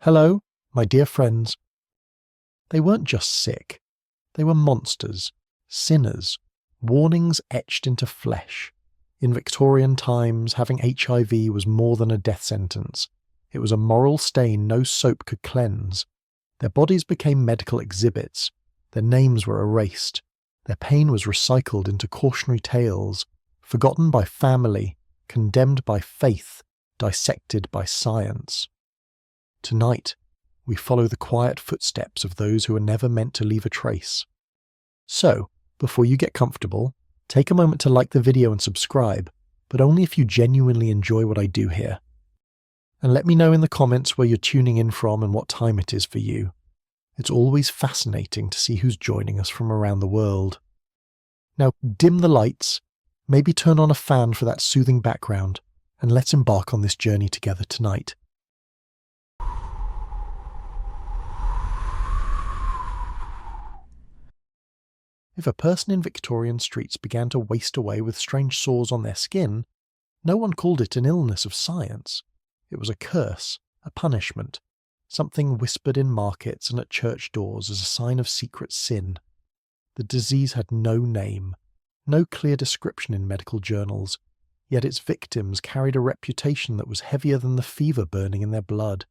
Hello, my dear friends. They weren't just sick. They were monsters, sinners, warnings etched into flesh. In Victorian times, having HIV was more than a death sentence. It was a moral stain no soap could cleanse. Their bodies became medical exhibits. Their names were erased. Their pain was recycled into cautionary tales, forgotten by family, condemned by faith, dissected by science. Tonight, we follow the quiet footsteps of those who are never meant to leave a trace. So, before you get comfortable, take a moment to like the video and subscribe, but only if you genuinely enjoy what I do here. And let me know in the comments where you're tuning in from and what time it is for you. It's always fascinating to see who's joining us from around the world. Now, dim the lights, maybe turn on a fan for that soothing background, and let's embark on this journey together tonight. If a person in Victorian streets began to waste away with strange sores on their skin, no one called it an illness of science. It was a curse, a punishment, something whispered in markets and at church doors as a sign of secret sin. The disease had no name, no clear description in medical journals, yet its victims carried a reputation that was heavier than the fever burning in their blood.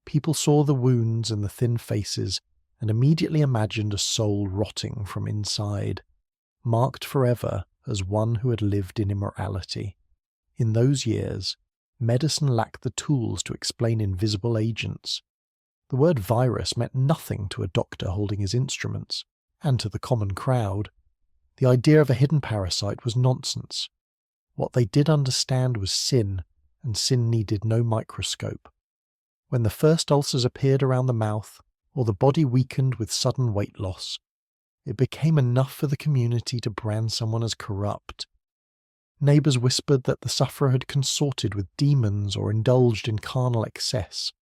People saw the wounds and the thin faces, and immediately imagined a soul rotting from inside, marked forever as one who had lived in immorality. In those years, medicine lacked the tools to explain invisible agents. The word virus meant nothing to a doctor holding his instruments, and to the common crowd. The idea of a hidden parasite was nonsense. What they did understand was sin, and sin needed no microscope. When the first ulcers appeared around the mouth, or the body weakened with sudden weight loss, it became enough for the community to brand someone as corrupt. Neighbours whispered that the sufferer had consorted with demons or indulged in carnal excess.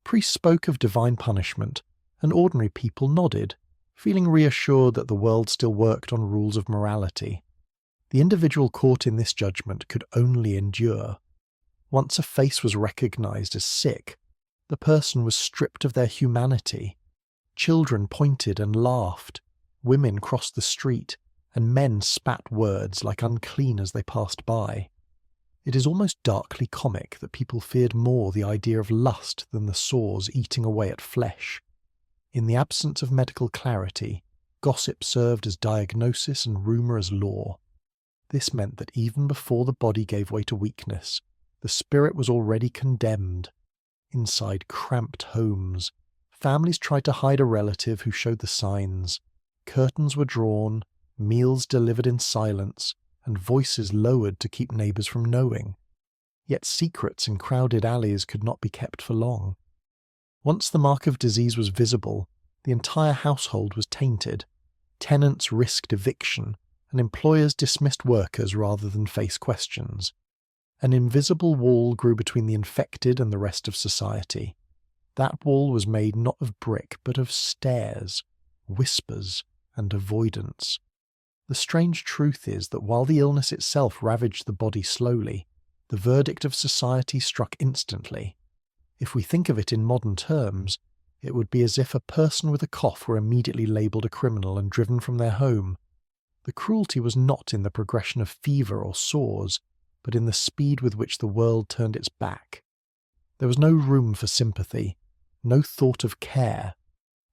Priests spoke of divine punishment, and ordinary people nodded, feeling reassured that the world still worked on rules of morality. The individual caught in this judgment could only endure. Once a face was recognised as sick, the person was stripped of their humanity. Children pointed and laughed, women crossed the street, and men spat words like unclean as they passed by. It is almost darkly comic that people feared more the idea of lust than the sores eating away at flesh. In the absence of medical clarity, gossip served as diagnosis and rumour as law. This meant that even before the body gave way to weakness, the spirit was already condemned. Inside cramped homes, families tried to hide a relative who showed the signs. Curtains were drawn, meals delivered in silence, and voices lowered to keep neighbours from knowing. Yet secrets in crowded alleys could not be kept for long. Once the mark of disease was visible, the entire household was tainted. Tenants risked eviction, and employers dismissed workers rather than face questions. An invisible wall grew between the infected and the rest of society. That wall was made not of brick but of stares, whispers, and avoidance. The strange truth is that while the illness itself ravaged the body slowly, the verdict of society struck instantly. If we think of it in modern terms, it would be as if a person with a cough were immediately labelled a criminal and driven from their home. The cruelty was not in the progression of fever or sores, but in the speed with which the world turned its back. There was no room for sympathy, no thought of care.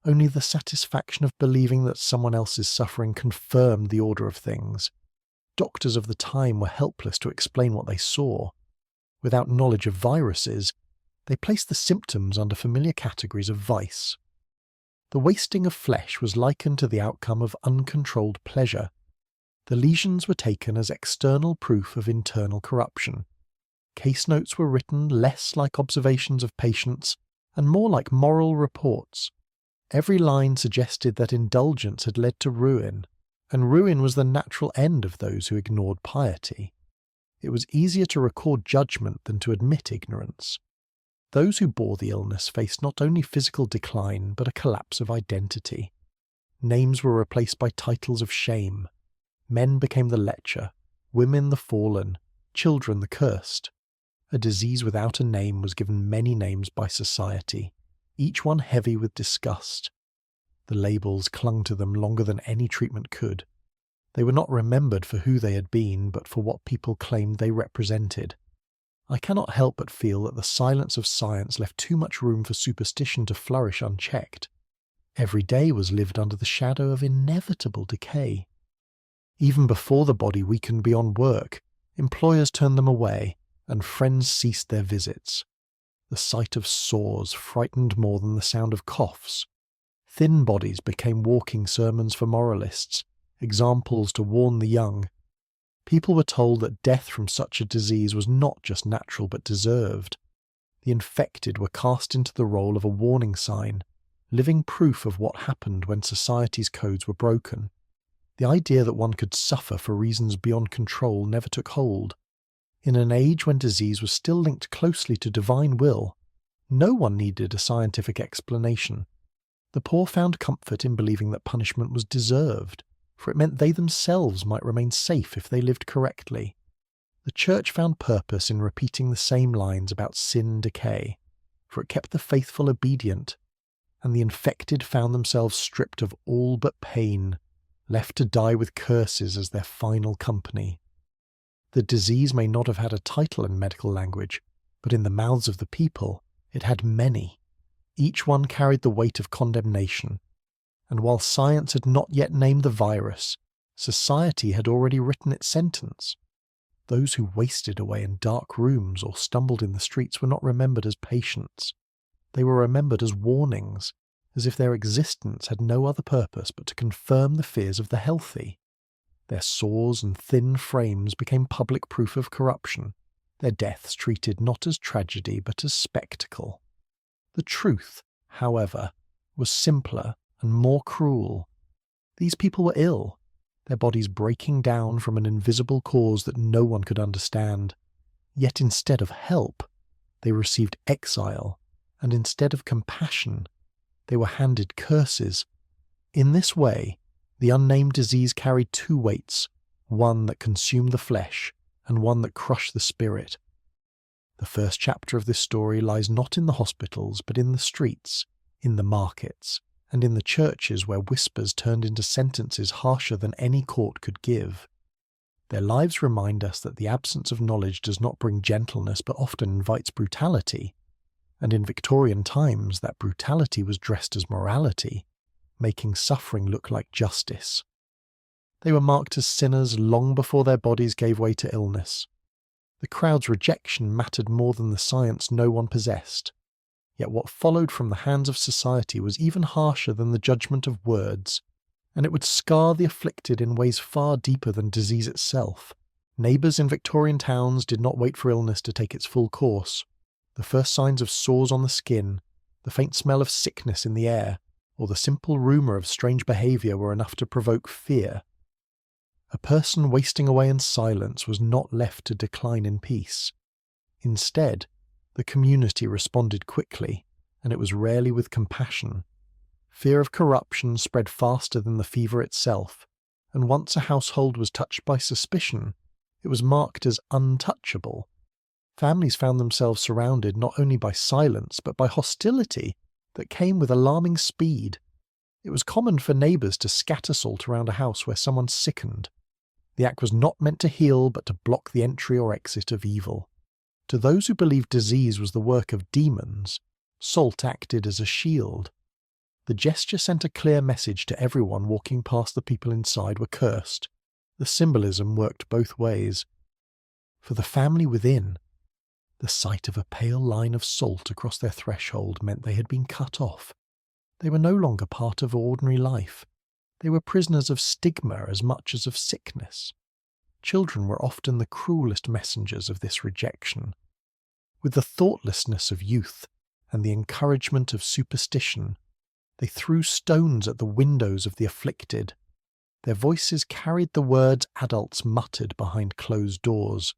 Only the satisfaction of believing that someone else's suffering confirmed the order of things. Doctors of the time were helpless to explain what they saw. Without knowledge of viruses, they placed the symptoms under familiar categories of vice. The wasting of flesh was likened to the outcome of uncontrolled pleasure. The lesions were taken as external proof of internal corruption. Case notes were written less like observations of patients and more like moral reports. Every line suggested that indulgence had led to ruin, and ruin was the natural end of those who ignored piety. It was easier to record judgment than to admit ignorance. Those who bore the illness faced not only physical decline but a collapse of identity. Names were replaced by titles of shame. Men became the lecher, women the fallen, children the cursed. A disease without a name was given many names by society. each one heavy with disgust. The labels clung to them longer than any treatment could. They were not remembered for who they had been, but for what people claimed they represented. I cannot help but feel that the silence of science left too much room for superstition to flourish unchecked. Every day was lived under the shadow of inevitable decay. Even before the body weakened beyond work, employers turned them away, and friends ceased their visits. The sight of sores frightened more than the sound of coughs. Thin bodies became walking sermons for moralists, examples to warn the young. People were told that death from such a disease was not just natural but deserved. The infected were cast into the role of a warning sign, living proof of what happened when society's codes were broken. The idea that one could suffer for reasons beyond control never took hold. In an age when disease was still linked closely to divine will, no one needed a scientific explanation. The poor found comfort in believing that punishment was deserved, for it meant they themselves might remain safe if they lived correctly. The Church found purpose in repeating the same lines about sin and decay, for it kept the faithful obedient, and the infected found themselves stripped of all but pain, left to die with curses as their final company. The disease may not have had a title in medical language, but in the mouths of the people it had many. Each one carried the weight of condemnation, and while science had not yet named the virus, society had already written its sentence. Those who wasted away in dark rooms or stumbled in the streets were not remembered as patients. They were remembered as warnings, as if their existence had no other purpose but to confirm the fears of the healthy. Their sores and thin frames became public proof of corruption, their deaths treated not as tragedy but as spectacle. The truth, however, was simpler and more cruel. These people were ill, their bodies breaking down from an invisible cause that no one could understand. Yet instead of help, they received exile, and instead of compassion, they were handed curses. In this way, the unnamed disease carried two weights, one that consumed the flesh and one that crushed the spirit. The first chapter of this story lies not in the hospitals, but in the streets, in the markets, and in the churches where whispers turned into sentences harsher than any court could give. Their lives remind us that the absence of knowledge does not bring gentleness but often invites brutality, and in Victorian times that brutality was dressed as morality, making suffering look like justice. They were marked as sinners long before their bodies gave way to illness. The crowd's rejection mattered more than the science no one possessed. Yet what followed from the hands of society was even harsher than the judgment of words, and it would scar the afflicted in ways far deeper than disease itself. Neighbours in Victorian towns did not wait for illness to take its full course. The first signs of sores on the skin, the faint smell of sickness in the air, or the simple rumour of strange behaviour were enough to provoke fear. A person wasting away in silence was not left to decline in peace. Instead, the community responded quickly, and it was rarely with compassion. Fear of corruption spread faster than the fever itself, and once a household was touched by suspicion, it was marked as untouchable. Families found themselves surrounded not only by silence but by hostility that came with alarming speed. It was common for neighbours to scatter salt around a house where someone sickened. The act was not meant to heal but to block the entry or exit of evil. To those who believed disease was the work of demons, salt acted as a shield. The gesture sent a clear message to everyone walking past the people inside were cursed. The symbolism worked both ways. For the family within, the sight of a pale line of salt across their threshold meant they had been cut off. They were no longer part of ordinary life. They were prisoners of stigma as much as of sickness. Children were often the cruelest messengers of this rejection. With the thoughtlessness of youth and the encouragement of superstition, they threw stones at the windows of the afflicted. Their voices carried the words adults muttered behind closed doors.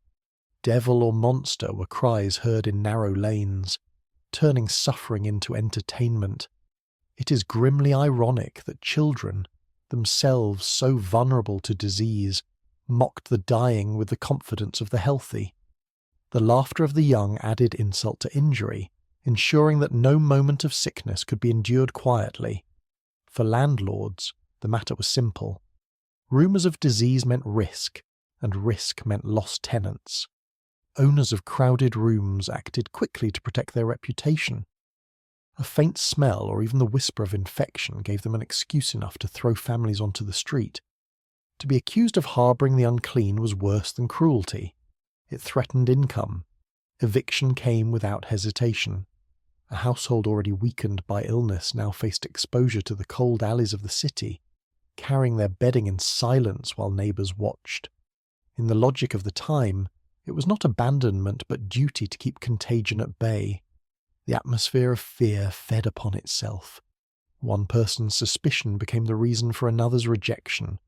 Devil or monster were cries heard in narrow lanes, turning suffering into entertainment. It is grimly ironic that children, themselves so vulnerable to disease, mocked the dying with the confidence of the healthy. The laughter of the young added insult to injury, ensuring that no moment of sickness could be endured quietly. For landlords, the matter was simple. Rumours of disease meant risk, and risk meant lost tenants. Owners of crowded rooms acted quickly to protect their reputation. A faint smell or even the whisper of infection gave them an excuse enough to throw families onto the street. To be accused of harbouring the unclean was worse than cruelty. It threatened income. Eviction came without hesitation. A household already weakened by illness now faced exposure to the cold alleys of the city, carrying their bedding in silence while neighbours watched. In the logic of the time, it was not abandonment but duty to keep contagion at bay. The atmosphere of fear fed upon itself. One person's suspicion became the reason for another's rejection.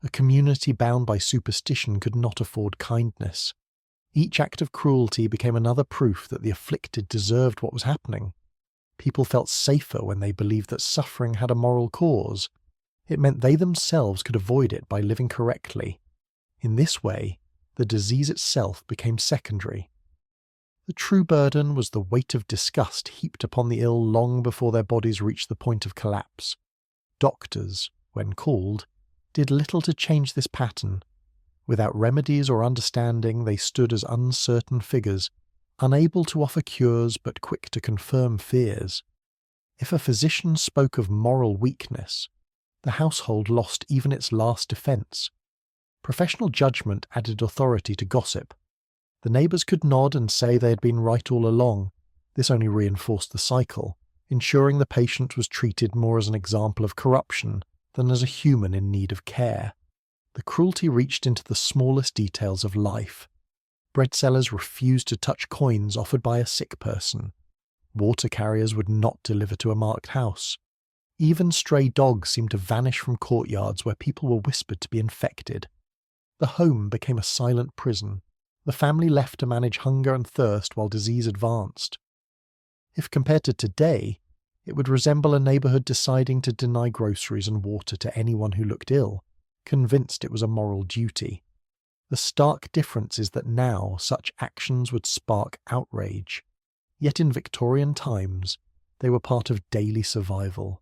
A community bound by superstition could not afford kindness. Each act of cruelty became another proof that the afflicted deserved what was happening. People felt safer when they believed that suffering had a moral cause. It meant they themselves could avoid it by living correctly. In this way, the disease itself became secondary. The true burden was the weight of disgust heaped upon the ill long before their bodies reached the point of collapse. Doctors, when called, did little to change this pattern. Without remedies or understanding, they stood as uncertain figures, unable to offer cures but quick to confirm fears. If a physician spoke of moral weakness, the household lost even its last defence. Professional judgment added authority to gossip. The neighbours could nod and say they had been right all along. This only reinforced the cycle, ensuring the patient was treated more as an example of corruption than as a human in need of care. The cruelty reached into the smallest details of life. Bread sellers refused to touch coins offered by a sick person. Water carriers would not deliver to a marked house. Even stray dogs seemed to vanish from courtyards where people were whispered to be infected. The home became a silent prison. The family left to manage hunger and thirst while disease advanced. If compared to today, it would resemble a neighbourhood deciding to deny groceries and water to anyone who looked ill, convinced it was a moral duty. The stark difference is that now such actions would spark outrage. Yet in Victorian times, they were part of daily survival.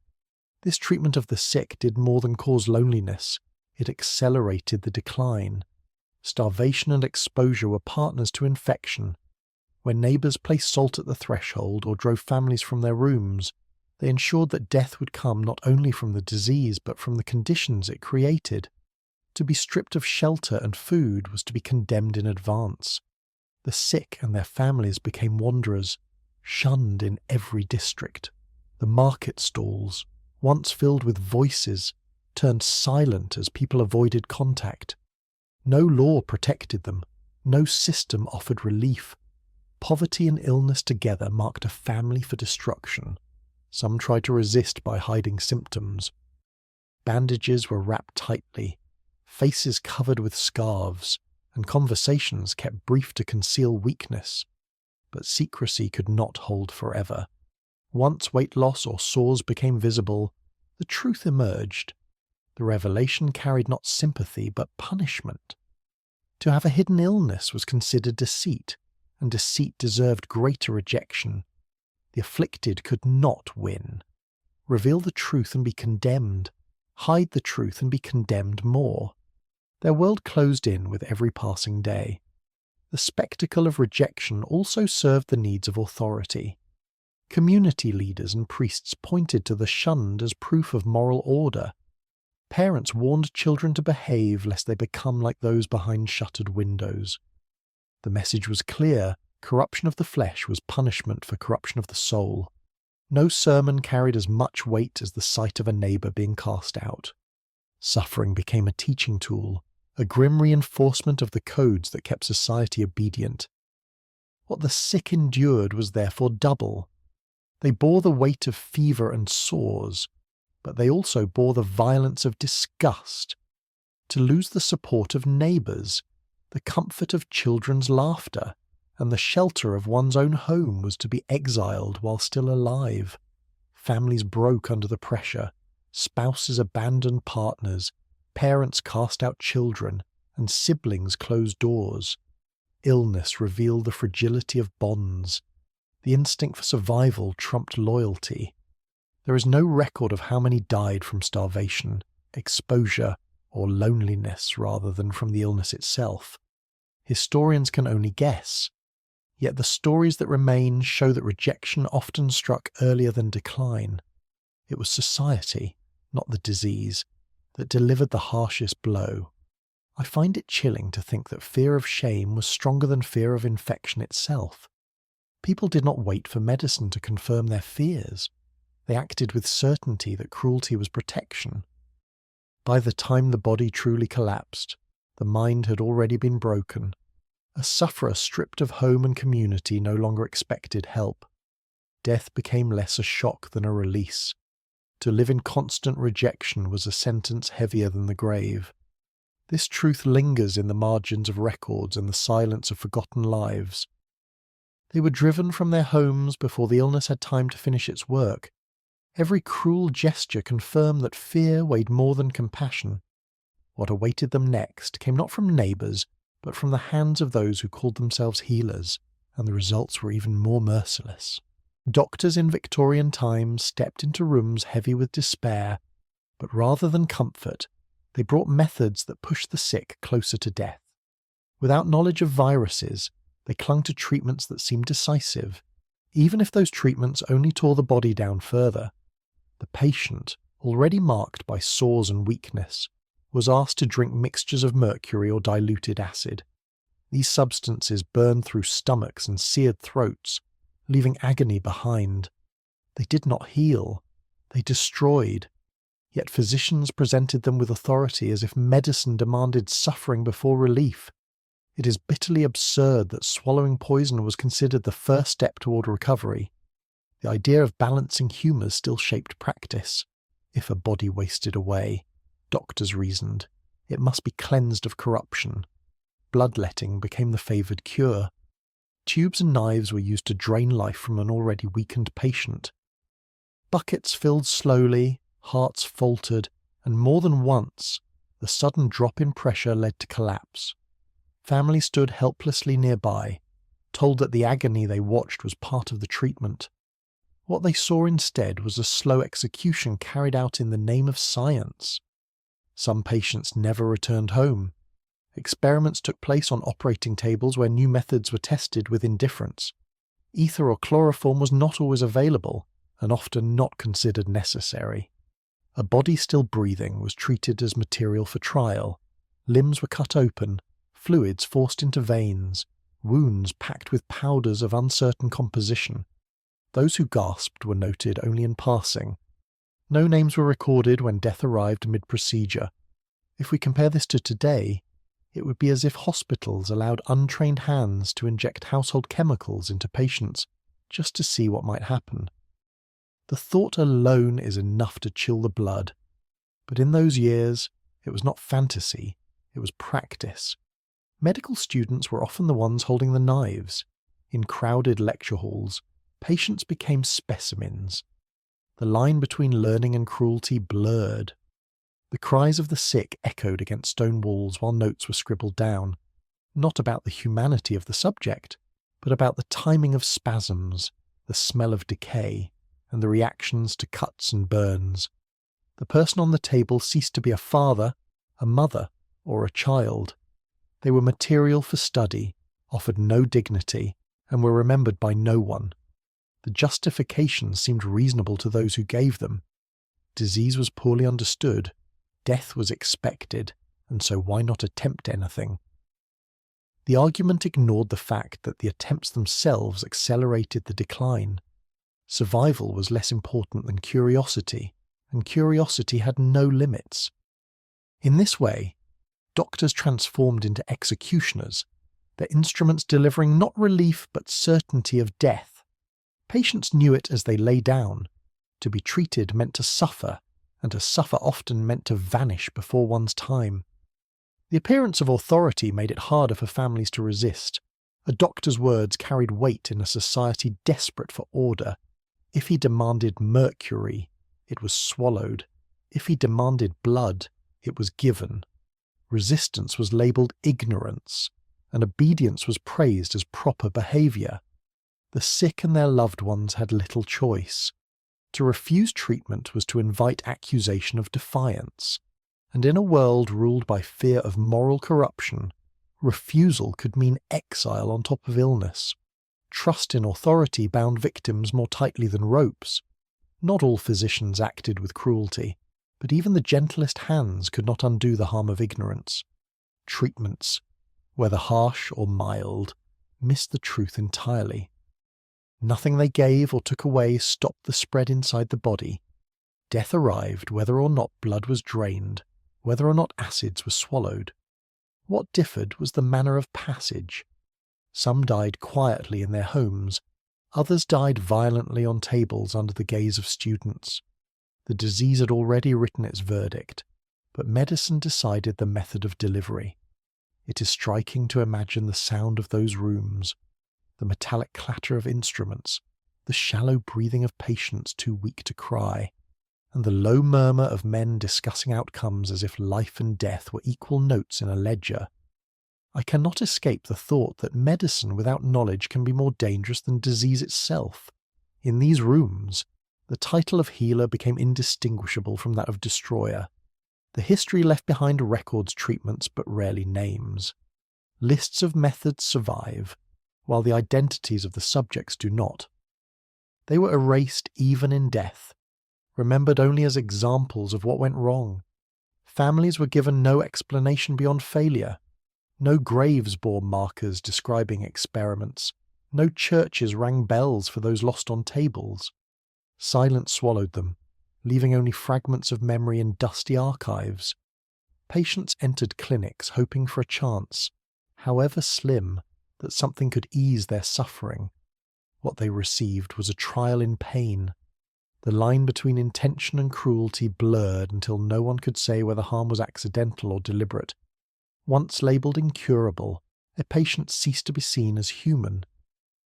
This treatment of the sick did more than cause loneliness, it accelerated the decline. Starvation and exposure were partners to infection. When neighbours placed salt at the threshold or drove families from their rooms, they ensured that death would come not only from the disease but from the conditions it created. To be stripped of shelter and food was to be condemned in advance. The sick and their families became wanderers, shunned in every district. The market stalls, once filled with voices, turned silent as people avoided contact. No law protected them, no system offered relief. Poverty and illness together marked a family for destruction. Some tried to resist by hiding symptoms. Bandages were wrapped tightly, faces covered with scarves, and conversations kept brief to conceal weakness. But secrecy could not hold forever. Once weight loss or sores became visible, the truth emerged. The revelation carried not sympathy but punishment. To have a hidden illness was considered deceit, and deceit deserved greater rejection. The afflicted could not win. Reveal the truth and be condemned. Hide the truth and be condemned more. Their world closed in with every passing day. The spectacle of rejection also served the needs of authority. Community leaders and priests pointed to the shunned as proof of moral order. Parents warned children to behave lest they become like those behind shuttered windows. The message was clear: corruption of the flesh was punishment for corruption of the soul. No sermon carried as much weight as the sight of a neighbour being cast out. Suffering became a teaching tool, a grim reinforcement of the codes that kept society obedient. What the sick endured was therefore double. They bore the weight of fever and sores, but they also bore the violence of disgust. To lose the support of neighbours, the comfort of children's laughter, and the shelter of one's own home was to be exiled while still alive. Families broke under the pressure, spouses abandoned partners, parents cast out children, and siblings closed doors. Illness revealed the fragility of bonds. The instinct for survival trumped loyalty. There is no record of how many died from starvation, exposure, or loneliness rather than from the illness itself. Historians can only guess. Yet the stories that remain show that rejection often struck earlier than decline. It was society, not the disease, that delivered the harshest blow. I find it chilling to think that fear of shame was stronger than fear of infection itself. People did not wait for medicine to confirm their fears. They acted with certainty that cruelty was protection. By the time the body truly collapsed, the mind had already been broken. A sufferer stripped of home and community no longer expected help. Death became less a shock than a release. To live in constant rejection was a sentence heavier than the grave. This truth lingers in the margins of records and the silence of forgotten lives. They were driven from their homes before the illness had time to finish its work. Every cruel gesture confirmed that fear weighed more than compassion. What awaited them next came not from neighbours, but from the hands of those who called themselves healers, and the results were even more merciless. Doctors in Victorian times stepped into rooms heavy with despair, but rather than comfort, they brought methods that pushed the sick closer to death. Without knowledge of viruses, they clung to treatments that seemed decisive, even if those treatments only tore the body down further. The patient, already marked by sores and weakness, was asked to drink mixtures of mercury or diluted acid. These substances burned through stomachs and seared throats, leaving agony behind. They did not heal, they destroyed. Yet physicians presented them with authority as if medicine demanded suffering before relief. It is bitterly absurd that swallowing poison was considered the first step toward recovery. The idea of balancing humours still shaped practice. If a body wasted away, doctors reasoned, it must be cleansed of corruption. Bloodletting became the favoured cure. Tubes and knives were used to drain life from an already weakened patient. Buckets filled slowly, hearts faltered, and more than once, the sudden drop in pressure led to collapse. Families stood helplessly nearby, told that the agony they watched was part of the treatment. What they saw instead was a slow execution carried out in the name of science. Some patients never returned home. Experiments took place on operating tables where new methods were tested with indifference. Ether or chloroform was not always available, and often not considered necessary. A body still breathing was treated as material for trial. Limbs were cut open, fluids forced into veins, wounds packed with powders of uncertain composition. Those who gasped were noted only in passing. No names were recorded when death arrived mid-procedure. If we compare this to today, it would be as if hospitals allowed untrained hands to inject household chemicals into patients just to see what might happen. The thought alone is enough to chill the blood. But in those years, it was not fantasy, it was practice. Medical students were often the ones holding the knives. In crowded lecture halls, patients became specimens. The line between learning and cruelty blurred. The cries of the sick echoed against stone walls while notes were scribbled down, not about the humanity of the subject, but about the timing of spasms, the smell of decay, and the reactions to cuts and burns. The person on the table ceased to be a father, a mother, or a child. They were material for study, offered no dignity, and were remembered by no one. The justification seemed reasonable to those who gave them. Disease was poorly understood, death was expected, and so why not attempt anything? The argument ignored the fact that the attempts themselves accelerated the decline. Survival was less important than curiosity, and curiosity had no limits. In this way, doctors transformed into executioners, their instruments delivering not relief but certainty of death. Patients knew it as they lay down. To be treated meant to suffer, and to suffer often meant to vanish before one's time. The appearance of authority made it harder for families to resist. A doctor's words carried weight in a society desperate for order. If he demanded mercury, it was swallowed. If he demanded blood, it was given. Resistance was labelled ignorance, and obedience was praised as proper behaviour. The sick and their loved ones had little choice. To refuse treatment was to invite accusation of defiance, and in a world ruled by fear of moral corruption, refusal could mean exile on top of illness. Trust in authority bound victims more tightly than ropes. Not all physicians acted with cruelty, but even the gentlest hands could not undo the harm of ignorance. Treatments, whether harsh or mild, missed the truth entirely. Nothing they gave or took away stopped the spread inside the body. Death arrived whether or not blood was drained, whether or not acids were swallowed. What differed was the manner of passage. Some died quietly in their homes, others died violently on tables under the gaze of students. The disease had already written its verdict, but medicine decided the method of delivery. It is striking to imagine the sound of those rooms, the metallic clatter of instruments, the shallow breathing of patients too weak to cry, and the low murmur of men discussing outcomes as if life and death were equal notes in a ledger. I cannot escape the thought that medicine without knowledge can be more dangerous than disease itself. In these rooms, the title of healer became indistinguishable from that of destroyer. The history left behind records treatments but rarely names. Lists of methods survive, while the identities of the subjects do not. They were erased even in death, remembered only as examples of what went wrong. Families were given no explanation beyond failure. No graves bore markers describing experiments. No churches rang bells for those lost on tables. Silence swallowed them, leaving only fragments of memory in dusty archives. Patients entered clinics hoping for a chance, however slim, that something could ease their suffering. What they received was a trial in pain. The line between intention and cruelty blurred until no one could say whether harm was accidental or deliberate. Once labelled incurable, a patient ceased to be seen as human.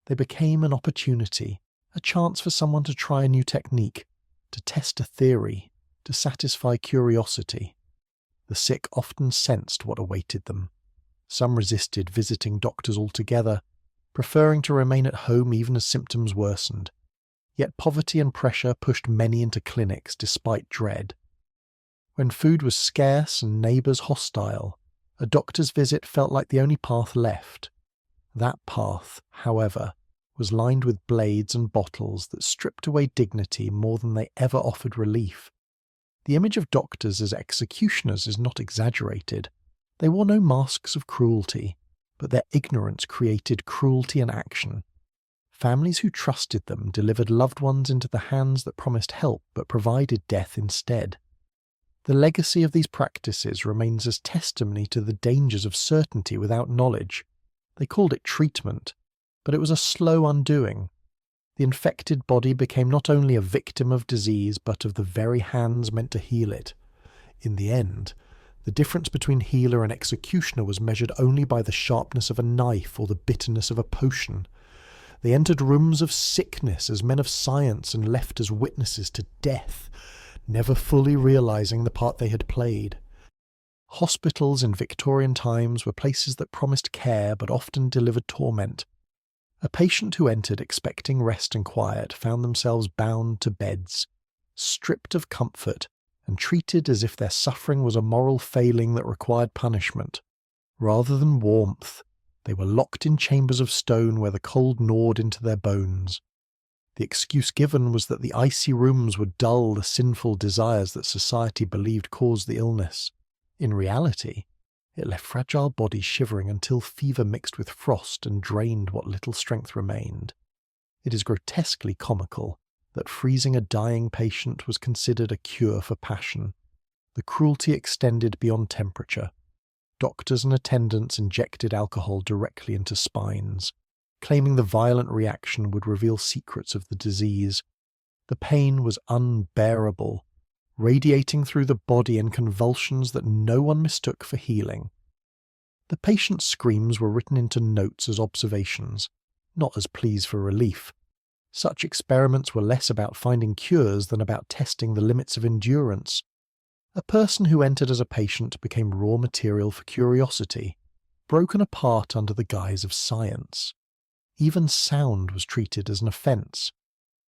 They became an opportunity, a chance for someone to try a new technique, to test a theory, to satisfy curiosity. The sick often sensed what awaited them. Some resisted visiting doctors altogether, preferring to remain at home even as symptoms worsened. Yet poverty and pressure pushed many into clinics despite dread. When food was scarce and neighbours hostile, a doctor's visit felt like the only path left. That path, however, was lined with blades and bottles that stripped away dignity more than they ever offered relief. The image of doctors as executioners is not exaggerated. They wore no masks of cruelty, but their ignorance created cruelty in action. Families who trusted them delivered loved ones into the hands that promised help but provided death instead. The legacy of these practices remains as testimony to the dangers of certainty without knowledge. They called it treatment, but it was a slow undoing. The infected body became not only a victim of disease but of the very hands meant to heal it. In the end, the difference between healer and executioner was measured only by the sharpness of a knife or the bitterness of a potion. They entered rooms of sickness as men of science and left as witnesses to death, never fully realizing the part they had played. Hospitals in Victorian times were places that promised care but often delivered torment. A patient who entered expecting rest and quiet found themselves bound to beds, stripped of comfort, and treated as if their suffering was a moral failing that required punishment. Rather than warmth, they were locked in chambers of stone where the cold gnawed into their bones. The excuse given was that the icy rooms would dull the sinful desires that society believed caused the illness. In reality, it left fragile bodies shivering until fever mixed with frost and drained what little strength remained. It is grotesquely comical that freezing a dying patient was considered a cure for passion. The cruelty extended beyond temperature. Doctors and attendants injected alcohol directly into spines, claiming the violent reaction would reveal secrets of the disease. The pain was unbearable, radiating through the body in convulsions that no one mistook for healing. The patient's screams were written into notes as observations, not as pleas for relief. Such experiments were less about finding cures than about testing the limits of endurance. A person who entered as a patient became raw material for curiosity, broken apart under the guise of science. Even sound was treated as an offence.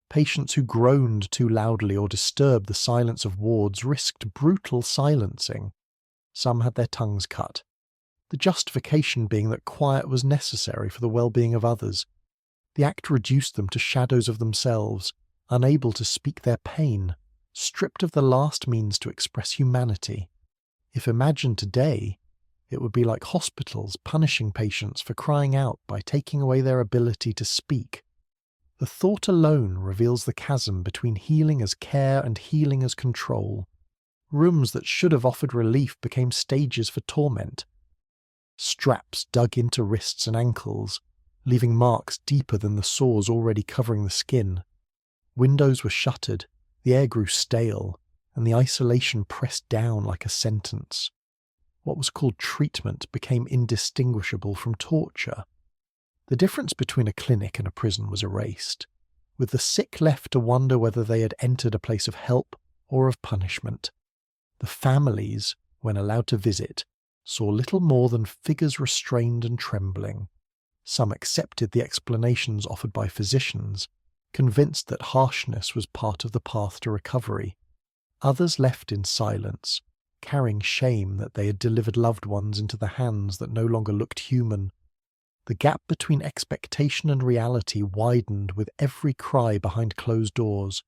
Patients who groaned too loudly or disturbed the silence of wards risked brutal silencing. Some had their tongues cut, the justification being that quiet was necessary for the well-being of others. The act reduced them to shadows of themselves, unable to speak their pain, stripped of the last means to express humanity. If imagined today, it would be like hospitals punishing patients for crying out by taking away their ability to speak. The thought alone reveals the chasm between healing as care and healing as control. Rooms that should have offered relief became stages for torment. Straps dug into wrists and ankles, leaving marks deeper than the sores already covering the skin. Windows were shuttered, the air grew stale, and the isolation pressed down like a sentence. What was called treatment became indistinguishable from torture. The difference between a clinic and a prison was erased, with the sick left to wonder whether they had entered a place of help or of punishment. The families, when allowed to visit, saw little more than figures restrained and trembling. Some accepted the explanations offered by physicians, convinced that harshness was part of the path to recovery. Others left in silence, carrying shame that they had delivered loved ones into the hands that no longer looked human. The gap between expectation and reality widened with every cry behind closed doors.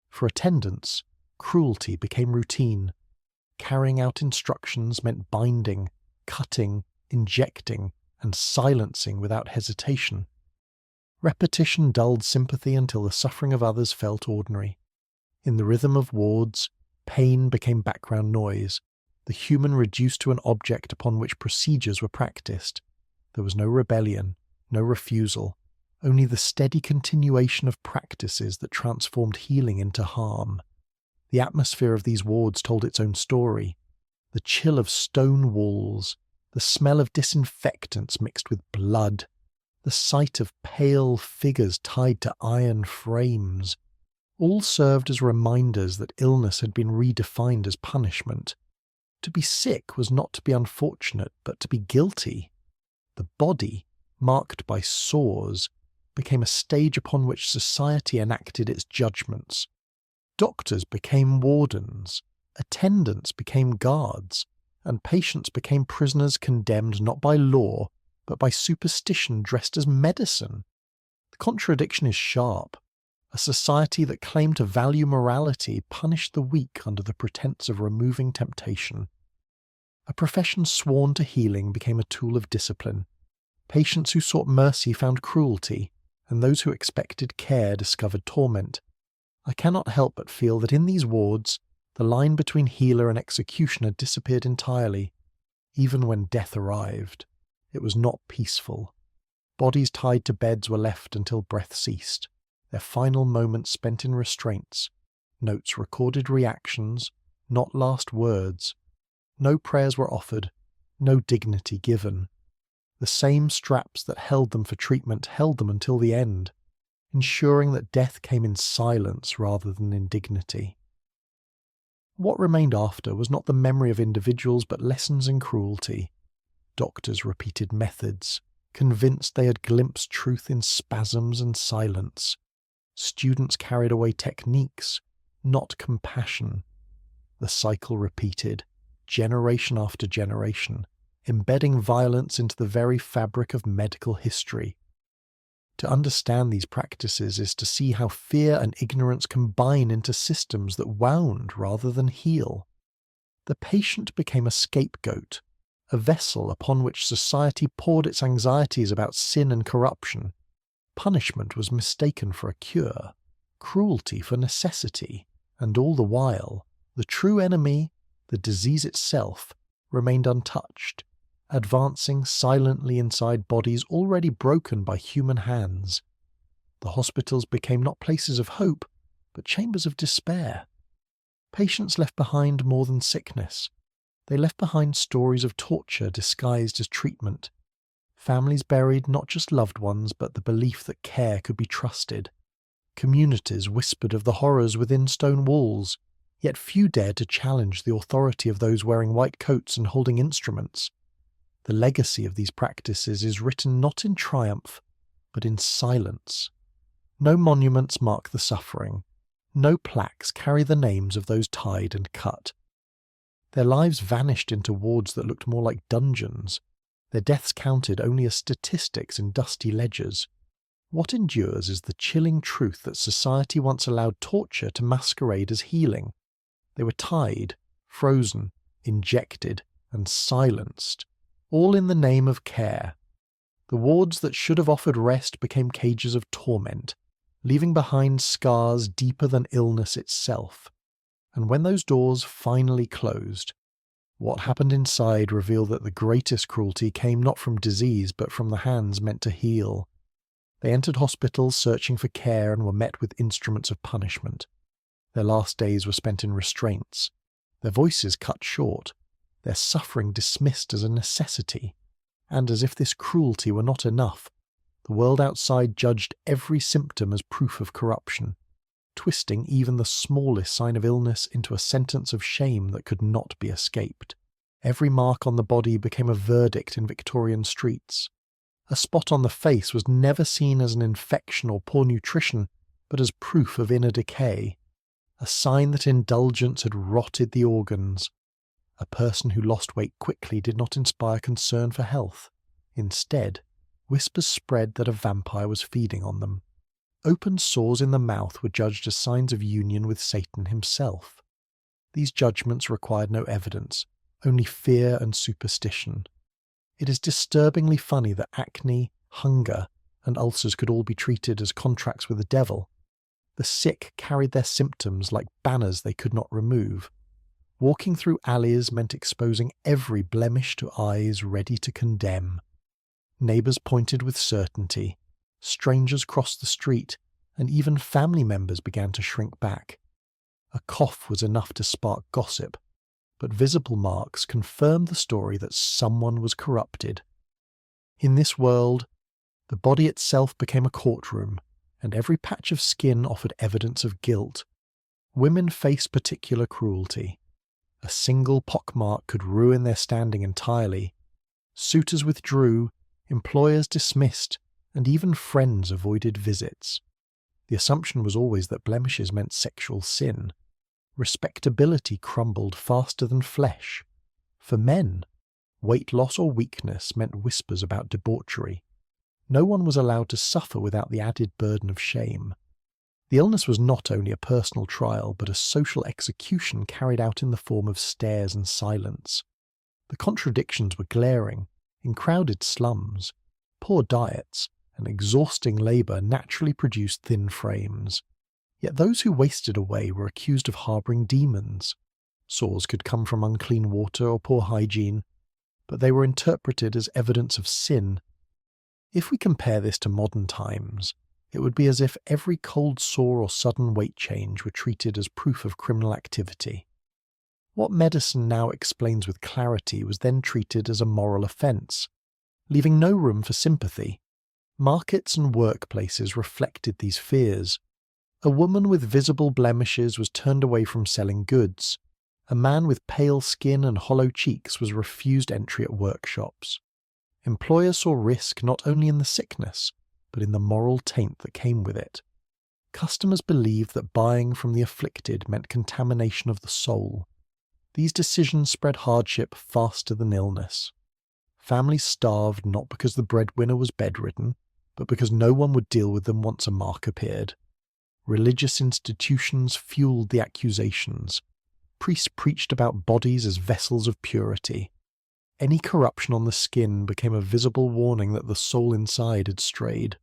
For attendants, cruelty became routine. Carrying out instructions meant binding, cutting, injecting, and silencing without hesitation. Repetition dulled sympathy until the suffering of others felt ordinary. In the rhythm of wards, pain became background noise, the human reduced to an object upon which procedures were practiced. There was no rebellion, no refusal, only the steady continuation of practices that transformed healing into harm. The atmosphere of these wards told its own story. The chill of stone walls, the smell of disinfectants mixed with blood, the sight of pale figures tied to iron frames, all served as reminders that illness had been redefined as punishment. To be sick was not to be unfortunate, but to be guilty. The body, marked by sores, became a stage upon which society enacted its judgments. Doctors became wardens, attendants became guards, and patients became prisoners condemned not by law, but by superstition dressed as medicine. The contradiction is sharp. A society that claimed to value morality punished the weak under the pretense of removing temptation. A profession sworn to healing became a tool of discipline. Patients who sought mercy found cruelty, and those who expected care discovered torment. I cannot help but feel that in these wards, the line between healer and executioner disappeared entirely. Even when death arrived, it was not peaceful. Bodies tied to beds were left until breath ceased, their final moments spent in restraints, notes recorded reactions, not last words. No prayers were offered, no dignity given. The same straps that held them for treatment held them until the end, ensuring that death came in silence rather than in dignity. What remained after was not the memory of individuals but lessons in cruelty. Doctors repeated methods, convinced they had glimpsed truth in spasms and silence. Students carried away techniques, not compassion. The cycle repeated, generation after generation, embedding violence into the very fabric of medical history. To understand these practices is to see how fear and ignorance combine into systems that wound rather than heal. The patient became a scapegoat, a vessel upon which society poured its anxieties about sin and corruption. Punishment was mistaken for a cure, cruelty for necessity, and all the while, the true enemy, the disease itself, remained untouched, advancing silently inside bodies already broken by human hands. The hospitals became not places of hope, but chambers of despair. Patients left behind more than sickness. They left behind stories of torture disguised as treatment. Families buried not just loved ones, but the belief that care could be trusted. Communities whispered of the horrors within stone walls, yet few dared to challenge the authority of those wearing white coats and holding instruments. The legacy of these practices is written not in triumph, but in silence. No monuments mark the suffering. No plaques carry the names of those tied and cut. Their lives vanished into wards that looked more like dungeons, their deaths counted only as statistics in dusty ledgers. What endures is the chilling truth that society once allowed torture to masquerade as healing. They were tied, frozen, injected, and silenced, all in the name of care. The wards that should have offered rest became cages of torment, leaving behind scars deeper than illness itself. And when those doors finally closed, what happened inside revealed that the greatest cruelty came not from disease but from the hands meant to heal. They entered hospitals searching for care and were met with instruments of punishment. Their last days were spent in restraints, their voices cut short, their suffering dismissed as a necessity, and as if this cruelty were not enough, the world outside judged every symptom as proof of corruption, twisting even the smallest sign of illness into a sentence of shame that could not be escaped. Every mark on the body became a verdict in Victorian streets. A spot on the face was never seen as an infection or poor nutrition, but as proof of inner decay, a sign that indulgence had rotted the organs. A person who lost weight quickly did not inspire concern for health. Instead, whispers spread that a vampire was feeding on them. Open sores in the mouth were judged as signs of union with Satan himself. These judgments required no evidence, only fear and superstition. It is disturbingly funny that acne, hunger, and ulcers could all be treated as contracts with the devil. The sick carried their symptoms like banners they could not remove. Walking through alleys meant exposing every blemish to eyes ready to condemn. Neighbours pointed with certainty. Strangers crossed the street, and even family members began to shrink back. A cough was enough to spark gossip, but visible marks confirmed the story that someone was corrupted. In this world, the body itself became a courtroom, and every patch of skin offered evidence of guilt. Women faced particular cruelty. A single pockmark could ruin their standing entirely. Suitors withdrew, employers dismissed, and even friends avoided visits. The assumption was always that blemishes meant sexual sin. Respectability crumbled faster than flesh. For men, weight loss or weakness meant whispers about debauchery. No one was allowed to suffer without the added burden of shame. The illness was not only a personal trial, but a social execution carried out in the form of stares and silence. The contradictions were glaring. In crowded slums, poor diets and exhausting labour naturally produced thin frames. Yet those who wasted away were accused of harbouring demons. Sores could come from unclean water or poor hygiene, but they were interpreted as evidence of sin. If we compare this to modern times, it would be as if every cold sore or sudden weight change were treated as proof of criminal activity. What medicine now explains with clarity was then treated as a moral offence, leaving no room for sympathy. Markets and workplaces reflected these fears. A woman with visible blemishes was turned away from selling goods. A man with pale skin and hollow cheeks was refused entry at workshops. Employers saw risk not only in the sickness, but in the moral taint that came with it. Customers believed that buying from the afflicted meant contamination of the soul. These decisions spread hardship faster than illness. Families starved not because the breadwinner was bedridden, but because no one would deal with them once a mark appeared. Religious institutions fueled the accusations. Priests preached about bodies as vessels of purity. Any corruption on the skin became a visible warning that the soul inside had strayed.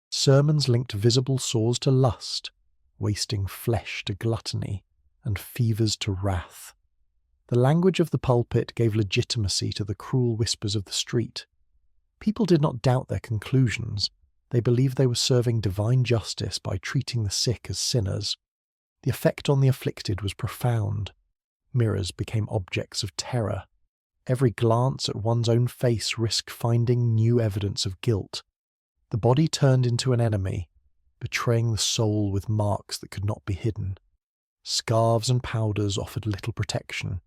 Sermons linked visible sores to lust, wasting flesh to gluttony, and fevers to wrath. The language of the pulpit gave legitimacy to the cruel whispers of the street. People did not doubt their conclusions. They believed they were serving divine justice by treating the sick as sinners. The effect on the afflicted was profound. Mirrors became objects of terror. Every glance at one's own face risked finding new evidence of guilt. The body turned into an enemy, betraying the soul with marks that could not be hidden. Scarves and powders offered little protection.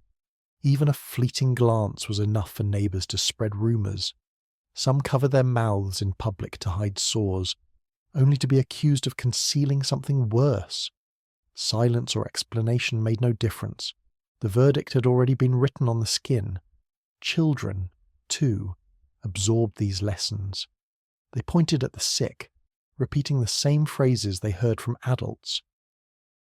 Even a fleeting glance was enough for neighbours to spread rumours. Some cover their mouths in public to hide sores, only to be accused of concealing something worse. Silence or explanation made no difference. The verdict had already been written on the skin. Children, too, absorbed these lessons. They pointed at the sick, repeating the same phrases they heard from adults.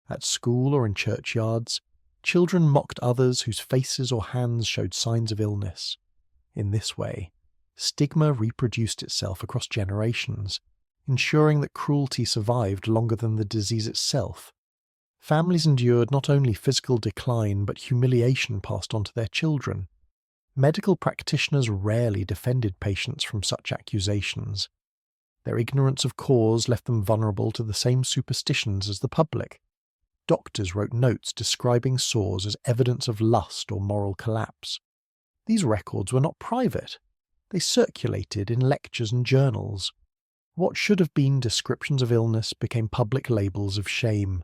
At school or in churchyards, children mocked others whose faces or hands showed signs of illness. In this way, stigma reproduced itself across generations, ensuring that cruelty survived longer than the disease itself. Families endured not only physical decline but humiliation passed on to their children. Medical practitioners rarely defended patients from such accusations. Their ignorance of cause left them vulnerable to the same superstitions as the public. Doctors wrote notes describing sores as evidence of lust or moral collapse. These records were not private. They circulated in lectures and journals. What should have been descriptions of illness became public labels of shame.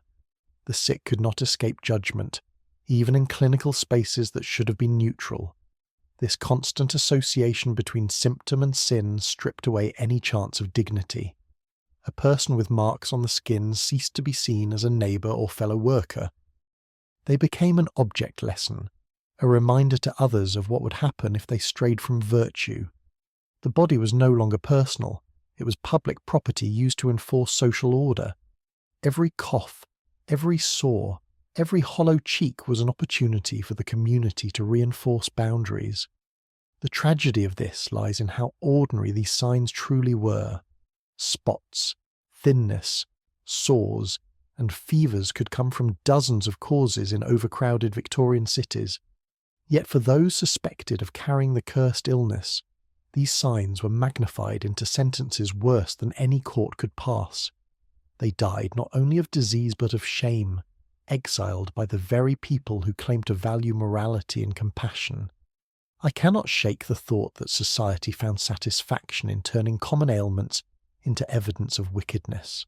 The sick could not escape judgment, even in clinical spaces that should have been neutral. This constant association between symptom and sin stripped away any chance of dignity. A person with marks on the skin ceased to be seen as a neighbour or fellow worker. They became an object lesson, a reminder to others of what would happen if they strayed from virtue. The body was no longer personal, it was public property used to enforce social order. Every cough, every sore, every hollow cheek was an opportunity for the community to reinforce boundaries. The tragedy of this lies in how ordinary these signs truly were. Spots, thinness, sores, and fevers could come from dozens of causes in overcrowded Victorian cities. Yet for those suspected of carrying the cursed illness, these signs were magnified into sentences worse than any court could pass. They died not only of disease but of shame, exiled by the very people who claimed to value morality and compassion. I cannot shake the thought that society found satisfaction in turning common ailments into evidence of wickedness.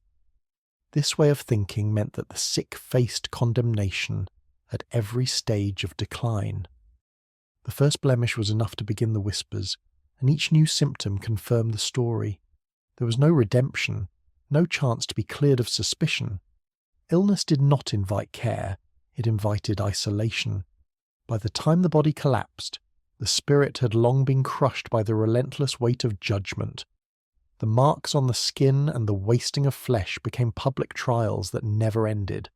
This way of thinking meant that the sick faced condemnation at every stage of decline. The first blemish was enough to begin the whispers, and each new symptom confirmed the story. There was no redemption, no chance to be cleared of suspicion. Illness did not invite care, it invited isolation. By the time the body collapsed, the spirit had long been crushed by the relentless weight of judgment. The marks on the skin and the wasting of flesh became public trials that never ended.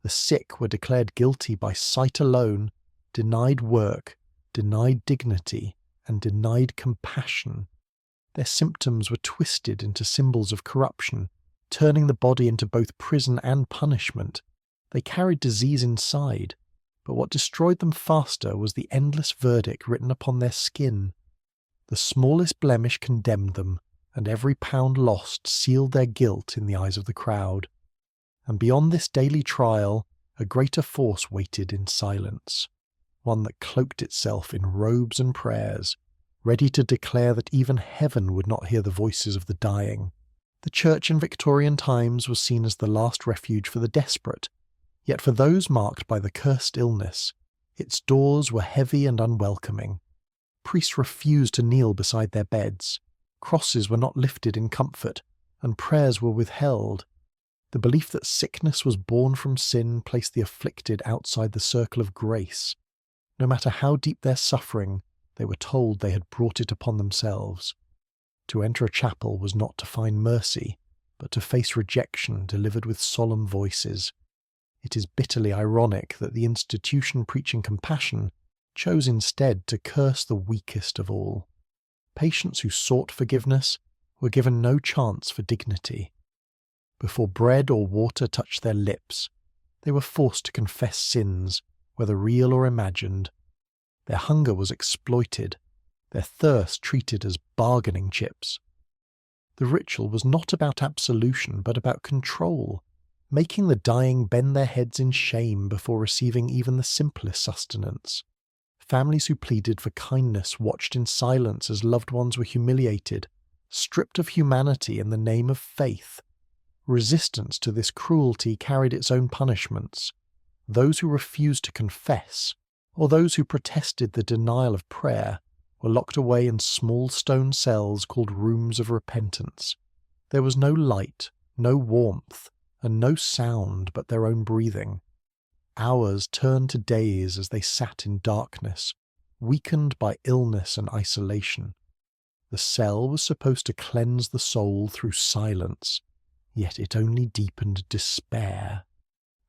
The sick were declared guilty by sight alone, denied work, denied dignity, and denied compassion. Their symptoms were twisted into symbols of corruption, turning the body into both prison and punishment. They carried disease inside, but what destroyed them faster was the endless verdict written upon their skin. The smallest blemish condemned them, and every pound lost sealed their guilt in the eyes of the crowd. And beyond this daily trial, a greater force waited in silence, one that cloaked itself in robes and prayers, ready to declare that even heaven would not hear the voices of the dying. The church in Victorian times was seen as the last refuge for the desperate, yet for those marked by the cursed illness, its doors were heavy and unwelcoming. Priests refused to kneel beside their beds, crosses were not lifted in comfort, and prayers were withheld. The belief that sickness was born from sin placed the afflicted outside the circle of grace. No matter how deep their suffering, they were told they had brought it upon themselves. To enter a chapel was not to find mercy, but to face rejection delivered with solemn voices. It is bitterly ironic that the institution preaching compassion chose instead to curse the weakest of all. Patients who sought forgiveness were given no chance for dignity. Before bread or water touched their lips, they were forced to confess sins, whether real or imagined. Their hunger was exploited, their thirst treated as bargaining chips. The ritual was not about absolution, but about control, making the dying bend their heads in shame before receiving even the simplest sustenance. Families who pleaded for kindness watched in silence as loved ones were humiliated, stripped of humanity in the name of faith. Resistance to this cruelty carried its own punishments. Those who refused to confess, or those who protested the denial of prayer, were locked away in small stone cells called rooms of repentance. There was no light, no warmth, and no sound but their own breathing. Hours turned to days as they sat in darkness, weakened by illness and isolation. The cell was supposed to cleanse the soul through silence, yet it only deepened despair.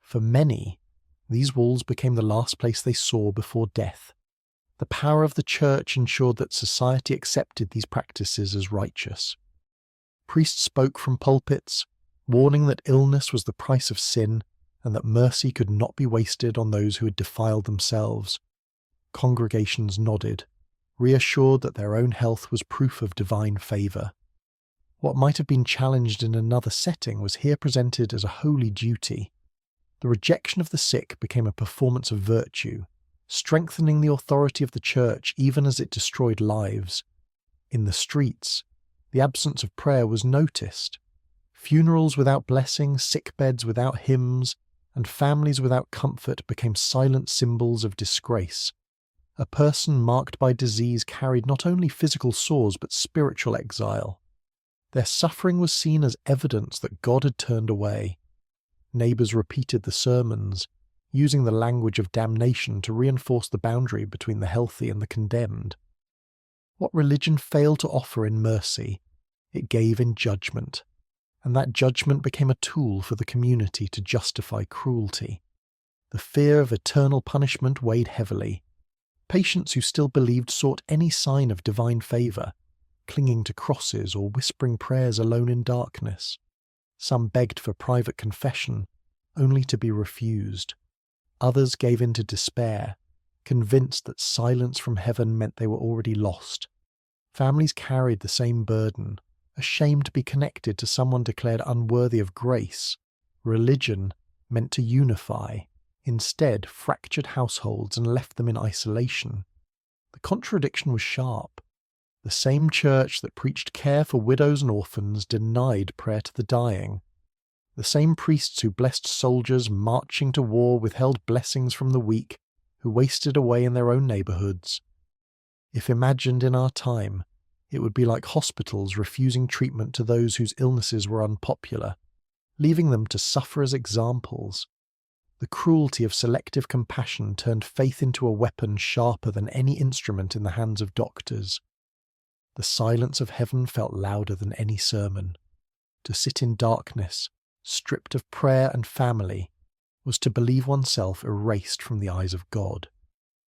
For many, these walls became the last place they saw before death. The power of the church ensured that society accepted these practices as righteous. Priests spoke from pulpits, warning that illness was the price of sin and that mercy could not be wasted on those who had defiled themselves. Congregations nodded, reassured that their own health was proof of divine favour. What might have been challenged in another setting was here presented as a holy duty. The rejection of the sick became a performance of virtue, strengthening the authority of the church even as it destroyed lives. In the streets, the absence of prayer was noticed. Funerals without blessing, sickbeds without hymns, and families without comfort became silent symbols of disgrace. A person marked by disease carried not only physical sores but spiritual exile. Their suffering was seen as evidence that God had turned away. Neighbours repeated the sermons, using the language of damnation to reinforce the boundary between the healthy and the condemned. What religion failed to offer in mercy, it gave in judgment, and that judgment became a tool for the community to justify cruelty. The fear of eternal punishment weighed heavily. Patients who still believed sought any sign of divine favour, clinging to crosses or whispering prayers alone in darkness. Some begged for private confession, only to be refused. Others gave in to despair, convinced that silence from heaven meant they were already lost. Families carried the same burden, ashamed to be connected to someone declared unworthy of grace. Religion meant to unify, instead fractured households and left them in isolation. The contradiction was sharp. The same church that preached care for widows and orphans denied prayer to the dying. The same priests who blessed soldiers marching to war withheld blessings from the weak, who wasted away in their own neighbourhoods. If imagined in our time, it would be like hospitals refusing treatment to those whose illnesses were unpopular, leaving them to suffer as examples. The cruelty of selective compassion turned faith into a weapon sharper than any instrument in the hands of doctors. The silence of heaven felt louder than any sermon. To sit in darkness, stripped of prayer and family, was to believe oneself erased from the eyes of God.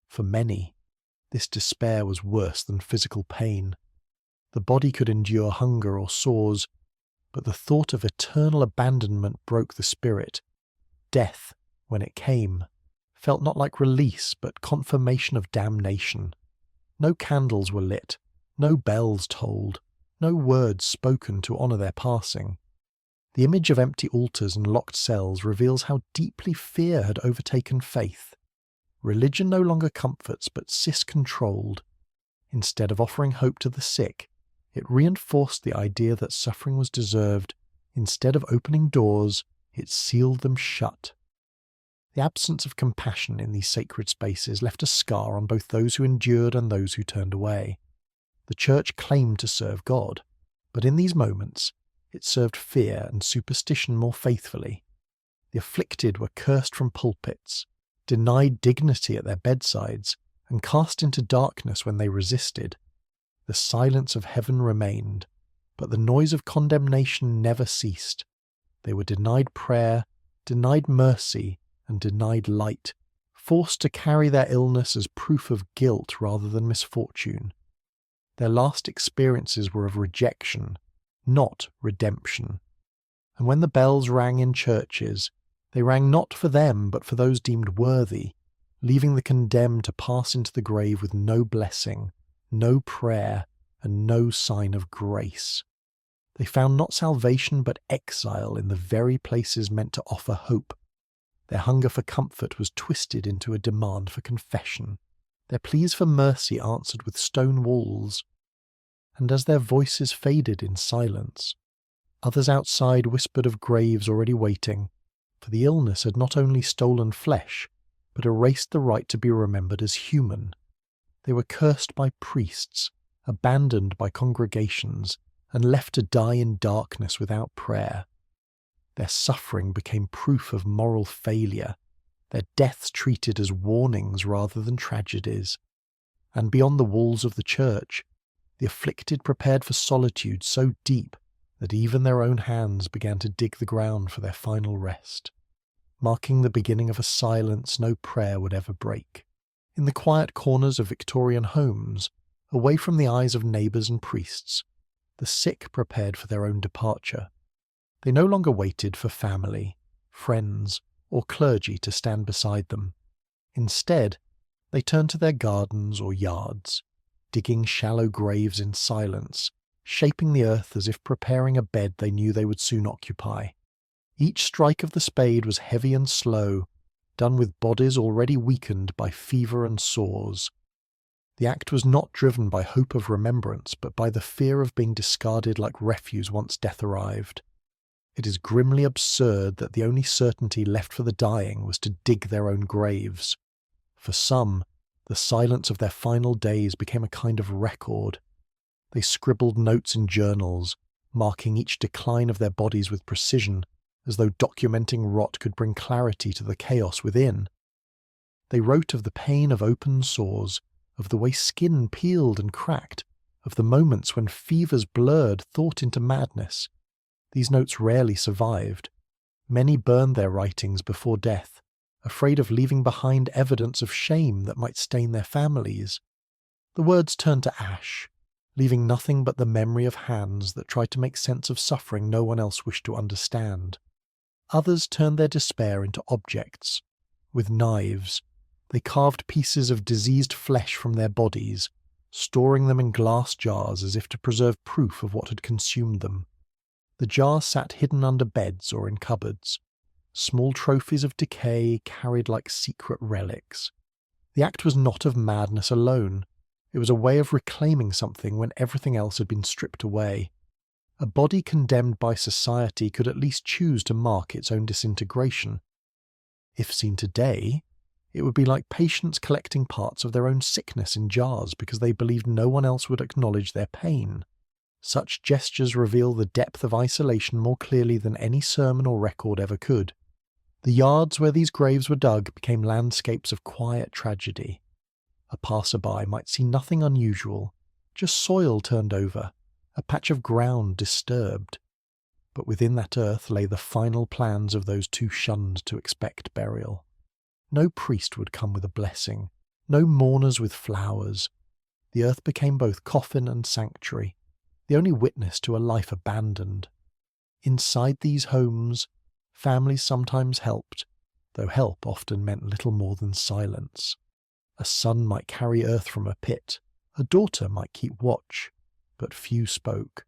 For many, this despair was worse than physical pain. The body could endure hunger or sores, but the thought of eternal abandonment broke the spirit. Death, when it came, felt not like release but confirmation of damnation. No candles were lit, no bells tolled, no words spoken to honour their passing. The image of empty altars and locked cells reveals how deeply fear had overtaken faith. Religion no longer comforts but cis-controlled. Instead of offering hope to the sick, it reinforced the idea that suffering was deserved. Instead of opening doors, it sealed them shut. The absence of compassion in these sacred spaces left a scar on both those who endured and those who turned away. The church claimed to serve God, but in these moments, it served fear and superstition more faithfully. The afflicted were cursed from pulpits, denied dignity at their bedsides, and cast into darkness when they resisted. The silence of heaven remained, but the noise of condemnation never ceased. They were denied prayer, denied mercy, and denied light, forced to carry their illness as proof of guilt rather than misfortune. Their last experiences were of rejection, not redemption. And when the bells rang in churches, they rang not for them but for those deemed worthy, leaving the condemned to pass into the grave with no blessing, no prayer, and no sign of grace. They found not salvation but exile in the very places meant to offer hope. Their hunger for comfort was twisted into a demand for confession, their pleas for mercy answered with stone walls. And as their voices faded in silence, others outside whispered of graves already waiting, for the illness had not only stolen flesh, but erased the right to be remembered as human. They were cursed by priests, abandoned by congregations, and left to die in darkness without prayer. Their suffering became proof of moral failure, their deaths treated as warnings rather than tragedies. And beyond the walls of the church, the afflicted prepared for solitude so deep that even their own hands began to dig the ground for their final rest, marking the beginning of a silence no prayer would ever break. In the quiet corners of Victorian homes, away from the eyes of neighbours and priests, the sick prepared for their own departure. They no longer waited for family, friends, or clergy to stand beside them. Instead, they turned to their gardens or yards, digging shallow graves in silence, shaping the earth as if preparing a bed they knew they would soon occupy. Each strike of the spade was heavy and slow, done with bodies already weakened by fever and sores. The act was not driven by hope of remembrance, but by the fear of being discarded like refuse once death arrived. It is grimly absurd that the only certainty left for the dying was to dig their own graves. For some, the silence of their final days became a kind of record. They scribbled notes in journals, marking each decline of their bodies with precision, as though documenting rot could bring clarity to the chaos within. They wrote of the pain of open sores, of the way skin peeled and cracked, of the moments when fevers blurred thought into madness. These notes rarely survived. Many burned their writings before death, afraid of leaving behind evidence of shame that might stain their families. The words turned to ash, leaving nothing but the memory of hands that tried to make sense of suffering no one else wished to understand. Others turned their despair into objects. With knives, they carved pieces of diseased flesh from their bodies, storing them in glass jars as if to preserve proof of what had consumed them. The jars sat hidden under beds or in cupboards, small trophies of decay carried like secret relics. The act was not of madness alone. It was a way of reclaiming something when everything else had been stripped away. A body condemned by society could at least choose to mark its own disintegration. If seen today, it would be like patients collecting parts of their own sickness in jars because they believed no one else would acknowledge their pain. Such gestures reveal the depth of isolation more clearly than any sermon or record ever could. The yards where these graves were dug became landscapes of quiet tragedy. A passerby might see nothing unusual, just soil turned over, a patch of ground disturbed. But within that earth lay the final plans of those too shunned to expect burial. No priest would come with a blessing, no mourners with flowers. The earth became both coffin and sanctuary, the only witness to a life abandoned. Inside these homes, families sometimes helped, though help often meant little more than silence. A son might carry earth from a pit, a daughter might keep watch, but few spoke.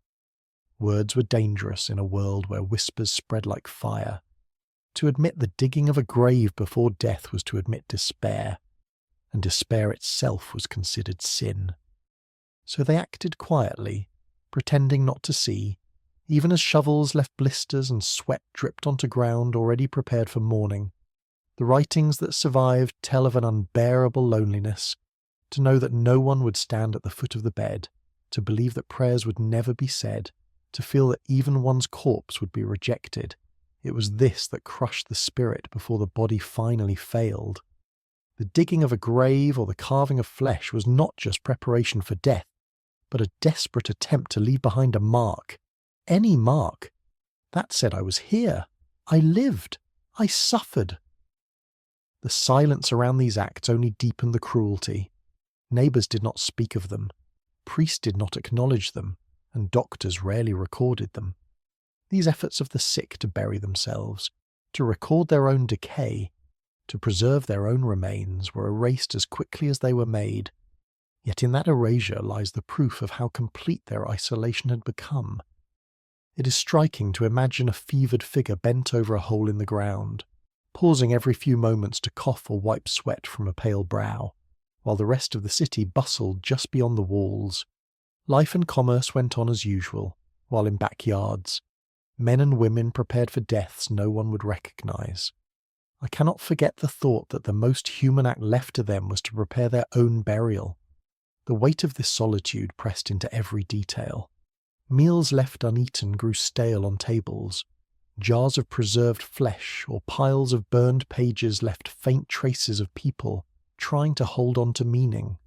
Words were dangerous in a world where whispers spread like fire. To admit the digging of a grave before death was to admit despair, and despair itself was considered sin. So they acted quietly, pretending not to see, even as shovels left blisters and sweat dripped onto ground already prepared for mourning. The writings that survived tell of an unbearable loneliness, to know that no one would stand at the foot of the bed, to believe that prayers would never be said, to feel that even one's corpse would be rejected. It was this that crushed the spirit before the body finally failed. The digging of a grave or the carving of flesh was not just preparation for death, but a desperate attempt to leave behind a mark. Any mark. That said I was here. I lived. I suffered. The silence around these acts only deepened the cruelty. Neighbours did not speak of them. Priests did not acknowledge them, and doctors rarely recorded them. These efforts of the sick to bury themselves, to record their own decay, to preserve their own remains, were erased as quickly as they were made. Yet in that erasure lies the proof of how complete their isolation had become. It is striking to imagine a fevered figure bent over a hole in the ground, pausing every few moments to cough or wipe sweat from a pale brow, while the rest of the city bustled just beyond the walls. Life and commerce went on as usual, while in backyards, men and women prepared for deaths no one would recognize. I cannot forget the thought that the most human act left to them was to prepare their own burial, The weight of this solitude pressed into every detail. Meals left uneaten grew stale on tables. Jars of preserved flesh or piles of burned pages left faint traces of people trying to hold on to meaning.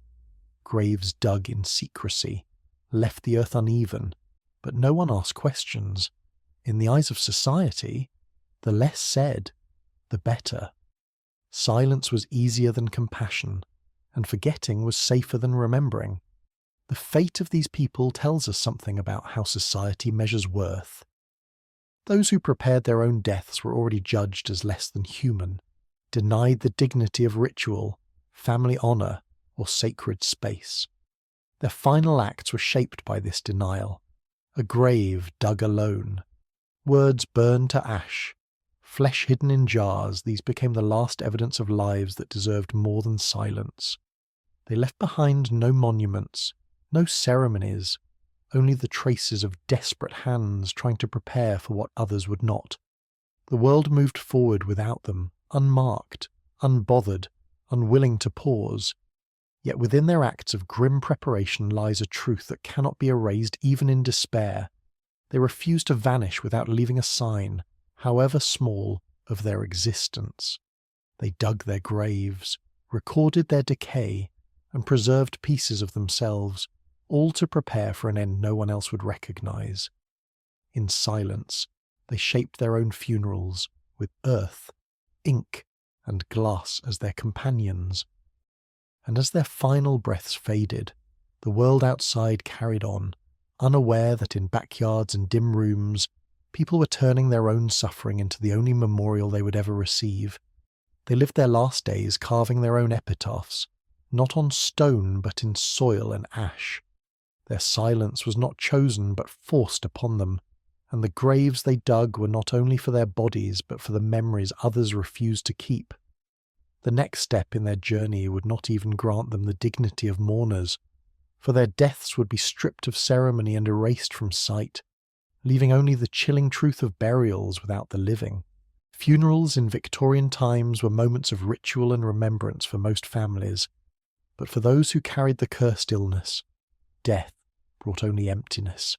Graves dug in secrecy, left the earth uneven, but no one asked questions. In the eyes of society, the less said, the better. Silence was easier than compassion, and forgetting was safer than remembering. The fate of these people tells us something about how society measures worth. Those who prepared their own deaths were already judged as less than human, denied the dignity of ritual, family honour, or sacred space. Their final acts were shaped by this denial. A grave dug alone. Words burned to ash. Flesh hidden in jars, these became the last evidence of lives that deserved more than silence. They left behind no monuments, no ceremonies, only the traces of desperate hands trying to prepare for what others would not. The world moved forward without them, unmarked, unbothered, unwilling to pause. Yet within their acts of grim preparation lies a truth that cannot be erased even in despair. They refused to vanish without leaving a sign, however small, of their existence. They dug their graves, recorded their decay, and preserved pieces of themselves, all to prepare for an end no one else would recognize. In silence, they shaped their own funerals, with earth, ink, and glass as their companions. And as their final breaths faded, the world outside carried on, unaware that in backyards and dim rooms, people were turning their own suffering into the only memorial they would ever receive. They lived their last days carving their own epitaphs, not on stone but in soil and ash. Their silence was not chosen but forced upon them, and the graves they dug were not only for their bodies but for the memories others refused to keep. The next step in their journey would not even grant them the dignity of mourners, for their deaths would be stripped of ceremony and erased from sight, leaving only the chilling truth of burials without the living. Funerals in Victorian times were moments of ritual and remembrance for most families, but for those who carried the cursed illness, death brought only emptiness.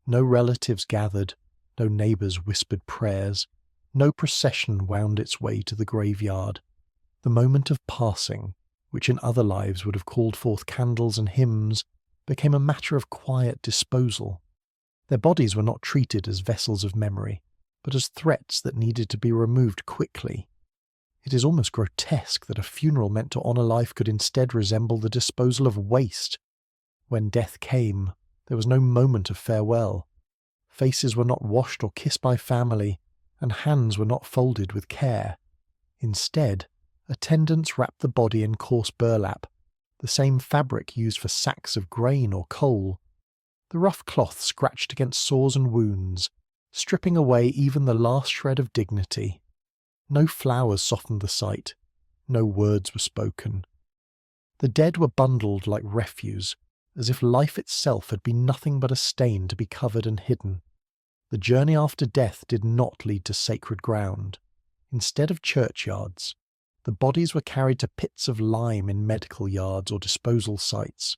No relatives gathered, no neighbours whispered prayers, no procession wound its way to the graveyard. The moment of passing, which in other lives would have called forth candles and hymns, became a matter of quiet disposal. Their bodies were not treated as vessels of memory, but as threats that needed to be removed quickly. It is almost grotesque that a funeral meant to honour life could instead resemble the disposal of waste. When death came, there was no moment of farewell. Faces were not washed or kissed by family, and hands were not folded with care. Instead, attendants wrapped the body in coarse burlap, the same fabric used for sacks of grain or coal. The rough cloth scratched against sores and wounds, stripping away even the last shred of dignity. No flowers softened the sight, no words were spoken. The dead were bundled like refuse, as if life itself had been nothing but a stain to be covered and hidden. The journey after death did not lead to sacred ground. Instead of churchyards, the bodies were carried to pits of lime in medical yards or disposal sites.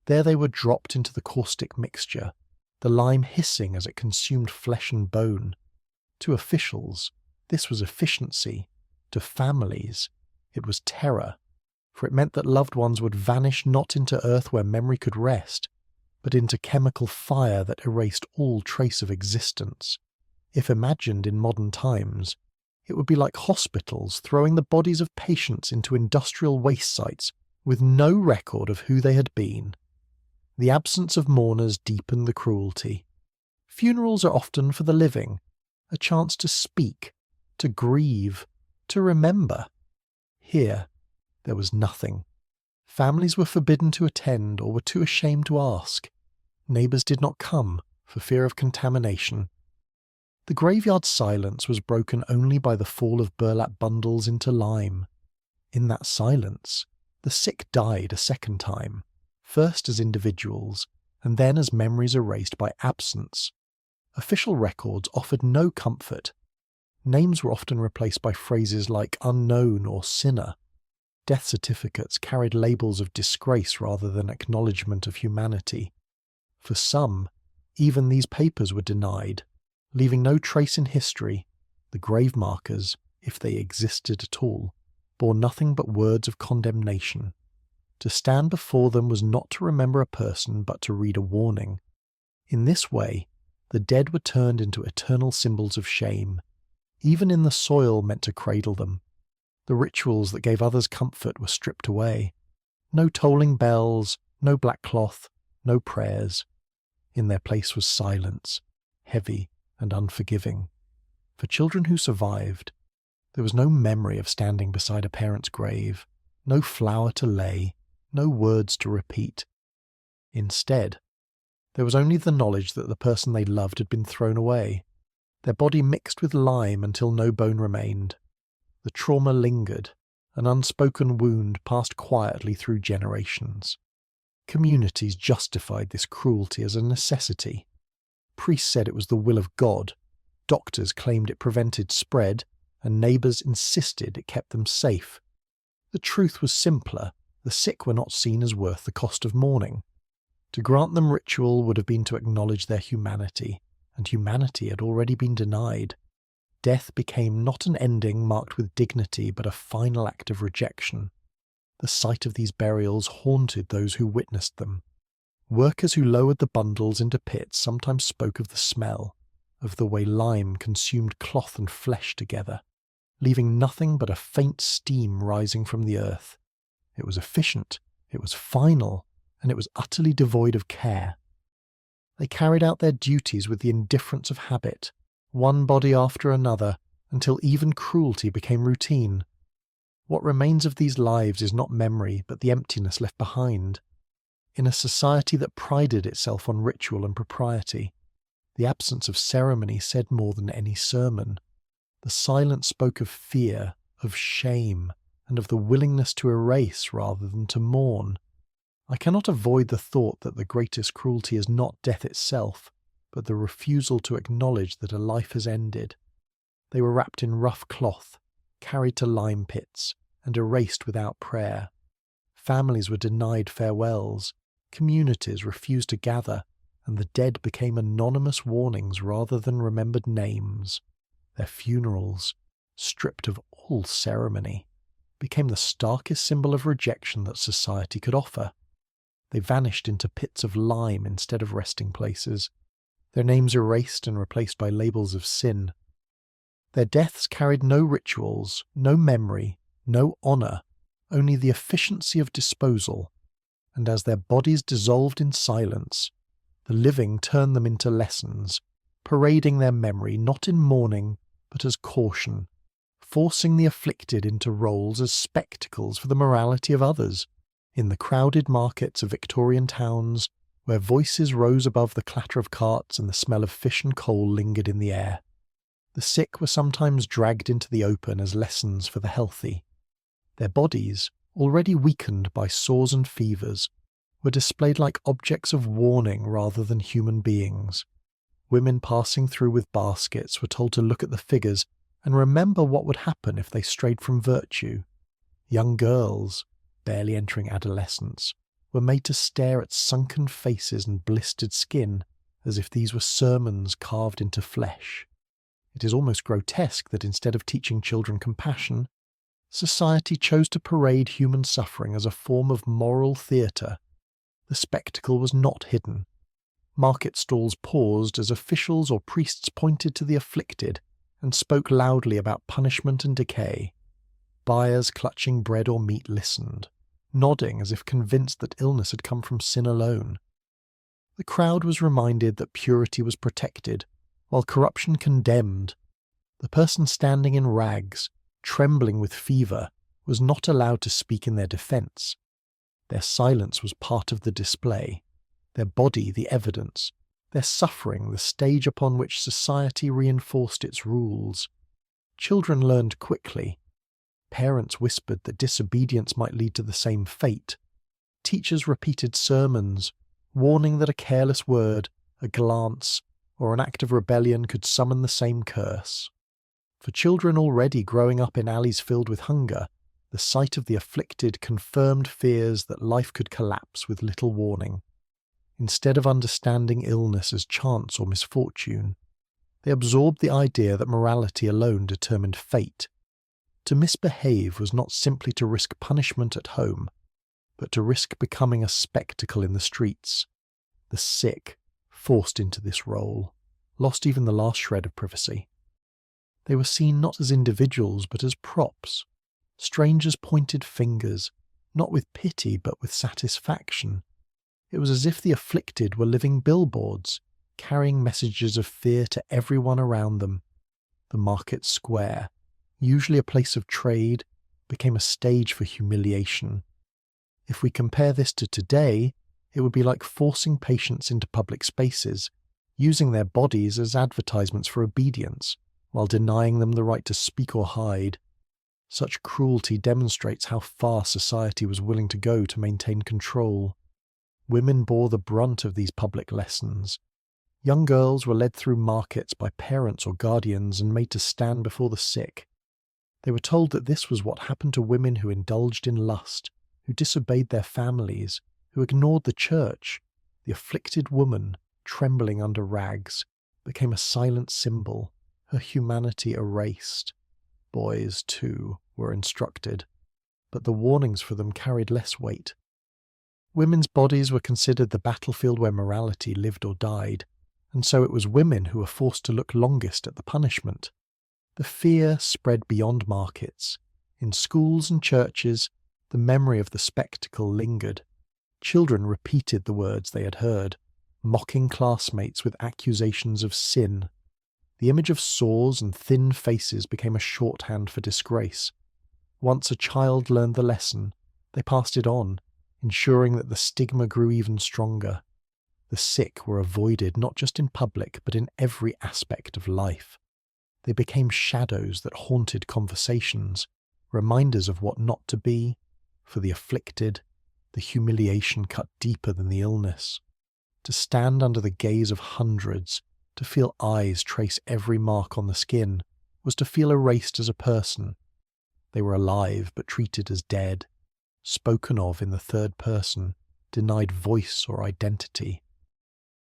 There they were dropped into the caustic mixture, the lime hissing as it consumed flesh and bone. To officials, this was efficiency. To families, it was terror, for it meant that loved ones would vanish not into earth where memory could rest, but into chemical fire that erased all trace of existence. If imagined in modern times, it would be like hospitals throwing the bodies of patients into industrial waste sites with no record of who they had been. The absence of mourners deepened the cruelty. Funerals are often for the living, a chance to speak, to grieve, to remember. Here, there was nothing. Families were forbidden to attend or were too ashamed to ask. Neighbours did not come for fear of contamination. The graveyard silence was broken only by the fall of burlap bundles into lime. In that silence, the sick died a second time, first as individuals, and then as memories erased by absence. Official records offered no comfort. Names were often replaced by phrases like unknown or sinner. Death certificates carried labels of disgrace rather than acknowledgement of humanity. For some, even these papers were denied, leaving no trace in history. The grave markers, if they existed at all, bore nothing but words of condemnation. To stand before them was not to remember a person but to read a warning. In this way, the dead were turned into eternal symbols of shame, even in the soil meant to cradle them. The rituals that gave others comfort were stripped away. No tolling bells, no black cloth, no prayers. In their place was silence, heavy and unforgiving. For children who survived, there was no memory of standing beside a parent's grave, no flower to lay, no words to repeat. Instead, there was only the knowledge that the person they loved had been thrown away. Their body mixed with lime until no bone remained. The trauma lingered, an unspoken wound passed quietly through generations. Communities justified this cruelty as a necessity. Priests said it was the will of God, doctors claimed it prevented spread, and neighbours insisted it kept them safe. The truth was simpler: the sick were not seen as worth the cost of mourning. To grant them ritual would have been to acknowledge their humanity, and humanity had already been denied. Death became not an ending marked with dignity, but a final act of rejection. The sight of these burials haunted those who witnessed them. Workers who lowered the bundles into pits sometimes spoke of the smell, of the way lime consumed cloth and flesh together, leaving nothing but a faint steam rising from the earth. It was efficient, it was final, and it was utterly devoid of care. They carried out their duties with the indifference of habit, one body after another, until even cruelty became routine. What remains of these lives is not memory, but the emptiness left behind. In a society that prided itself on ritual and propriety, the absence of ceremony said more than any sermon. The silence spoke of fear, of shame, and of the willingness to erase rather than to mourn. I cannot avoid the thought that the greatest cruelty is not death itself, but the refusal to acknowledge that a life has ended. They were wrapped in rough cloth, carried to lime pits, and erased without prayer. Families were denied farewells, communities refused to gather, and the dead became anonymous warnings rather than remembered names. Their funerals, stripped of all ceremony, became the starkest symbol of rejection that society could offer. They vanished into pits of lime instead of resting places, their names erased and replaced by labels of sin. Their deaths carried no rituals, no memory, no honour, only the efficiency of disposal, and as their bodies dissolved in silence, the living turned them into lessons, parading their memory not in mourning, but as caution, forcing the afflicted into roles as spectacles for the morality of others. In the crowded markets of Victorian towns, where voices rose above the clatter of carts and the smell of fish and coal lingered in the air, the sick were sometimes dragged into the open as lessons for the healthy. Their bodies, already weakened by sores and fevers, were displayed like objects of warning rather than human beings. Women passing through with baskets were told to look at the figures and remember what would happen if they strayed from virtue. Young girls, barely entering adolescence, were made to stare at sunken faces and blistered skin as if these were sermons carved into flesh. It is almost grotesque that instead of teaching children compassion, society chose to parade human suffering as a form of moral theatre. The spectacle was not hidden. Market stalls paused as officials or priests pointed to the afflicted and spoke loudly about punishment and decay. Buyers clutching bread or meat listened, nodding as if convinced that illness had come from sin alone. The crowd was reminded that purity was protected, while corruption condemned. The person standing in rags, trembling with fever, was not allowed to speak in their defence. Their silence was part of the display, their body the evidence, their suffering the stage upon which society reinforced its rules. Children learned quickly. Parents whispered that disobedience might lead to the same fate. Teachers repeated sermons, warning that a careless word, a glance, or an act of rebellion could summon the same curse. For children already growing up in alleys filled with hunger, The sight of the afflicted confirmed fears that life could collapse with little warning. Instead of understanding illness as chance or misfortune, they absorbed the idea that morality alone determined fate. To misbehave was not simply to risk punishment at home, but to risk becoming a spectacle in the streets. The sick, forced into this role, lost even the last shred of privacy. They were seen not as individuals but as props. Strangers pointed fingers, not with pity but with satisfaction. It was as if the afflicted were living billboards, carrying messages of fear to everyone around them. The market square, usually a place of trade, became a stage for humiliation. If we compare this to today, it would be like forcing patients into public spaces, using their bodies as advertisements for obedience, while denying them the right to speak or hide. Such cruelty demonstrates how far society was willing to go to maintain control. Women bore the brunt of these public lessons. Young girls were led through markets by parents or guardians and made to stand before the sick. They were told that this was what happened to women who indulged in lust, who disobeyed their families, who ignored the church. The afflicted woman, trembling under rags, became a silent symbol, her humanity erased. Boys, too, were instructed, but the warnings for them carried less weight. Women's bodies were considered the battlefield where morality lived or died, and so it was women who were forced to look longest at the punishment. The fear spread beyond markets. In schools and churches, the memory of the spectacle lingered. Children repeated the words they had heard, mocking classmates with accusations of sin. The image of sores and thin faces became a shorthand for disgrace. Once a child learned the lesson, they passed it on, ensuring that the stigma grew even stronger. The sick were avoided not just in public but in every aspect of life. They became shadows that haunted conversations, reminders of what not to be. For the afflicted, the humiliation cut deeper than the illness. To stand under the gaze of hundreds, to feel eyes trace every mark on the skin, was to feel erased as a person. They were alive but treated as dead, spoken of in the third person, denied voice or identity.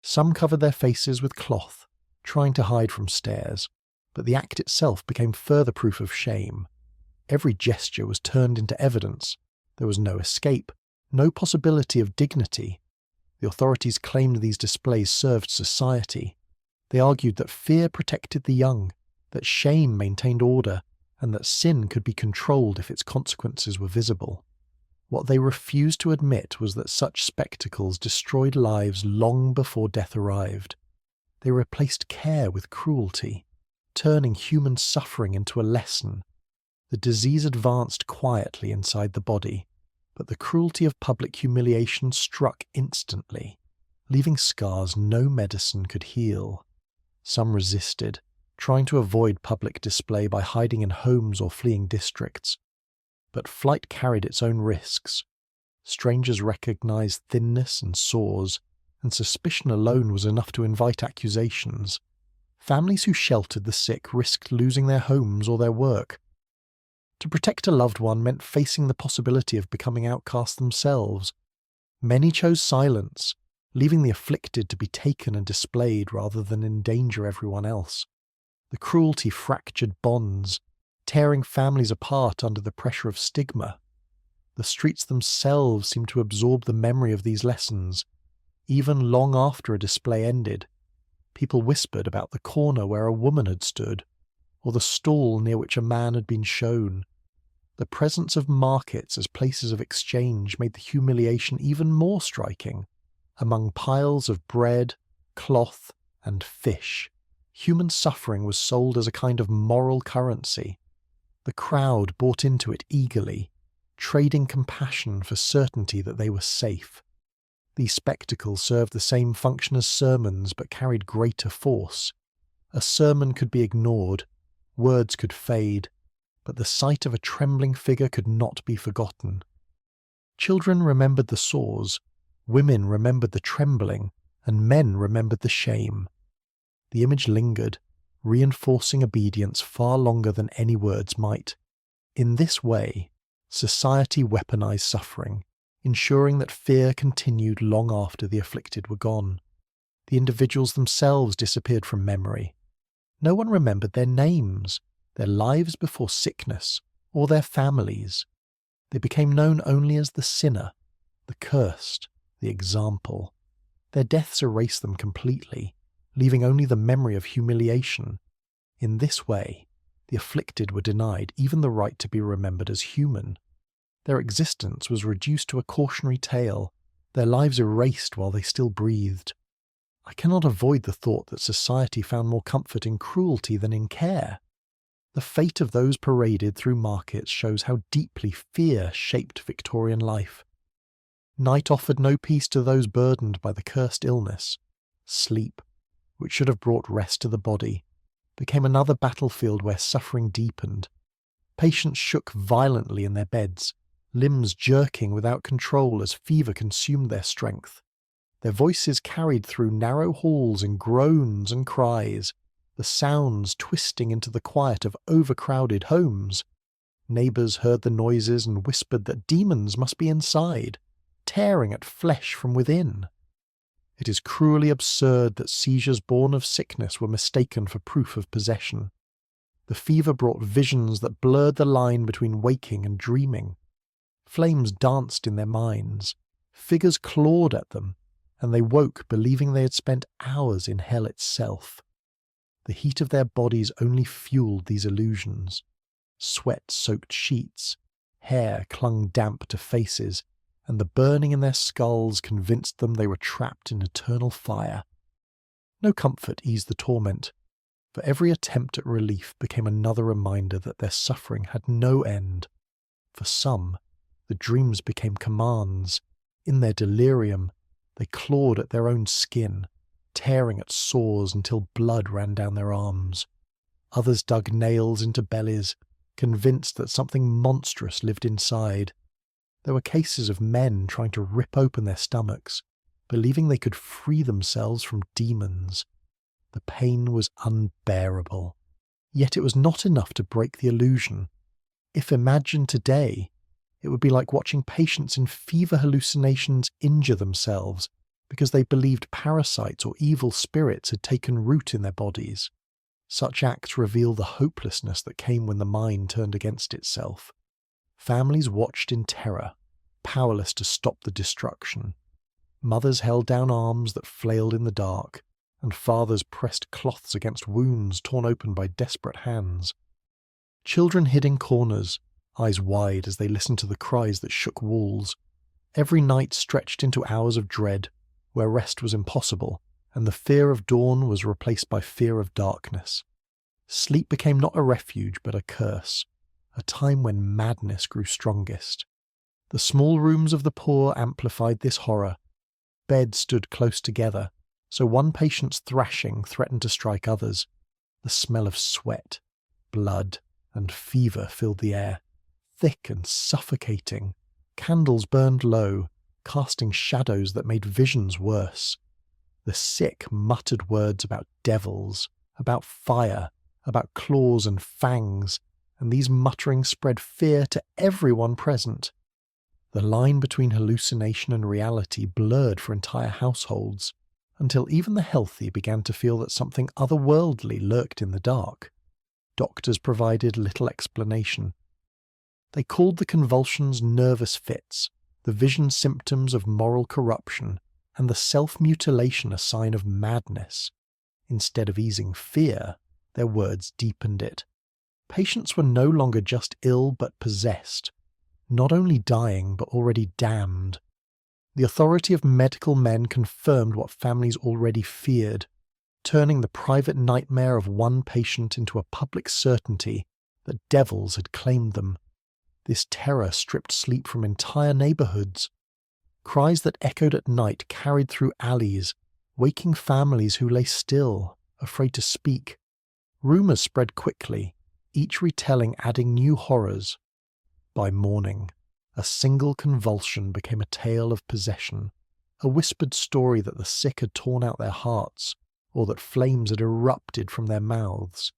Some covered their faces with cloth, trying to hide from stares, but the act itself became further proof of shame. Every gesture was turned into evidence. There was no escape, no possibility of dignity. The authorities claimed these displays served society. They argued that fear protected the young, that shame maintained order, and that sin could be controlled if its consequences were visible. What they refused to admit was that such spectacles destroyed lives long before death arrived. They replaced care with cruelty, turning human suffering into a lesson. The disease advanced quietly inside the body, but the cruelty of public humiliation struck instantly, leaving scars no medicine could heal. Some resisted, trying to avoid public display by hiding in homes or fleeing districts. But flight carried its own risks. Strangers recognized thinness and sores, and suspicion alone was enough to invite accusations. Families who sheltered the sick risked losing their homes or their work. To protect a loved one meant facing the possibility of becoming outcast themselves. Many chose silence, leaving the afflicted to be taken and displayed rather than endanger everyone else. The cruelty fractured bonds, tearing families apart under the pressure of stigma. The streets themselves seemed to absorb the memory of these lessons. Even long after a display ended, people whispered about the corner where a woman had stood, or the stall near which a man had been shown. The presence of markets as places of exchange made the humiliation even more striking. Among piles of bread, cloth, and fish, human suffering was sold as a kind of moral currency. The crowd bought into it eagerly, trading compassion for certainty that they were safe. These spectacles served the same function as sermons but carried greater force. A sermon could be ignored, words could fade, but the sight of a trembling figure could not be forgotten. Children remembered the sores, women remembered the trembling, and men remembered the shame. The image lingered, reinforcing obedience far longer than any words might. In this way, Society weaponized suffering, ensuring that fear continued long after the afflicted were gone. The individuals themselves disappeared from memory. No one remembered their names, their lives before sickness, or their families. They became known only as the sinner, the cursed, the example. Their deaths erased them completely, leaving only the memory of humiliation. In this way, the afflicted were denied even the right to be remembered as human. Their existence was reduced to a cautionary tale, their lives erased while they still breathed. I cannot avoid the thought that society found more comfort in cruelty than in care. The fate of those paraded through markets shows how deeply fear shaped Victorian life. Night offered no peace to those burdened by the cursed illness. Sleep, which should have brought rest to the body, became another battlefield where suffering deepened. Patients shook violently in their beds, limbs jerking without control as fever consumed their strength. Their voices carried through narrow halls in groans and cries, the sounds twisting into the quiet of overcrowded homes. Neighbours heard the noises and whispered that demons must be inside, tearing at flesh from within. It is cruelly absurd that seizures born of sickness were mistaken for proof of possession. The fever brought visions that blurred the line between waking and dreaming. Flames danced in their minds, figures clawed at them, and they woke believing they had spent hours in hell itself. The heat of their bodies only fueled these illusions. Sweat-soaked sheets, hair clung damp to faces, and the burning in their skulls convinced them they were trapped in eternal fire. No comfort eased the torment. For every attempt at relief became another reminder that their suffering had no end. For some, the dreams became commands. In their delirium, they clawed at their own skin, tearing at sores until blood ran down their arms. Others dug nails into bellies, convinced that something monstrous lived inside. There were cases of men trying to rip open their stomachs, believing they could free themselves from demons. The pain was unbearable. Yet it was not enough to break the illusion. If imagined today, it would be like watching patients in fever hallucinations injure themselves because they believed parasites or evil spirits had taken root in their bodies. Such acts reveal the hopelessness that came when the mind turned against itself. Families watched in terror, powerless to stop the destruction. Mothers held down arms that flailed in the dark, and fathers pressed cloths against wounds torn open by desperate hands. Children hid in corners, eyes wide as they listened to the cries that shook walls. Every night stretched into hours of dread, where rest was impossible, and the fear of dawn was replaced by fear of darkness. Sleep became not a refuge but a curse, a time when madness grew strongest. The small rooms of the poor amplified this horror. Beds stood close together, so one patient's thrashing threatened to strike others. The smell of sweat, blood, and fever filled the air, thick and suffocating. Candles burned low, casting shadows that made visions worse. The sick muttered words about devils, about fire, about claws and fangs, and these mutterings spread fear to everyone present. The line between hallucination and reality blurred for entire households, until even the healthy began to feel that something otherworldly lurked in the dark. Doctors provided little explanation. They called the convulsions nervous fits, the vision symptoms of moral corruption, and the self-mutilation a sign of madness. Instead of easing fear, their words deepened it. Patients were no longer just ill but possessed, not only dying but already damned. The authority of medical men confirmed what families already feared, turning the private nightmare of one patient into a public certainty that devils had claimed them. This terror stripped sleep from entire neighbourhoods. Cries that echoed at night carried through alleys, waking families who lay still, afraid to speak. Rumours spread quickly, each retelling adding new horrors. By morning, a single convulsion became a tale of possession, a whispered story that the sick had torn out their hearts, or that flames had erupted from their mouths.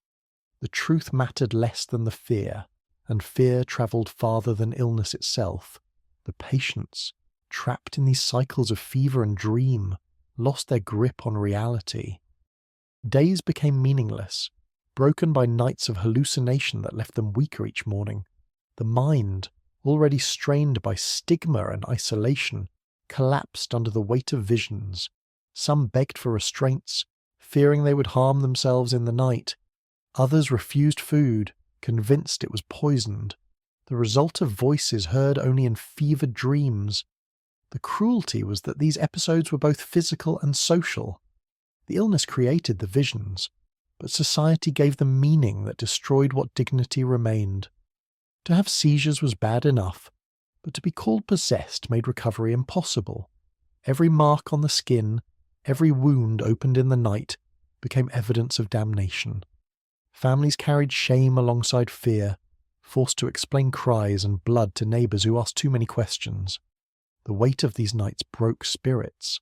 The truth mattered less than the fear, and fear travelled farther than illness itself, the patients, trapped in these cycles of fever and dream, lost their grip on reality. Days became meaningless, broken by nights of hallucination that left them weaker each morning. The mind, already strained by stigma and isolation, collapsed under the weight of visions. Some begged for restraints, fearing they would harm themselves in the night. Others refused food, convinced it was poisoned, the result of voices heard only in fevered dreams. The cruelty was that these episodes were both physical and social. The illness created the visions, but society gave them meaning that destroyed what dignity remained. To have seizures was bad enough, but to be called possessed made recovery impossible. Every mark on the skin, every wound opened in the night, became evidence of damnation. Families carried shame alongside fear, forced to explain cries and blood to neighbours who asked too many questions. The weight of these nights broke spirits.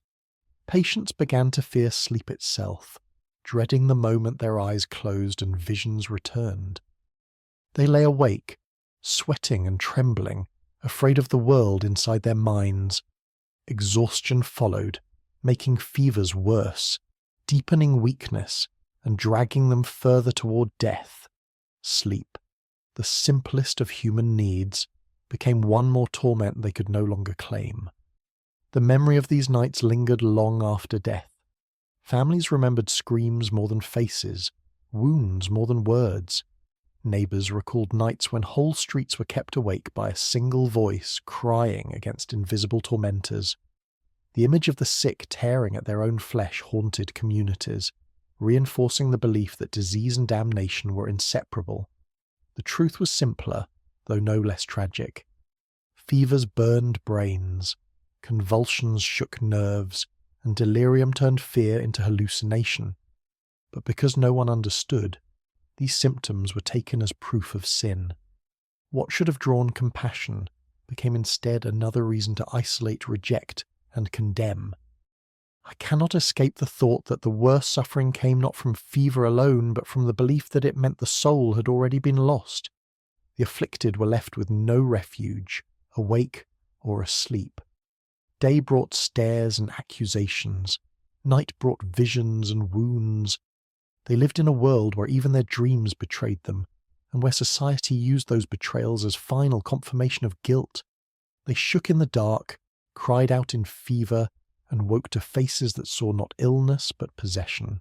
Patients began to fear sleep itself, dreading the moment their eyes closed and visions returned. They lay awake, sweating and trembling, afraid of the world inside their minds. Exhaustion followed, making fevers worse, deepening weakness, and dragging them further toward death. Sleep, the simplest of human needs, became one more torment they could no longer claim. The memory of these nights lingered long after death. Families remembered screams more than faces, wounds more than words. Neighbours recalled nights when whole streets were kept awake by a single voice crying against invisible tormentors. The image of the sick tearing at their own flesh haunted communities, reinforcing the belief that disease and damnation were inseparable. The truth was simpler, though no less tragic. Fevers burned brains, convulsions shook nerves, and delirium turned fear into hallucination. But because no one understood, these symptoms were taken as proof of sin. What should have drawn compassion became instead another reason to isolate, reject, and condemn. I cannot escape the thought that the worst suffering came not from fever alone, but from the belief that it meant the soul had already been lost. The afflicted were left with no refuge, awake or asleep. Day brought stares and accusations. Night brought visions and wounds. They lived in a world where even their dreams betrayed them, and where society used those betrayals as final confirmation of guilt. They shook in the dark, cried out in fever, and woke to faces that saw not illness but possession.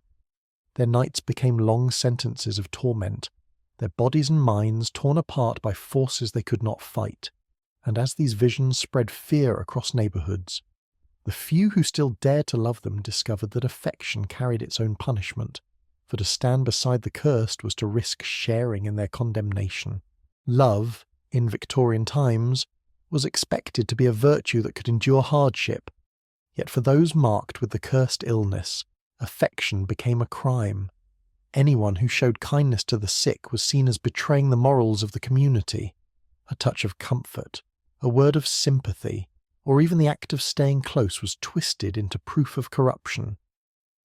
Their nights became long sentences of torment, their bodies and minds torn apart by forces they could not fight. And as these visions spread fear across neighbourhoods, the few who still dared to love them discovered that affection carried its own punishment, for to stand beside the cursed was to risk sharing in their condemnation. Love, in Victorian times, was expected to be a virtue that could endure hardship, yet for those marked with the cursed illness, affection became a crime. Anyone who showed kindness to the sick was seen as betraying the morals of the community. A touch of comfort, a word of sympathy, or even the act of staying close was twisted into proof of corruption.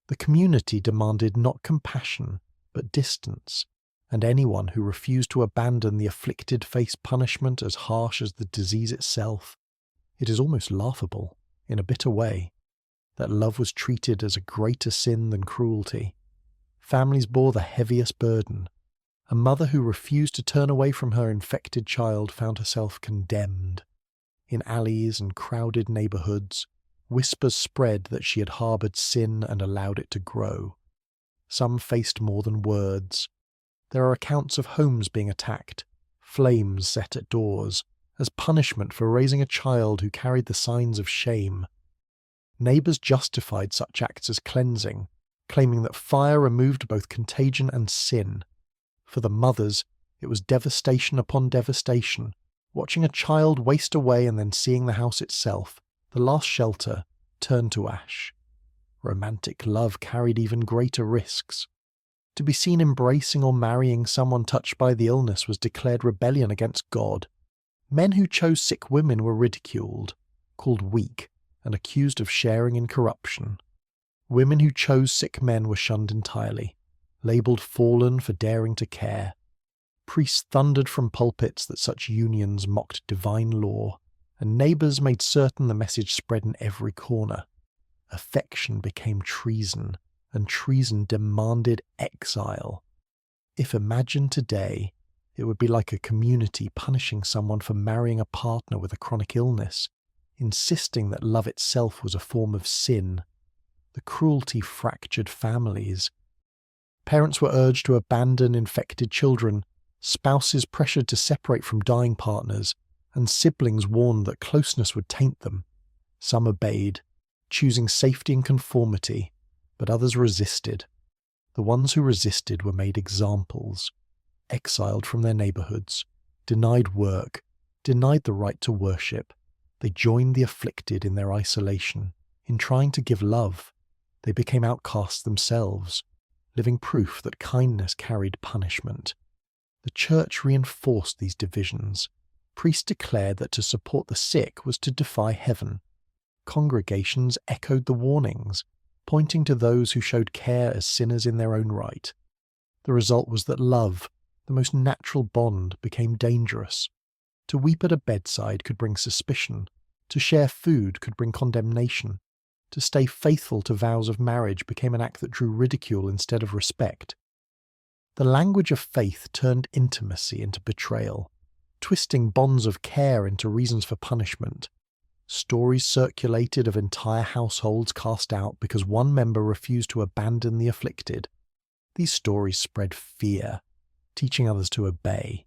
The community demanded not compassion, but distance, and anyone who refused to abandon the afflicted faced punishment as harsh as the disease itself. It is almost laughable, in a bitter way, that love was treated as a greater sin than cruelty. Families bore the heaviest burden. A mother who refused to turn away from her infected child found herself condemned. In alleys and crowded neighbourhoods, whispers spread that she had harboured sin and allowed it to grow. Some faced more than words. There are accounts of homes being attacked, flames set at doors, as punishment for raising a child who carried the signs of shame. Neighbours justified such acts as cleansing, claiming that fire removed both contagion and sin. For the mothers, it was devastation upon devastation, watching a child waste away and then seeing the house itself, the last shelter, turn to ash. Romantic love carried even greater risks. To be seen embracing or marrying someone touched by the illness was declared rebellion against God. Men who chose sick women were ridiculed, called weak, and accused of sharing in corruption. Women who chose sick men were shunned entirely, labelled fallen for daring to care. Priests thundered from pulpits that such unions mocked divine law, and neighbours made certain the message spread in every corner. Affection became treason, and treason demanded exile. If imagined today, it would be like a community punishing someone for marrying a partner with a chronic illness, insisting that love itself was a form of sin. The cruelty fractured families. Parents were urged to abandon infected children, spouses pressured to separate from dying partners, and siblings warned that closeness would taint them. Some obeyed, choosing safety and conformity, but others resisted. The ones who resisted were made examples, exiled from their neighbourhoods, denied work, denied the right to worship. They joined the afflicted in their isolation. In trying to give love, they became outcasts themselves, living proof that kindness carried punishment. The Church reinforced these divisions. Priests declared that to support the sick was to defy heaven. Congregations echoed the warnings, pointing to those who showed care as sinners in their own right. The result was that love, the most natural bond, became dangerous. To weep at a bedside could bring suspicion. To share food could bring condemnation. To stay faithful to vows of marriage became an act that drew ridicule instead of respect. The language of faith turned intimacy into betrayal, twisting bonds of care into reasons for punishment. Stories circulated of entire households cast out because one member refused to abandon the afflicted. These stories spread fear, teaching others to obey.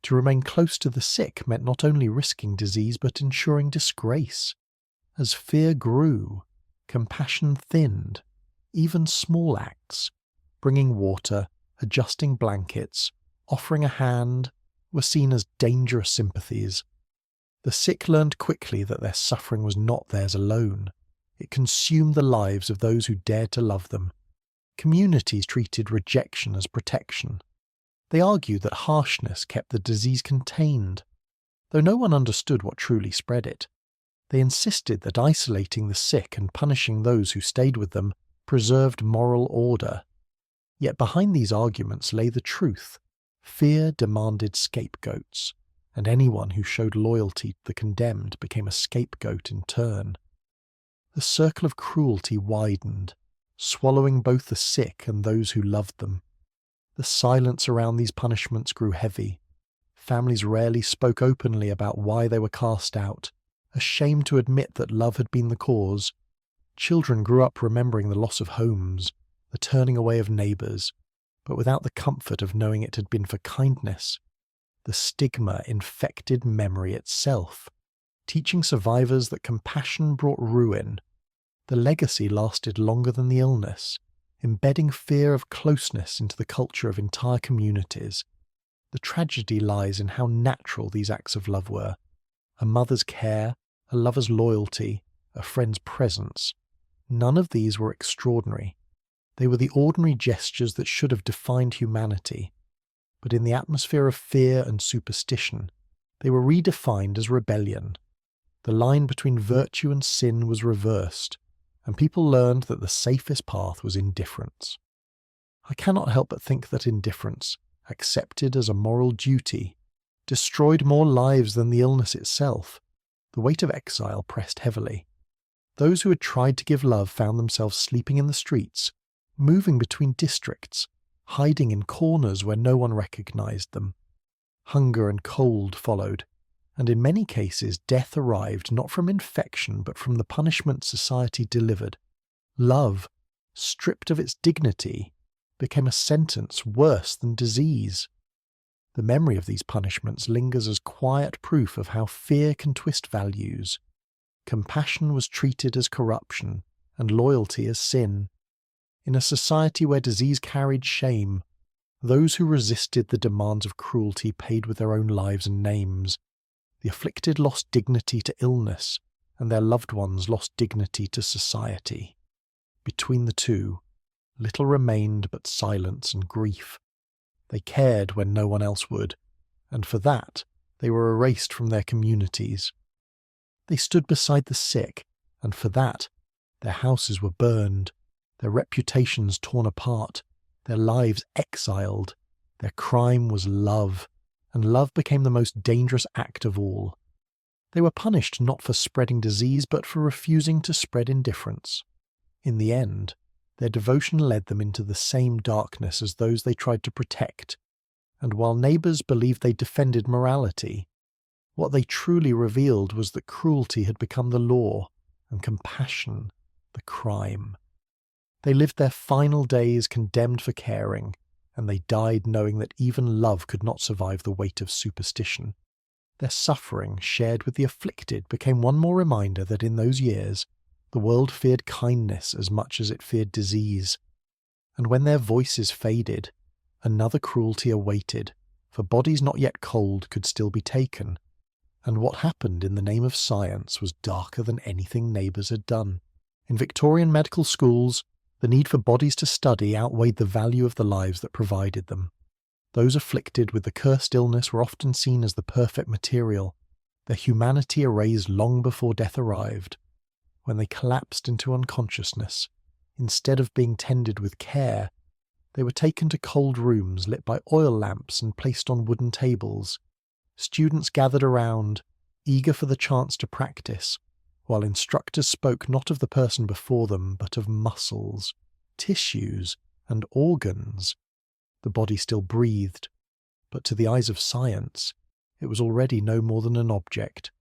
To remain close to the sick meant not only risking disease but ensuring disgrace. As fear grew, compassion thinned. Even small acts, bringing water, adjusting blankets, offering a hand, were seen as dangerous sympathies. The sick learned quickly that their suffering was not theirs alone. It consumed the lives of those who dared to love them. Communities treated rejection as protection. They argued that harshness kept the disease contained, though no one understood what truly spread it. They insisted that isolating the sick and punishing those who stayed with them preserved moral order. Yet behind these arguments lay the truth. Fear demanded scapegoats, and anyone who showed loyalty to the condemned became a scapegoat in turn. The circle of cruelty widened, swallowing both the sick and those who loved them. The silence around these punishments grew heavy. Families rarely spoke openly about why they were cast out, ashamed to admit that love had been the cause. Children grew up remembering the loss of homes, the turning away of neighbours, but without the comfort of knowing it had been for kindness. The stigma infected memory itself, teaching survivors that compassion brought ruin. The legacy lasted longer than the illness, embedding fear of closeness into the culture of entire communities. The tragedy lies in how natural these acts of love were. A mother's care, a lover's loyalty, a friend's presence. None of these were extraordinary. They were the ordinary gestures that should have defined humanity. But in the atmosphere of fear and superstition, they were redefined as rebellion. The line between virtue and sin was reversed, and people learned that the safest path was indifference. I cannot help but think that indifference, accepted as a moral duty, destroyed more lives than the illness itself. The weight of exile pressed heavily. Those who had tried to give love found themselves sleeping in the streets, moving between districts, hiding in corners where no one recognized them. Hunger and cold followed, and in many cases death arrived not from infection but from the punishment society delivered. Love, stripped of its dignity, became a sentence worse than disease. The memory of these punishments lingers as quiet proof of how fear can twist values. Compassion was treated as corruption, and loyalty as sin. In a society where disease carried shame, those who resisted the demands of cruelty paid with their own lives and names. The afflicted lost dignity to illness, and their loved ones lost dignity to society. Between the two, little remained but silence and grief. They cared when no one else would, and for that they were erased from their communities. They stood beside the sick, and for that their houses were burned, their reputations torn apart, their lives exiled, Their crime was love, and love became the most dangerous act of all. They were punished not for spreading disease, but for refusing to spread indifference. In the end, their devotion led them into the same darkness as those they tried to protect, and while neighbours believed they defended morality, what they truly revealed was that cruelty had become the law, and compassion the crime. They lived their final days condemned for caring, and they died knowing that even love could not survive the weight of superstition. Their suffering, shared with the afflicted, became one more reminder that in those years, the world feared kindness as much as it feared disease. And when their voices faded, another cruelty awaited, for bodies not yet cold could still be taken. And what happened in the name of science was darker than anything neighbours had done. In Victorian medical schools, the need for bodies to study outweighed the value of the lives that provided them. Those afflicted with the cursed illness were often seen as the perfect material, their humanity erased long before death arrived. When they collapsed into unconsciousness, instead of being tended with care, they were taken to cold rooms lit by oil lamps and placed on wooden tables. Students gathered around, eager for the chance to practice, while instructors spoke not of the person before them, but of muscles, tissues, and organs. The body still breathed, but to the eyes of science, it was already no more than an object.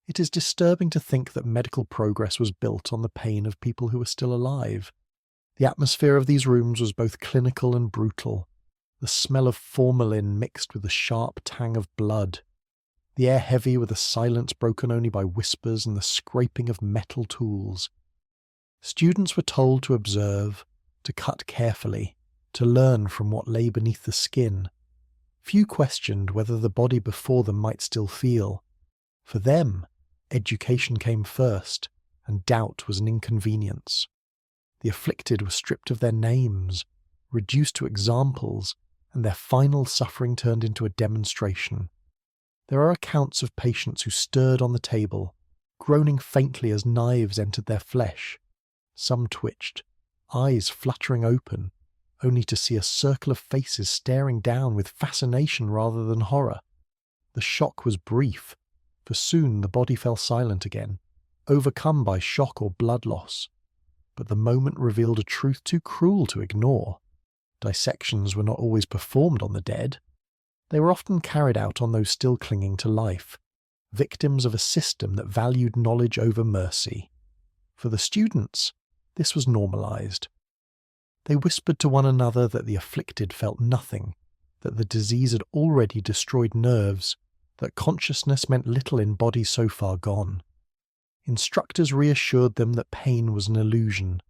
It is disturbing to think that medical progress was built on the pain of people who were still alive. The atmosphere of these rooms was both clinical and brutal, the smell of formalin mixed with the sharp tang of blood, the air heavy with a silence broken only by whispers and the scraping of metal tools. Students were told to observe, to cut carefully, to learn from what lay beneath the skin. Few questioned whether the body before them might still feel. For them, education came first, and doubt was an inconvenience. The afflicted were stripped of their names, reduced to examples, and their final suffering turned into a demonstration. There are accounts of patients who stirred on the table, groaning faintly as knives entered their flesh. Some twitched, eyes fluttering open, only to see a circle of faces staring down with fascination rather than horror. The shock was brief, for soon the body fell silent again, overcome by shock or blood loss. But the moment revealed a truth too cruel to ignore. Dissections were not always performed on the dead. They were often carried out on those still clinging to life, victims of a system that valued knowledge over mercy. For the students, this was normalized. They whispered to one another that the afflicted felt nothing, that the disease had already destroyed nerves, that consciousness meant little in bodies so far gone. Instructors reassured them that pain was an illusion,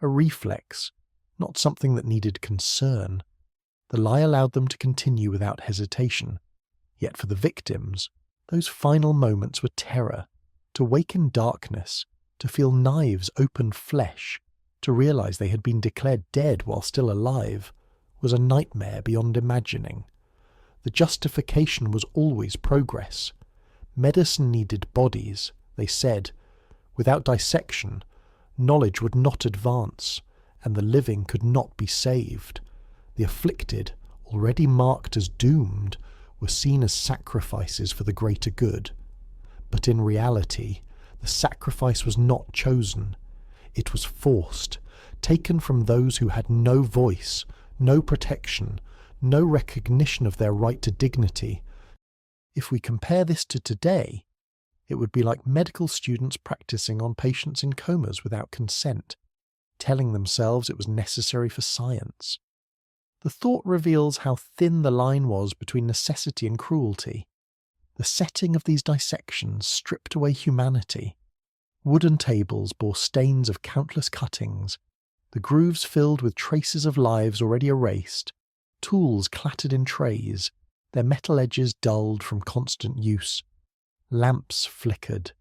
a reflex, not something that needed concern. The lie allowed them to continue without hesitation. Yet for the victims, those final moments were terror, to wake in darkness, to feel knives open flesh, to realize they had been declared dead while still alive, was a nightmare beyond imagining. The justification was always progress. Medicine needed bodies, they said. Without dissection, knowledge would not advance, and the living could not be saved. The afflicted, already marked as doomed, were seen as sacrifices for the greater good. But in reality, the sacrifice was not chosen. It was forced, taken from those who had no voice, no protection, no recognition of their right to dignity. If we compare this to today, it would be like medical students practicing on patients in comas without consent, telling themselves it was necessary for science. The thought reveals how thin the line was between necessity and cruelty. The setting of these dissections stripped away humanity. Wooden tables bore stains of countless cuttings, the grooves filled with traces of lives already erased, tools clattered in trays, their metal edges dulled from constant use. Lamps flickered,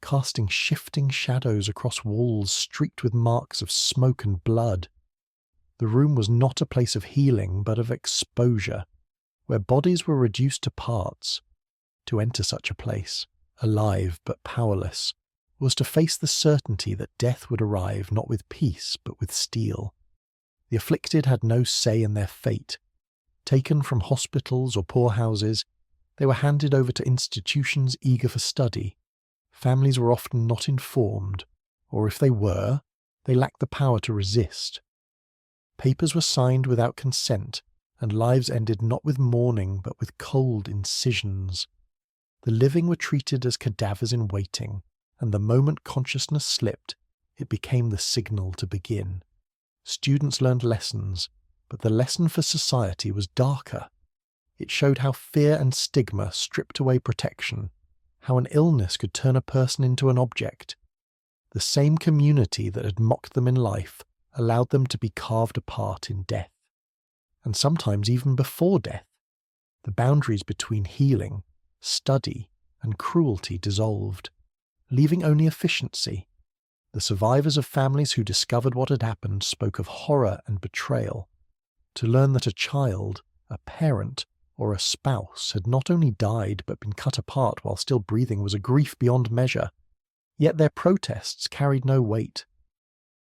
casting shifting shadows across walls streaked with marks of smoke and blood. The room was not a place of healing, but of exposure, where bodies were reduced to parts. To enter such a place, alive but powerless, was to face the certainty that death would arrive not with peace but with steel. The afflicted had no say in their fate. Taken from hospitals or poorhouses, they were handed over to institutions eager for study. Families were often not informed, or if they were, they lacked the power to resist. Papers were signed without consent, and lives ended not with mourning but with cold incisions. The living were treated as cadavers in waiting, and the moment consciousness slipped, it became the signal to begin. Students learned lessons, but the lesson for society was darker. It showed how fear and stigma stripped away protection, how an illness could turn a person into an object. The same community that had mocked them in life allowed them to be carved apart in death. And sometimes even before death, the boundaries between healing, study, and cruelty dissolved, leaving only efficiency. The survivors of families who discovered what had happened spoke of horror and betrayal. To learn that a child, a parent, or a spouse had not only died but been cut apart while still breathing was a grief beyond measure. Yet their protests carried no weight.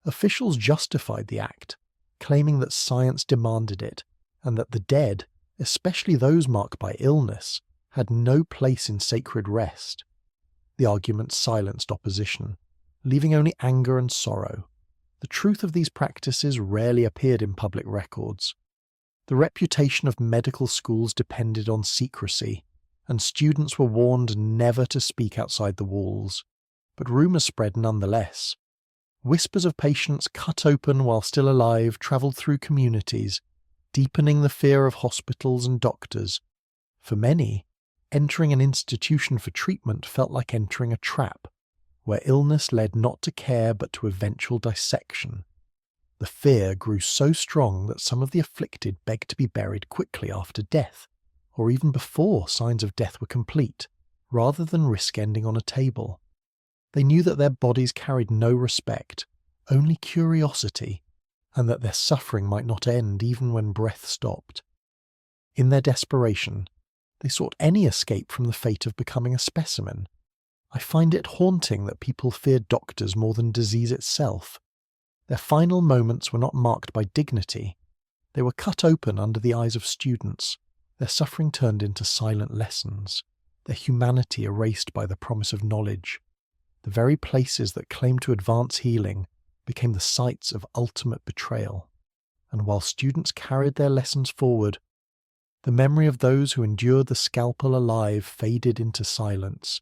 Officials justified the act, claiming that science demanded it, and that the dead, especially those marked by illness, had no place in sacred rest. The argument silenced opposition, leaving only anger and sorrow. The truth of these practices rarely appeared in public records. The reputation of medical schools depended on secrecy, and students were warned never to speak outside the walls. But rumours spread nonetheless. Whispers of patients cut open while still alive travelled through communities, deepening the fear of hospitals and doctors. For many, entering an institution for treatment felt like entering a trap, where illness led not to care but to eventual dissection. The fear grew so strong that some of the afflicted begged to be buried quickly after death, or even before signs of death were complete, rather than risk ending on a table. They knew that their bodies carried no respect, only curiosity, and that their suffering might not end even when breath stopped. In their desperation, they sought any escape from the fate of becoming a specimen. I find it haunting that people feared doctors more than disease itself. Their final moments were not marked by dignity. They were cut open under the eyes of students, their suffering turned into silent lessons, their humanity erased by the promise of knowledge. The very places that claimed to advance healing became the sites of ultimate betrayal. And while students carried their lessons forward, the memory of those who endured the scalpel alive faded into silence.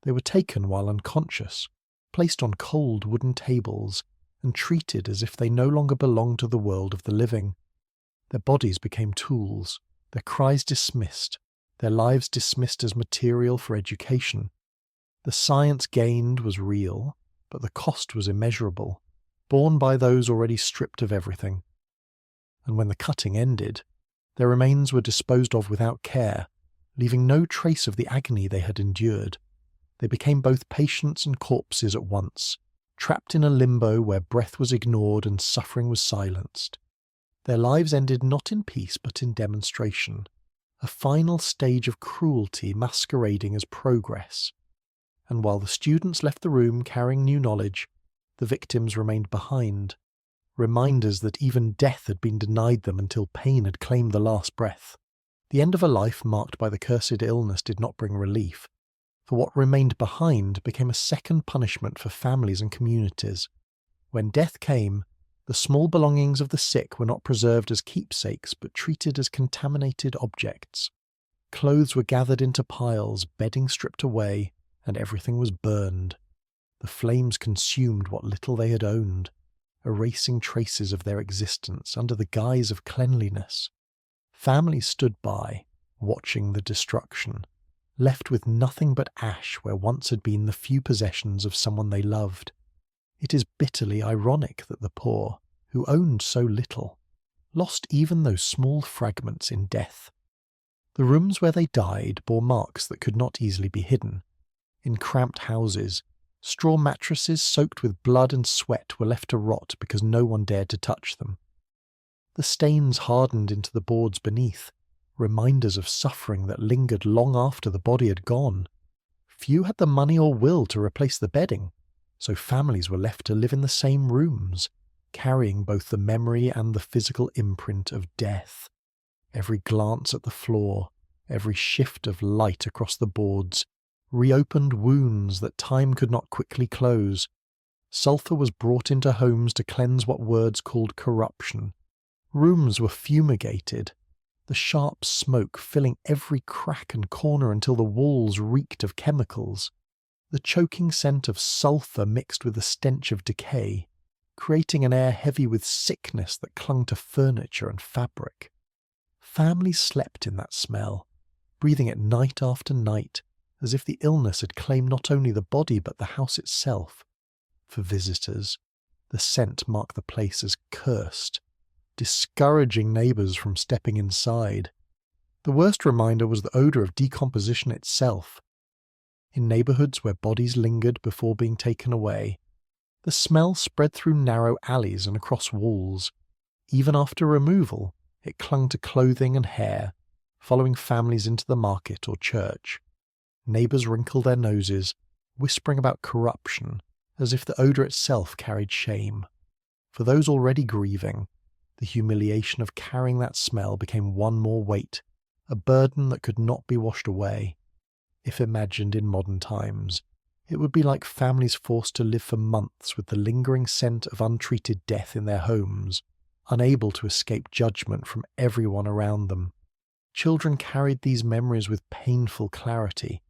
They were taken while unconscious, placed on cold wooden tables, and treated as if they no longer belonged to the world of the living. Their bodies became tools, their cries dismissed, their lives dismissed as material for education. The science gained was real, but the cost was immeasurable, borne by those already stripped of everything. And when the cutting ended, their remains were disposed of without care, leaving no trace of the agony they had endured. They became both patients and corpses at once, trapped in a limbo where breath was ignored and suffering was silenced. Their lives ended not in peace but in demonstration, a final stage of cruelty masquerading as progress. And while the students left the room carrying new knowledge, the victims remained behind, reminders that even death had been denied them until pain had claimed the last breath. The end of a life marked by the cursed illness did not bring relief, for what remained behind became a second punishment for families and communities. When death came, the small belongings of the sick were not preserved as keepsakes but treated as contaminated objects. Clothes were gathered into piles, bedding stripped away, and everything was burned. The flames consumed what little they had owned, erasing traces of their existence under the guise of cleanliness. Families stood by, watching the destruction, left with nothing but ash where once had been the few possessions of someone they loved. It is bitterly ironic that the poor, who owned so little, lost even those small fragments in death. The rooms where they died bore marks that could not easily be hidden. In cramped houses, straw mattresses soaked with blood and sweat were left to rot because no one dared to touch them. The stains hardened into the boards beneath, reminders of suffering that lingered long after the body had gone. Few had the money or will to replace the bedding, so families were left to live in the same rooms, carrying both the memory and the physical imprint of death. Every glance at the floor, every shift of light across the boards, reopened wounds that time could not quickly close. Sulphur was brought into homes to cleanse what words called corruption. Rooms were fumigated, the sharp smoke filling every crack and corner until the walls reeked of chemicals. The choking scent of sulphur mixed with the stench of decay, creating an air heavy with sickness that clung to furniture and fabric. Families slept in that smell, breathing it night after night, as if the illness had claimed not only the body but the house itself. For visitors, the scent marked the place as cursed, discouraging neighbours from stepping inside. The worst reminder was the odour of decomposition itself. In neighbourhoods where bodies lingered before being taken away, the smell spread through narrow alleys and across walls. Even after removal, it clung to clothing and hair, following families into the market or church. Neighbours wrinkled their noses, whispering about corruption, as if the odour itself carried shame. For those already grieving, the humiliation of carrying that smell became one more weight, a burden that could not be washed away. If imagined in modern times, it would be like families forced to live for months with the lingering scent of untreated death in their homes, unable to escape judgment from everyone around them. Children carried these memories with painful clarity.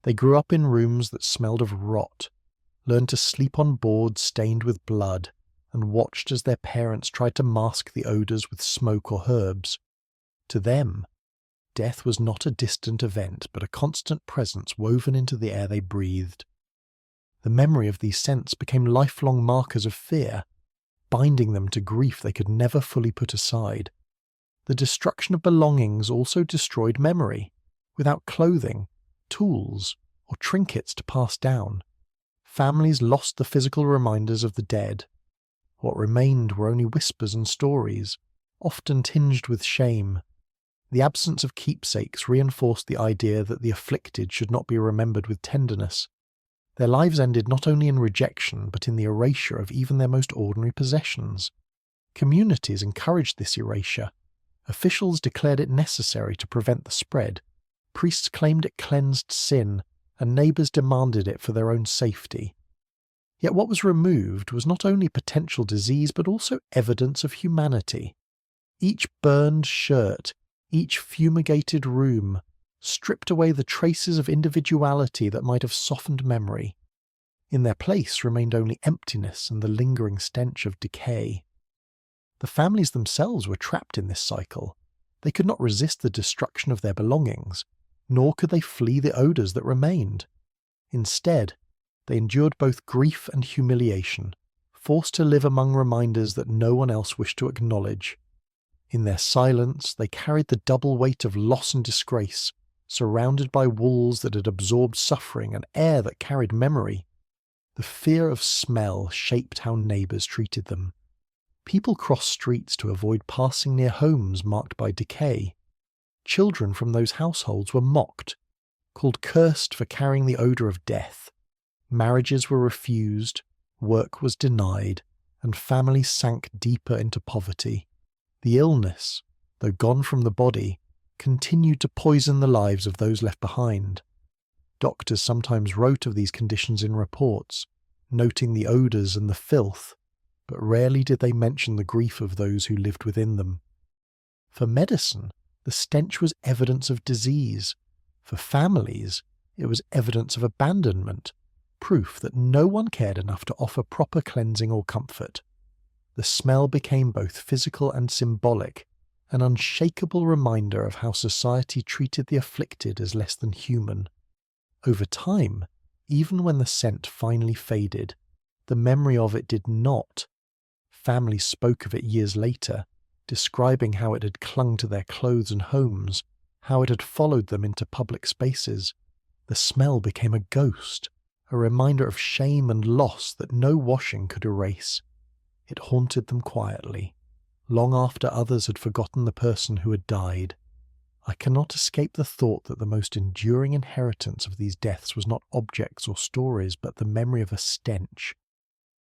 They grew up in rooms that smelled of rot, learned to sleep on boards stained with blood, and watched as their parents tried to mask the odours with smoke or herbs. To them, death was not a distant event, but a constant presence woven into the air they breathed. The memory of these scents became lifelong markers of fear, binding them to grief they could never fully put aside. The destruction of belongings also destroyed memory. Without clothing, tools, or trinkets to pass down, families lost the physical reminders of the dead. What remained were only whispers and stories, often tinged with shame. The absence of keepsakes reinforced the idea that the afflicted should not be remembered with tenderness. Their lives ended not only in rejection, but in the erasure of even their most ordinary possessions. Communities encouraged this erasure. Officials declared it necessary to prevent the spread. Priests claimed it cleansed sin, and neighbours demanded it for their own safety. Yet what was removed was not only potential disease, but also evidence of humanity. Each burned shirt, each fumigated room, stripped away the traces of individuality that might have softened memory. In their place remained only emptiness and the lingering stench of decay. The families themselves were trapped in this cycle. They could not resist the destruction of their belongings, nor could they flee the odours that remained. Instead, they endured both grief and humiliation, forced to live among reminders that no one else wished to acknowledge. In their silence, they carried the double weight of loss and disgrace, surrounded by walls that had absorbed suffering and air that carried memory. The fear of smell shaped how neighbours treated them. People crossed streets to avoid passing near homes marked by decay. Children from those households were mocked, called cursed for carrying the odour of death. Marriages were refused, work was denied, and families sank deeper into poverty. The illness, though gone from the body, continued to poison the lives of those left behind. Doctors sometimes wrote of these conditions in reports, noting the odours and the filth, but rarely did they mention the grief of those who lived within them. For medicine, the stench was evidence of disease. For families, it was evidence of abandonment, proof that no one cared enough to offer proper cleansing or comfort. The smell became both physical and symbolic, an unshakable reminder of how society treated the afflicted as less than human. Over time, even when the scent finally faded, the memory of it did not. Families spoke of it years later, describing how it had clung to their clothes and homes, how it had followed them into public spaces. The smell became a ghost, a reminder of shame and loss that no washing could erase. It haunted them quietly, long after others had forgotten the person who had died. I cannot escape the thought that the most enduring inheritance of these deaths was not objects or stories, but the memory of a stench.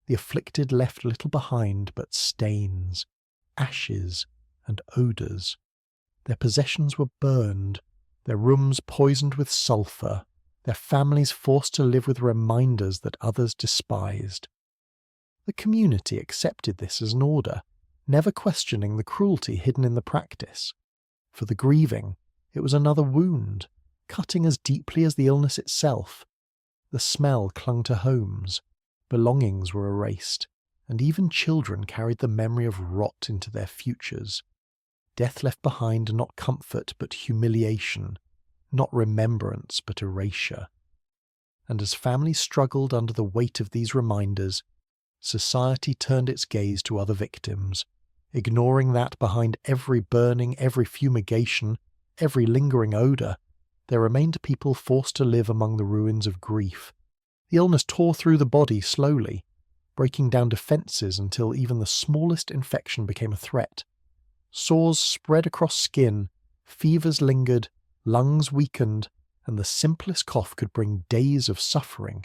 The afflicted left little behind but stains, ashes, and odours. Their possessions were burned, their rooms poisoned with sulphur, their families forced to live with reminders that others despised. The community accepted this as an order, never questioning the cruelty hidden in the practice. For the grieving, it was another wound, cutting as deeply as the illness itself. The smell clung to homes, belongings were erased, and even children carried the memory of rot into their futures. Death left behind not comfort but humiliation, not remembrance but erasure. And as families struggled under the weight of these reminders, society turned its gaze to other victims, ignoring that behind every burning, every fumigation, every lingering odour, there remained people forced to live among the ruins of grief. The illness tore through the body slowly, breaking down defences until even the smallest infection became a threat. Sores spread across skin, fevers lingered, lungs weakened, and the simplest cough could bring days of suffering.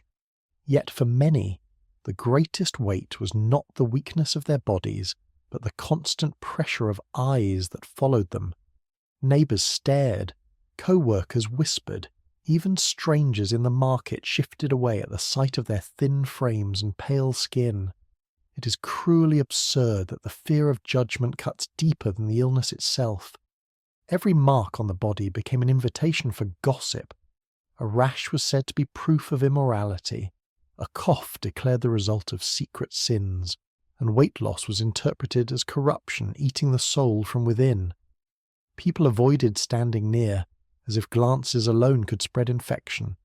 Yet for many, the greatest weight was not the weakness of their bodies, but the constant pressure of eyes that followed them. Neighbours stared, co-workers whispered, even strangers in the market shifted away at the sight of their thin frames and pale skin. It is cruelly absurd that the fear of judgment cuts deeper than the illness itself. Every mark on the body became an invitation for gossip. A rash was said to be proof of immorality. A cough declared the result of secret sins, and weight loss was interpreted as corruption eating the soul from within. People avoided standing near, as if glances alone could spread infection.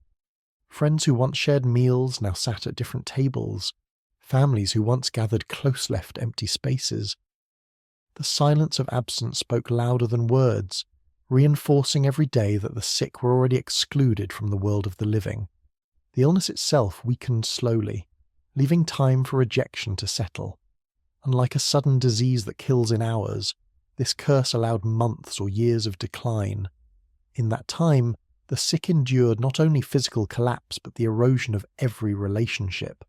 Friends who once shared meals now sat at different tables. Families who once gathered close left empty spaces. The silence of absence spoke louder than words, reinforcing every day that the sick were already excluded from the world of the living. The illness itself weakened slowly, leaving time for rejection to settle. Unlike a sudden disease that kills in hours, this curse allowed months or years of decline. In that time, the sick endured not only physical collapse but the erosion of every relationship.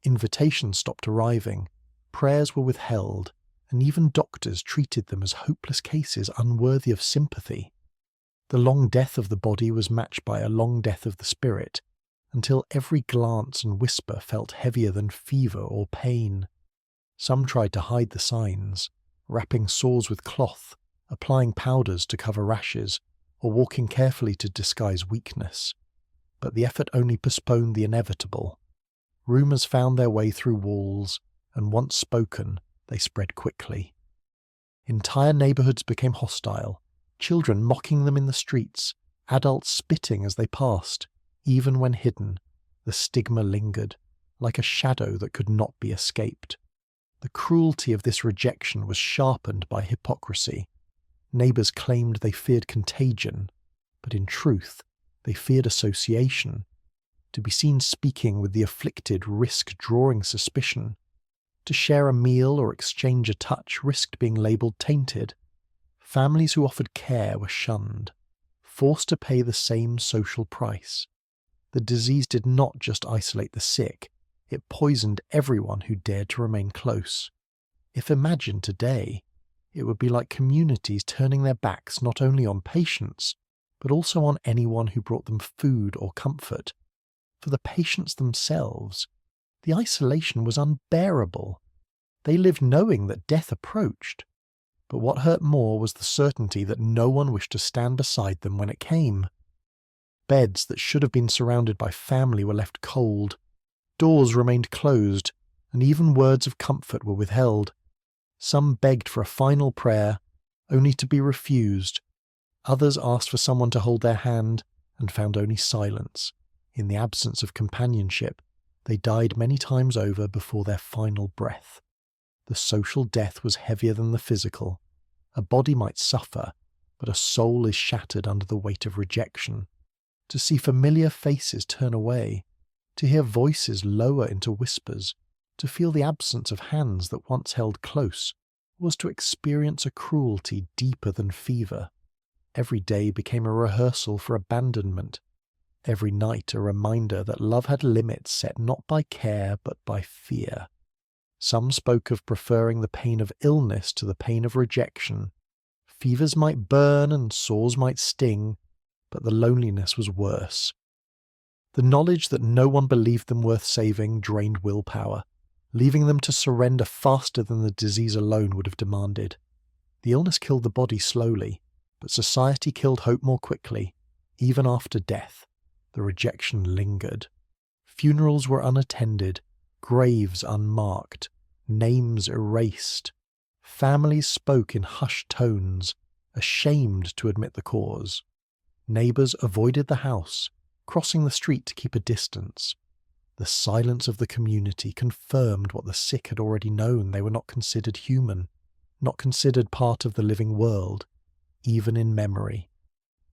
Invitations stopped arriving, prayers were withheld, and even doctors treated them as hopeless cases unworthy of sympathy. The long death of the body was matched by a long death of the spirit, until every glance and whisper felt heavier than fever or pain. Some tried to hide the signs, wrapping sores with cloth, applying powders to cover rashes, or walking carefully to disguise weakness. But the effort only postponed the inevitable. Rumours found their way through walls, and once spoken, they spread quickly. Entire neighbourhoods became hostile, children mocking them in the streets, adults spitting as they passed. Even when hidden, the stigma lingered, like a shadow that could not be escaped. The cruelty of this rejection was sharpened by hypocrisy. Neighbours claimed they feared contagion, but in truth, they feared association. To be seen speaking with the afflicted risked drawing suspicion. To share a meal or exchange a touch risked being labelled tainted. Families who offered care were shunned, forced to pay the same social price. The disease did not just isolate the sick, it poisoned everyone who dared to remain close. If imagined today, it would be like communities turning their backs not only on patients, but also on anyone who brought them food or comfort. For the patients themselves, the isolation was unbearable. They lived knowing that death approached. But what hurt more was the certainty that no one wished to stand beside them when it came. Beds that should have been surrounded by family were left cold. Doors remained closed, and even words of comfort were withheld. Some begged for a final prayer, only to be refused. Others asked for someone to hold their hand, and found only silence. In the absence of companionship, they died many times over before their final breath. The social death was heavier than the physical. A body might suffer, but a soul is shattered under the weight of rejection. To see familiar faces turn away, to hear voices lower into whispers, to feel the absence of hands that once held close, was to experience a cruelty deeper than fever. Every day became a rehearsal for abandonment. Every night a reminder that love had limits set not by care but by fear. Some spoke of preferring the pain of illness to the pain of rejection. Fevers might burn and sores might sting, but the loneliness was worse. The knowledge that no one believed them worth saving drained willpower, leaving them to surrender faster than the disease alone would have demanded. The illness killed the body slowly, but society killed hope more quickly. Even after death, the rejection lingered. Funerals were unattended, graves unmarked, names erased. Families spoke in hushed tones, ashamed to admit the cause. Neighbours avoided the house, crossing the street to keep a distance. The silence of the community confirmed what the sick had already known: they were not considered human, not considered part of the living world, even in memory.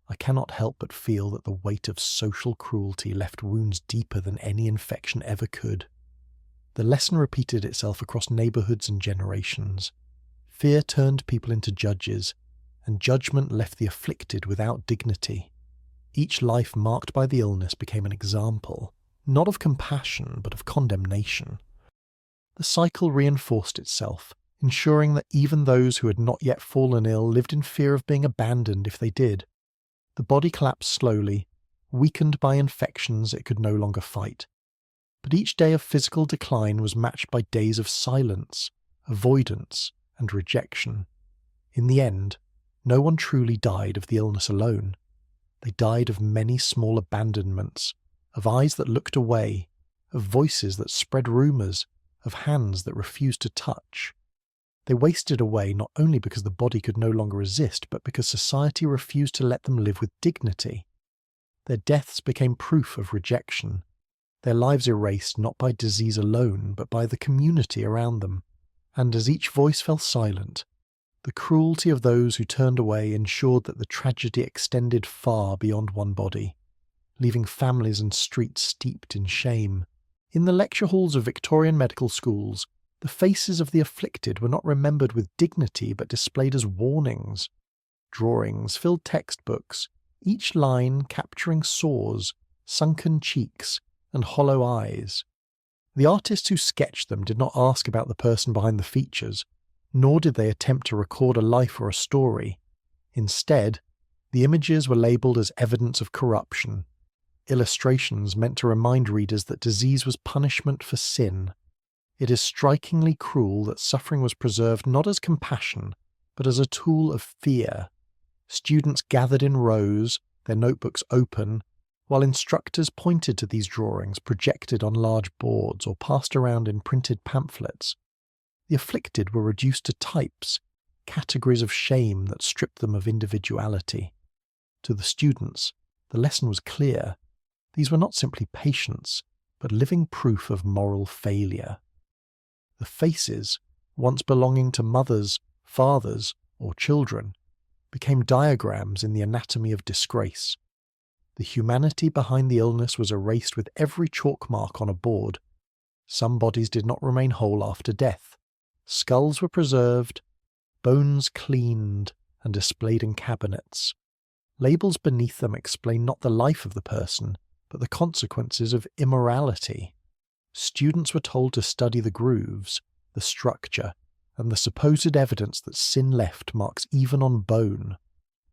I cannot help but feel that the weight of social cruelty left wounds deeper than any infection ever could. The lesson repeated itself across neighbourhoods and generations. Fear turned people into judges, and judgment left the afflicted without dignity. Each life marked by the illness became an example, not of compassion, but of condemnation. The cycle reinforced itself, ensuring that even those who had not yet fallen ill lived in fear of being abandoned if they did. The body collapsed slowly, weakened by infections it could no longer fight. But each day of physical decline was matched by days of silence, avoidance, and rejection. In the end, no one truly died of the illness alone. They died of many small abandonments, of eyes that looked away, of voices that spread rumours, of hands that refused to touch. They wasted away not only because the body could no longer resist, but because society refused to let them live with dignity. Their deaths became proof of rejection, their lives erased not by disease alone, but by the community around them. And as each voice fell silent, the cruelty of those who turned away ensured that the tragedy extended far beyond one body, leaving families and streets steeped in shame. In the lecture halls of Victorian medical schools, the faces of the afflicted were not remembered with dignity but displayed as warnings. Drawings filled textbooks, each line capturing sores, sunken cheeks, and hollow eyes. The artists who sketched them did not ask about the person behind the features, nor did they attempt to record a life or a story. Instead, the images were labelled as evidence of corruption, illustrations meant to remind readers that disease was punishment for sin. It is strikingly cruel that suffering was preserved not as compassion, but as a tool of fear. Students gathered in rows, their notebooks open, while instructors pointed to these drawings projected on large boards or passed around in printed pamphlets. The afflicted were reduced to types, categories of shame that stripped them of individuality. To the students, the lesson was clear. These were not simply patients, but living proof of moral failure. The faces, once belonging to mothers, fathers, or children, became diagrams in the anatomy of disgrace. The humanity behind the illness was erased with every chalk mark on a board. Some bodies did not remain whole after death. Skulls were preserved, bones cleaned and displayed in cabinets. Labels beneath them explain not the life of the person, but the consequences of immorality. Students were told to study the grooves, the structure, and the supposed evidence that sin left marks even on bone.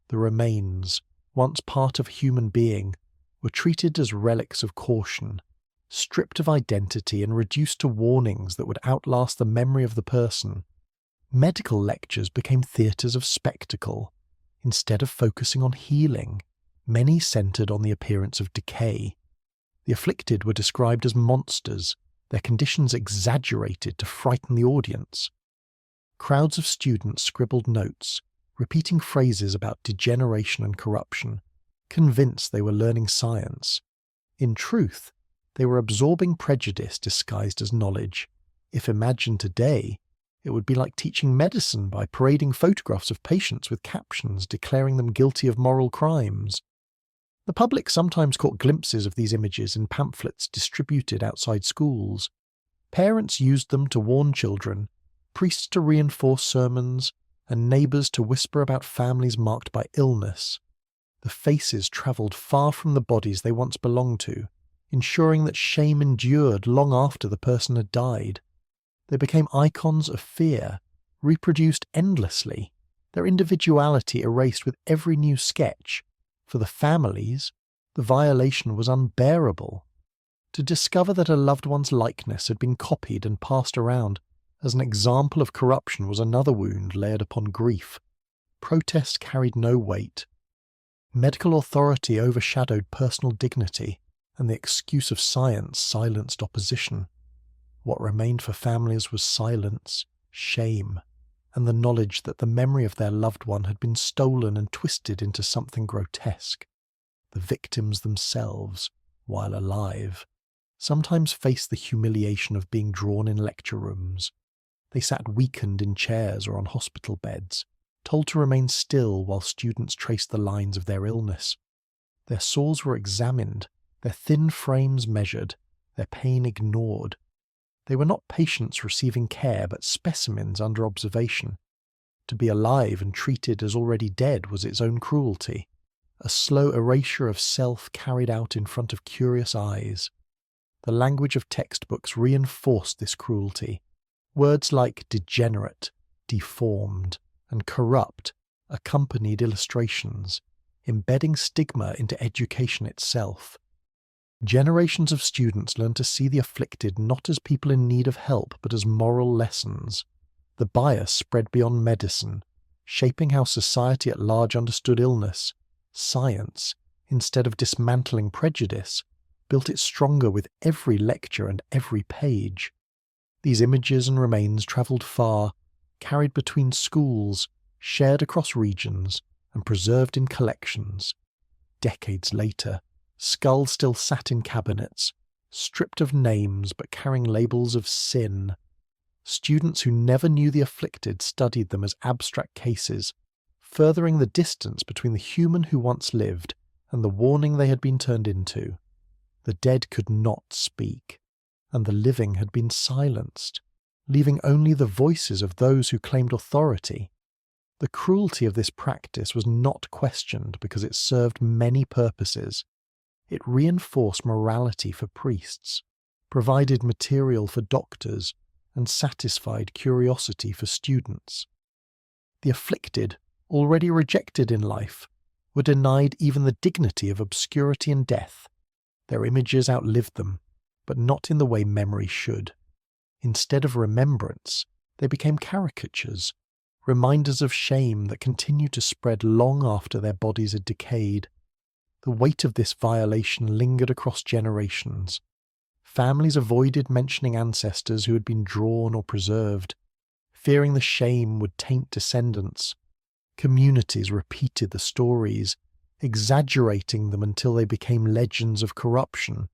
The remains, once part of a human being, were treated as relics of caution, stripped of identity and reduced to warnings that would outlast the memory of the person. Medical lectures became theatres of spectacle. Instead of focusing on healing, many centred on the appearance of decay. The afflicted were described as monsters, their conditions exaggerated to frighten the audience. Crowds of students scribbled notes, repeating phrases about degeneration and corruption, convinced they were learning science. In truth, they were absorbing prejudice disguised as knowledge. If imagined today, it would be like teaching medicine by parading photographs of patients with captions declaring them guilty of moral crimes. The public sometimes caught glimpses of these images in pamphlets distributed outside schools. Parents used them to warn children, priests to reinforce sermons, and neighbours to whisper about families marked by illness. The faces travelled far from the bodies they once belonged to, ensuring that shame endured long after the person had died. They became icons of fear, reproduced endlessly, their individuality erased with every new sketch. For the families, the violation was unbearable. To discover that a loved one's likeness had been copied and passed around as an example of corruption was another wound layered upon grief. Protest carried no weight. Medical authority overshadowed personal dignity, and the excuse of science silenced opposition. What remained for families was silence, shame, and the knowledge that the memory of their loved one had been stolen and twisted into something grotesque. The victims themselves, while alive, sometimes faced the humiliation of being drawn in lecture rooms. They sat weakened in chairs or on hospital beds, told to remain still while students traced the lines of their illness. Their sores were examined, their thin frames measured, their pain ignored. They were not patients receiving care, but specimens under observation. To be alive and treated as already dead was its own cruelty, a slow erasure of self carried out in front of curious eyes. The language of textbooks reinforced this cruelty. Words like degenerate, deformed, and corrupt accompanied illustrations, embedding stigma into education itself. Generations of students learned to see the afflicted not as people in need of help, but as moral lessons. The bias spread beyond medicine, shaping how society at large understood illness. Science, instead of dismantling prejudice, built it stronger with every lecture and every page. These images and remains travelled far, carried between schools, shared across regions, and preserved in collections. Decades later, skulls still sat in cabinets, stripped of names but carrying labels of sin. Students who never knew the afflicted studied them as abstract cases, furthering the distance between the human who once lived and the warning they had been turned into. The dead could not speak, and the living had been silenced, leaving only the voices of those who claimed authority. The cruelty of this practice was not questioned because it served many purposes. It reinforced morality for priests, provided material for doctors, and satisfied curiosity for students. The afflicted, already rejected in life, were denied even the dignity of obscurity and death. Their images outlived them, but not in the way memory should. Instead of remembrance, they became caricatures, reminders of shame that continued to spread long after their bodies had decayed. The weight of this violation lingered across generations. Families avoided mentioning ancestors who had been drawn or preserved, fearing the shame would taint descendants. Communities repeated the stories, exaggerating them until they became legends of corruption.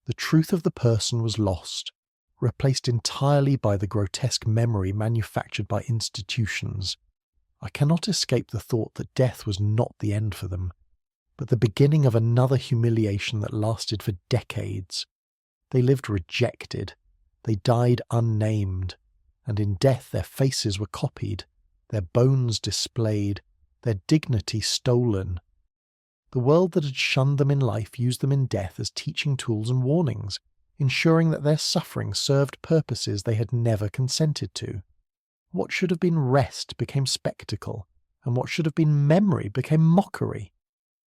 The truth of the person was lost, replaced entirely by the grotesque memory manufactured by institutions. I cannot escape the thought that death was not the end for them, but the beginning of another humiliation that lasted for decades. They lived rejected, they died unnamed, and in death their faces were copied, their bones displayed, their dignity stolen. The world that had shunned them in life used them in death as teaching tools and warnings, ensuring that their suffering served purposes they had never consented to. What should have been rest became spectacle, and what should have been memory became mockery.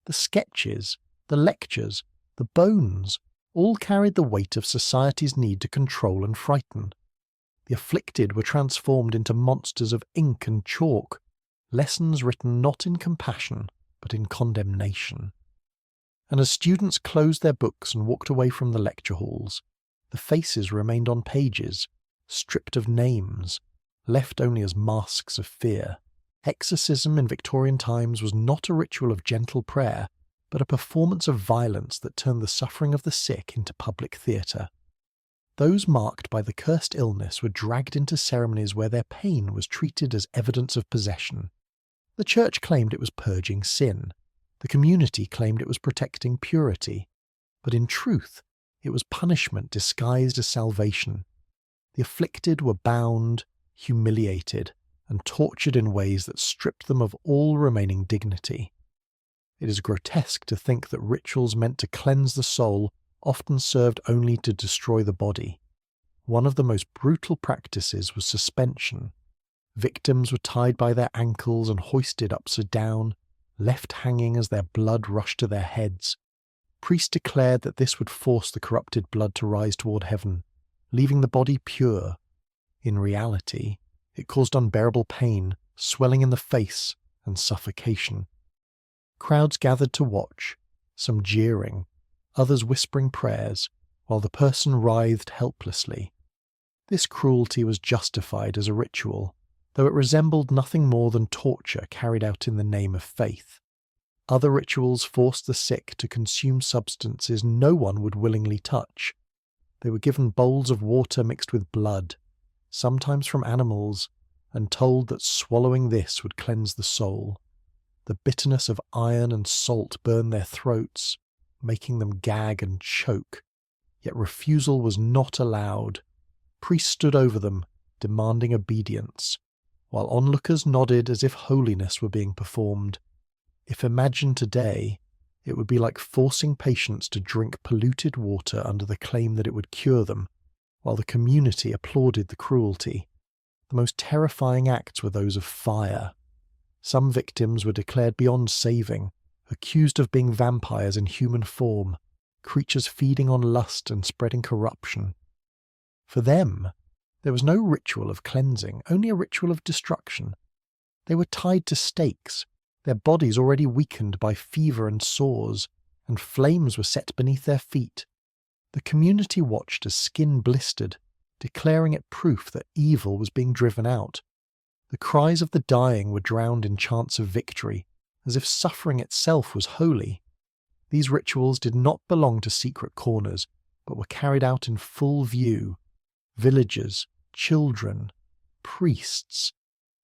The sketches, the lectures, the bones, all carried the weight of society's need to control and frighten. The afflicted were transformed into monsters of ink and chalk, lessons written not in compassion, but in condemnation. And as students closed their books and walked away from the lecture halls, the faces remained on pages, stripped of names, left only as masks of fear. Exorcism in Victorian times was not a ritual of gentle prayer, but a performance of violence that turned the suffering of the sick into public theatre. Those marked by the cursed illness were dragged into ceremonies where their pain was treated as evidence of possession. The church claimed it was purging sin. The community claimed it was protecting purity. But in truth, it was punishment disguised as salvation. The afflicted were bound, humiliated, and tortured in ways that stripped them of all remaining dignity. It is grotesque to think that rituals meant to cleanse the soul often served only to destroy the body. One of the most brutal practices was suspension. Victims were tied by their ankles and hoisted upside down, left hanging as their blood rushed to their heads. Priests declared that this would force the corrupted blood to rise toward heaven, leaving the body pure. In reality, it caused unbearable pain, swelling in the face, and suffocation. Crowds gathered to watch, some jeering, others whispering prayers, while the person writhed helplessly. This cruelty was justified as a ritual, though it resembled nothing more than torture carried out in the name of faith. Other rituals forced the sick to consume substances no one would willingly touch. They were given bowls of water mixed with blood, sometimes from animals, and told that swallowing this would cleanse the soul. The bitterness of iron and salt burned their throats, making them gag and choke. Yet refusal was not allowed. Priests stood over them, demanding obedience, while onlookers nodded as if holiness were being performed. If imagined today, it would be like forcing patients to drink polluted water under the claim that it would cure them, while the community applauded the cruelty. The most terrifying acts were those of fire. Some victims were declared beyond saving, accused of being vampires in human form, creatures feeding on lust and spreading corruption. For them, there was no ritual of cleansing, only a ritual of destruction. They were tied to stakes, their bodies already weakened by fever and sores, and flames were set beneath their feet. The community watched as skin blistered, declaring it proof that evil was being driven out. The cries of the dying were drowned in chants of victory, as if suffering itself was holy. These rituals did not belong to secret corners, but were carried out in full view. Villagers, children, priests,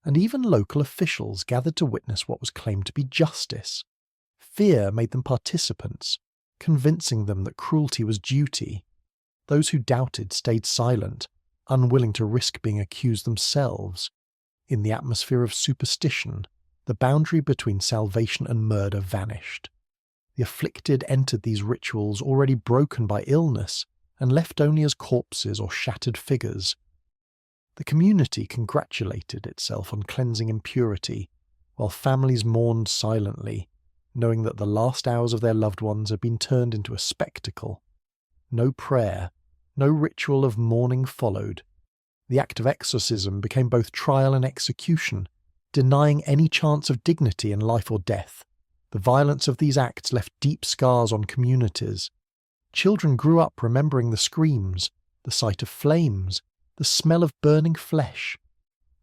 and even local officials gathered to witness what was claimed to be justice. Fear made them participants, convincing them that cruelty was duty. Those who doubted stayed silent, unwilling to risk being accused themselves. In the atmosphere of superstition, the boundary between salvation and murder vanished. The afflicted entered these rituals already broken by illness and left only as corpses or shattered figures. The community congratulated itself on cleansing impurity, while families mourned silently, knowing that the last hours of their loved ones had been turned into a spectacle. No prayer, no ritual of mourning followed. The act of exorcism became both trial and execution, denying any chance of dignity in life or death. The violence of these acts left deep scars on communities. Children grew up remembering the screams, the sight of flames, the smell of burning flesh.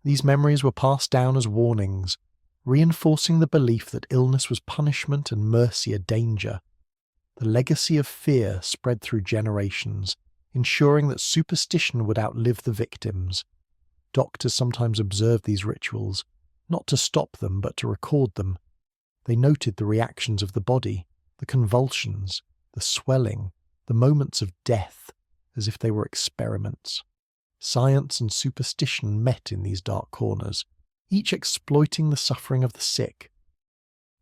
These memories were passed down as warnings, reinforcing the belief that illness was punishment and mercy a danger. The legacy of fear spread through generations, ensuring that superstition would outlive the victims. Doctors sometimes observed these rituals, not to stop them but to record them. They noted the reactions of the body, the convulsions, the swelling, the moments of death, as if they were experiments. Science and superstition met in these dark corners, each exploiting the suffering of the sick.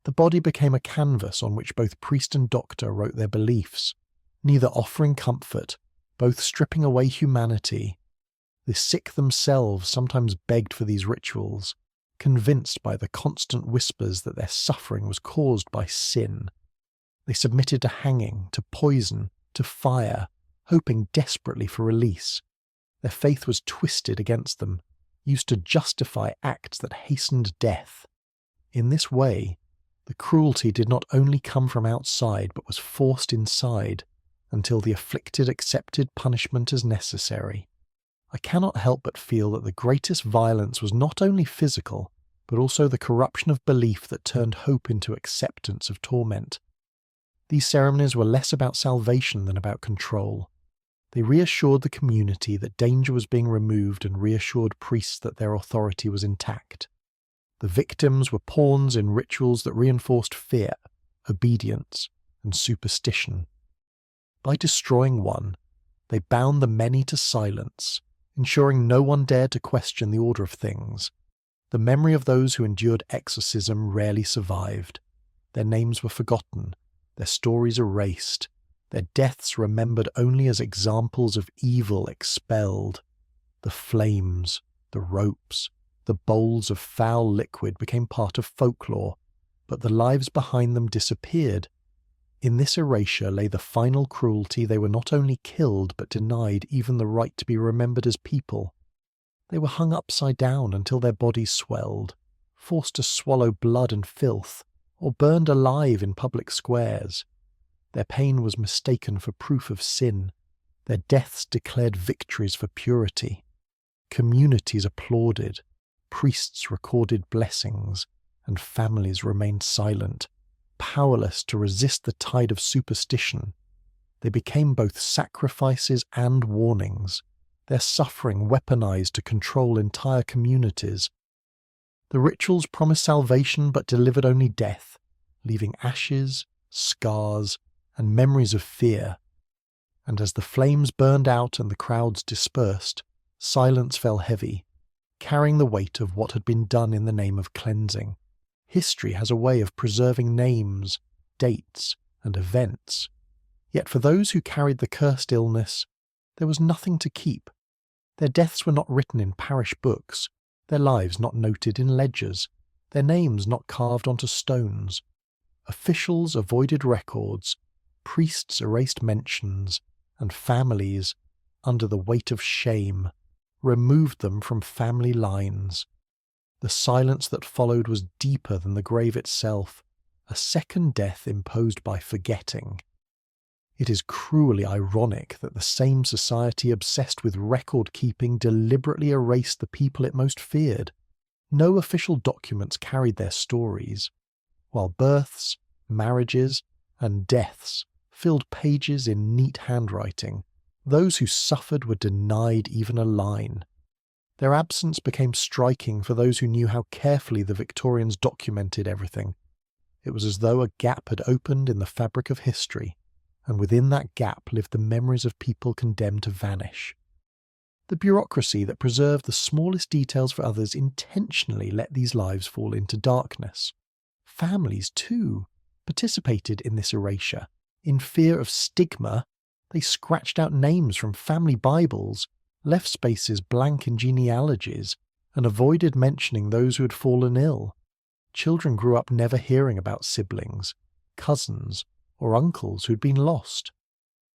The body became a canvas on which both priest and doctor wrote their beliefs, neither offering comfort, both stripping away humanity. The sick themselves sometimes begged for these rituals, convinced by the constant whispers that their suffering was caused by sin. They submitted to hanging, to poison, to fire, hoping desperately for release. Their faith was twisted against them, used to justify acts that hastened death. In this way, the cruelty did not only come from outside but was forced inside, until the afflicted accepted punishment as necessary. I cannot help but feel that the greatest violence was not only physical, but also the corruption of belief that turned hope into acceptance of torment. These ceremonies were less about salvation than about control. They reassured the community that danger was being removed and reassured priests that their authority was intact. The victims were pawns in rituals that reinforced fear, obedience, and superstition. By destroying one, they bound the many to silence, ensuring no one dared to question the order of things. The memory of those who endured exorcism rarely survived. Their names were forgotten, their stories erased, their deaths remembered only as examples of evil expelled. The flames, the ropes, The bowls of foul liquid became part of folklore, but the lives behind them disappeared. In this erasure lay the final cruelty. They were not only killed but denied even the right to be remembered as people. They were hung upside down until their bodies swelled, forced to swallow blood and filth, or burned alive in public squares. Their pain was mistaken for proof of sin, their deaths declared victories for purity. Communities applauded, priests recorded blessings, and families remained silent, powerless to resist the tide of superstition. They became both sacrifices and warnings, their suffering weaponized to control entire communities. The rituals promised salvation but delivered only death, leaving ashes, scars, and memories of fear. And as the flames burned out and the crowds dispersed, silence fell heavy, carrying the weight of what had been done in the name of cleansing. History has a way of preserving names, dates, and events. Yet for those who carried the cursed illness, there was nothing to keep. Their deaths were not written in parish books, their lives not noted in ledgers, their names not carved onto stones. Officials avoided records, priests erased mentions, and families, under the weight of shame, removed them from family lines. The silence that followed was deeper than the grave itself, a second death imposed by forgetting. It is cruelly ironic that the same society obsessed with record-keeping deliberately erased the people it most feared. No official documents carried their stories, while births, marriages, and deaths filled pages in neat handwriting. Those who suffered were denied even a line. Their absence became striking for those who knew how carefully the Victorians documented everything. It was as though a gap had opened in the fabric of history, and within that gap lived the memories of people condemned to vanish. The bureaucracy that preserved the smallest details for others intentionally let these lives fall into darkness. Families, too, participated in this erasure. In fear of stigma, they scratched out names from family Bibles, left spaces blank in genealogies, and avoided mentioning those who had fallen ill. Children grew up never hearing about siblings, cousins, or uncles who'd been lost.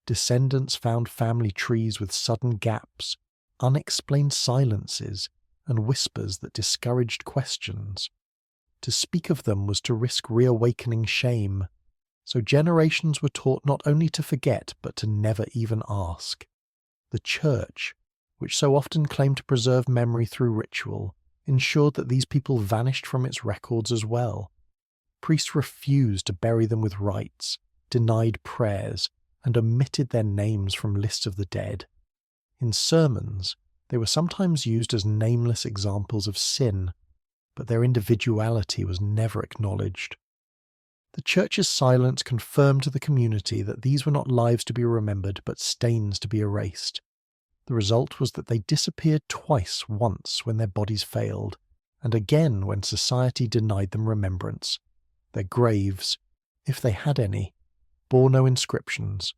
Descendants found family trees with sudden gaps, unexplained silences, and whispers that discouraged questions. To speak of them was to risk reawakening shame, so generations were taught not only to forget but to never even ask. The Church, which so often claimed to preserve memory through ritual, ensured that these people vanished from its records as well. Priests refused to bury them with rites, denied prayers, and omitted their names from lists of the dead. In sermons, they were sometimes used as nameless examples of sin, but their individuality was never acknowledged. The Church's silence confirmed to the community that these were not lives to be remembered but stains to be erased. The result was that they disappeared twice, once when their bodies failed, and again when society denied them remembrance. Their graves, if they had any, bore no inscriptions.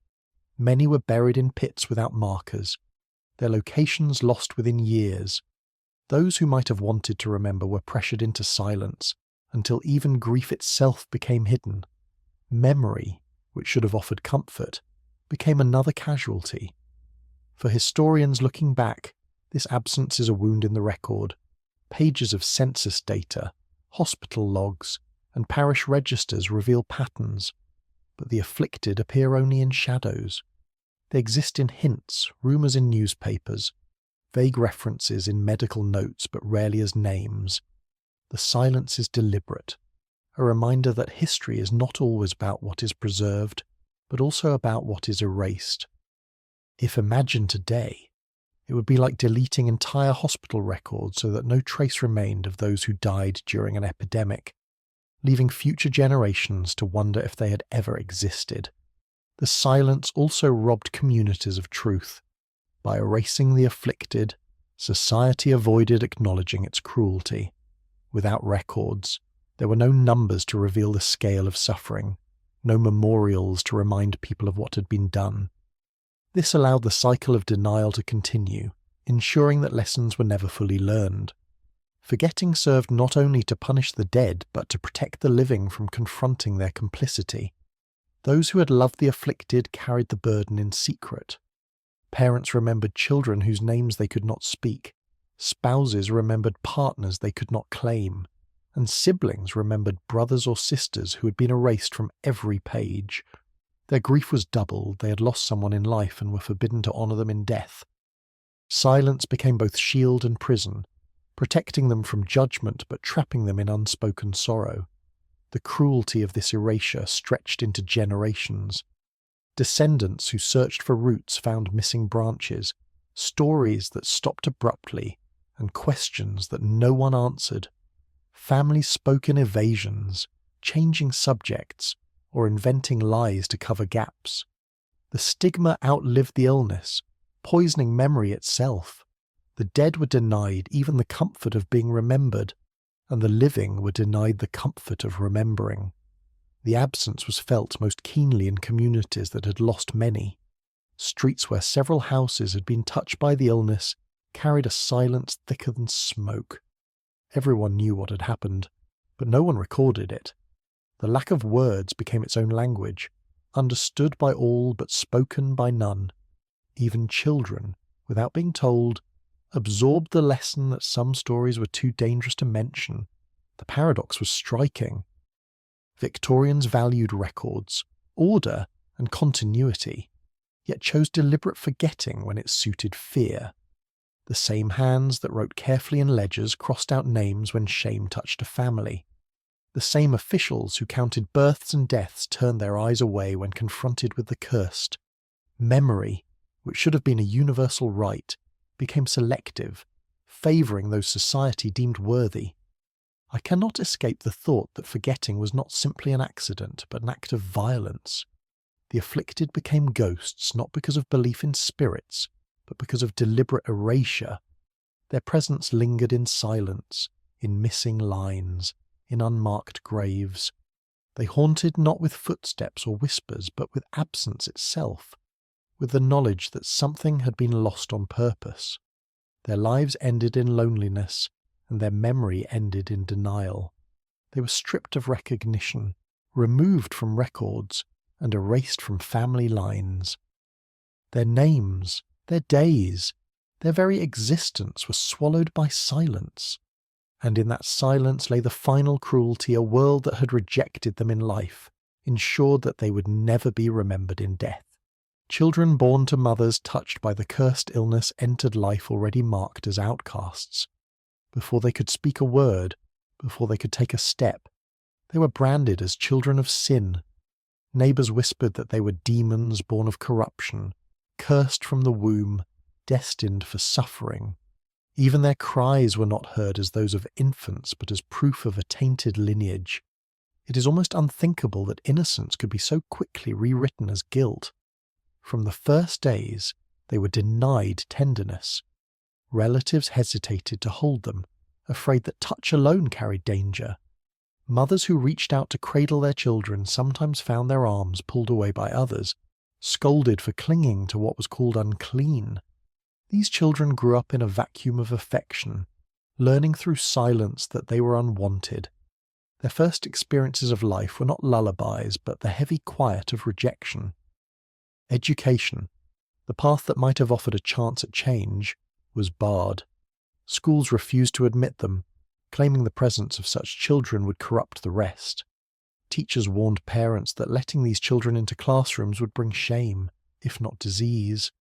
Many were buried in pits without markers, their locations lost within years. Those who might have wanted to remember were pressured into silence, until even grief itself became hidden. Memory, which should have offered comfort, became another casualty. For historians looking back, this absence is a wound in the record. Pages of census data, hospital logs, and parish registers reveal patterns, but the afflicted appear only in shadows. They exist in hints, rumours in newspapers, vague references in medical notes but rarely as names. The silence is deliberate, a reminder that history is not always about what is preserved, but also about what is erased. If imagined today, it would be like deleting entire hospital records so that no trace remained of those who died during an epidemic, leaving future generations to wonder if they had ever existed. The silence also robbed communities of truth. By erasing the afflicted, society avoided acknowledging its cruelty. Without records, there were no numbers to reveal the scale of suffering, no memorials to remind people of what had been done. This allowed the cycle of denial to continue, ensuring that lessons were never fully learned. Forgetting served not only to punish the dead, but to protect the living from confronting their complicity. Those who had loved the afflicted carried the burden in secret. Parents remembered children whose names they could not speak. Spouses remembered partners they could not claim. And siblings remembered brothers or sisters who had been erased from every page. Their grief was doubled. They had lost someone in life and were forbidden to honour them in death. Silence became both shield and prison, protecting them from judgment but trapping them in unspoken sorrow. The cruelty of this erasure stretched into generations. Descendants who searched for roots found missing branches, stories that stopped abruptly, and questions that no one answered. Families spoke in evasions, changing subjects, or inventing lies to cover gaps. The stigma outlived the illness, poisoning memory itself. The dead were denied even the comfort of being remembered, and the living were denied the comfort of remembering. The absence was felt most keenly in communities that had lost many. Streets where several houses had been touched by the illness carried a silence thicker than smoke. Everyone knew what had happened, but no one recorded it. The lack of words became its own language, understood by all but spoken by none. Even children, without being told, absorbed the lesson that some stories were too dangerous to mention. The paradox was striking. Victorians valued records, order, and continuity, yet chose deliberate forgetting when it suited fear. The same hands that wrote carefully in ledgers crossed out names when shame touched a family. The same officials who counted births and deaths turned their eyes away when confronted with the cursed. Memory, which should have been a universal right, became selective, favouring those society deemed worthy. I cannot escape the thought that forgetting was not simply an accident, but an act of violence. The afflicted became ghosts not because of belief in spirits, but because of deliberate erasure. Their presence lingered in silence, in missing lines, in unmarked graves. They haunted not with footsteps or whispers, but with absence itself, with the knowledge that something had been lost on purpose. Their lives ended in loneliness, and their memory ended in denial. They were stripped of recognition, removed from records, and erased from family lines. Their names, their days, their very existence were swallowed by silence. And in that silence lay the final cruelty a world that had rejected them in life, ensured that they would never be remembered in death. Children born to mothers touched by the cursed illness entered life already marked as outcasts. Before they could speak a word, before they could take a step, they were branded as children of sin. Neighbours whispered that they were demons born of corruption, cursed from the womb, destined for suffering. Even their cries were not heard as those of infants, but as proof of a tainted lineage. It is almost unthinkable that innocence could be so quickly rewritten as guilt. From the first days, they were denied tenderness. Relatives hesitated to hold them, afraid that touch alone carried danger. Mothers who reached out to cradle their children sometimes found their arms pulled away by others, scolded for clinging to what was called unclean. These children grew up in a vacuum of affection, learning through silence that they were unwanted. Their first experiences of life were not lullabies, but the heavy quiet of rejection. Education, the path that might have offered a chance at change, was barred. Schools refused to admit them, claiming the presence of such children would corrupt the rest. Teachers warned parents that letting these children into classrooms would bring shame, if not disease.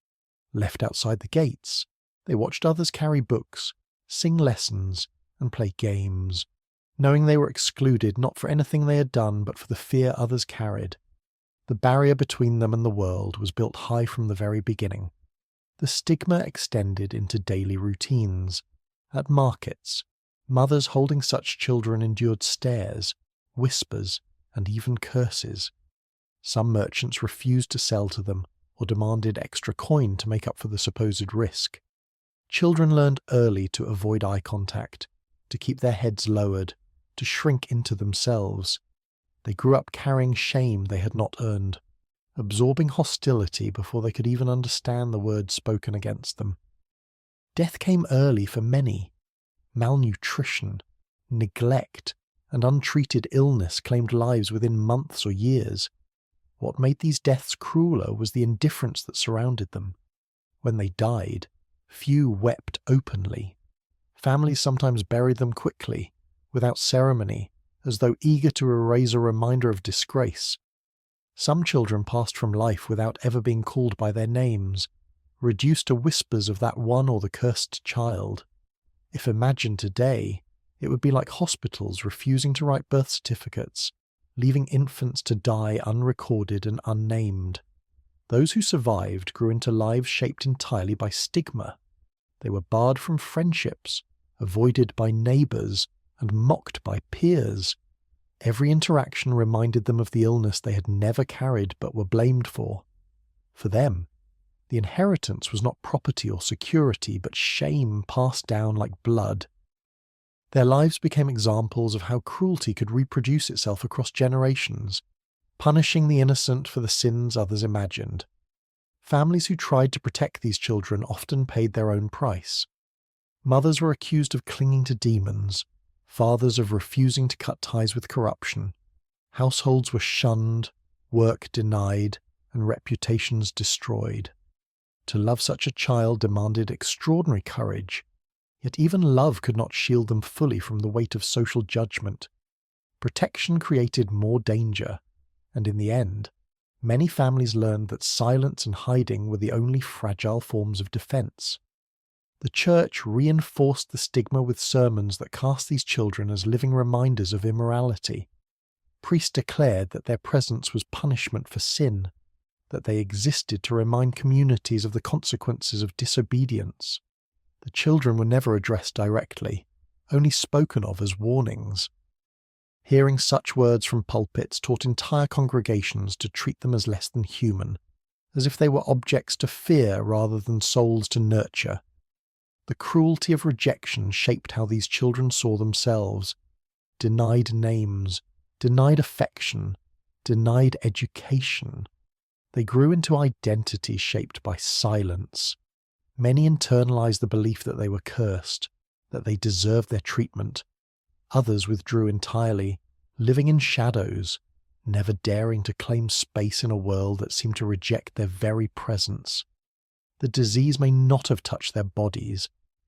Left outside the gates, they watched others carry books, sing lessons, and play games, knowing they were excluded not for anything they had done but for the fear others carried. The barrier between them and the world was built high from the very beginning. The stigma extended into daily routines. At markets, mothers holding such children endured stares, whispers, and even curses. Some merchants refused to sell to them, or demanded extra coin to make up for the supposed risk. Children learned early to avoid eye contact, to keep their heads lowered, to shrink into themselves. They grew up carrying shame they had not earned, absorbing hostility before they could even understand the words spoken against them. Death came early for many. Malnutrition, neglect, and untreated illness claimed lives within months or years. What made these deaths crueler was the indifference that surrounded them. When they died, few wept openly. Families sometimes buried them quickly, without ceremony, as though eager to erase a reminder of disgrace. Some children passed from life without ever being called by their names, reduced to whispers of that one or the cursed child. If imagined today, it would be like hospitals refusing to write birth certificates, leaving infants to die unrecorded and unnamed. Those who survived grew into lives shaped entirely by stigma. They were barred from friendships, avoided by neighbours, and mocked by peers. Every interaction reminded them of the illness they had never carried but were blamed for. For them, the inheritance was not property or security, but shame passed down like blood. Their lives became examples of how cruelty could reproduce itself across generations, punishing the innocent for the sins others imagined. Families who tried to protect these children often paid their own price. Mothers were accused of clinging to demons, fathers of refusing to cut ties with corruption. Households were shunned, work denied, and reputations destroyed. To love such a child demanded extraordinary courage, yet even love could not shield them fully from the weight of social judgment. Protection created more danger, and in the end, many families learned that silence and hiding were the only fragile forms of defense. The Church reinforced the stigma with sermons that cast these children as living reminders of immorality. Priests declared that their presence was punishment for sin, that they existed to remind communities of the consequences of disobedience. The children were never addressed directly, only spoken of as warnings. Hearing such words from pulpits taught entire congregations to treat them as less than human, as if they were objects to fear rather than souls to nurture. The cruelty of rejection shaped how these children saw themselves. Denied names, denied affection, denied education. They grew into identities shaped by silence. Many internalized the belief that they were cursed, that they deserved their treatment. Others withdrew entirely, living in shadows, never daring to claim space in a world that seemed to reject their very presence. The disease may not have touched their bodies,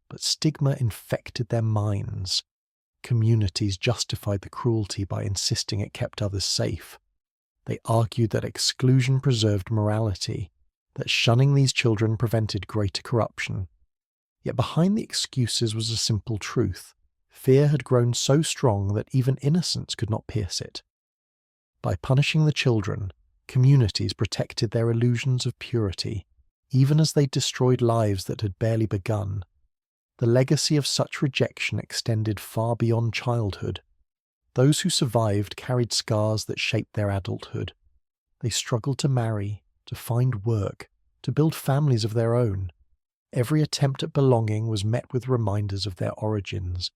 but stigma infected their minds. Communities justified the cruelty by insisting it kept others safe. They argued that exclusion preserved morality, that shunning these children prevented greater corruption. Yet behind the excuses was a simple truth. Fear had grown so strong that even innocence could not pierce it. By punishing the children, communities protected their illusions of purity, even as they destroyed lives that had barely begun. The legacy of such rejection extended far beyond childhood. Those who survived carried scars that shaped their adulthood. They struggled to marry, to find work, to build families of their own. Every attempt at belonging was met with reminders of their origins.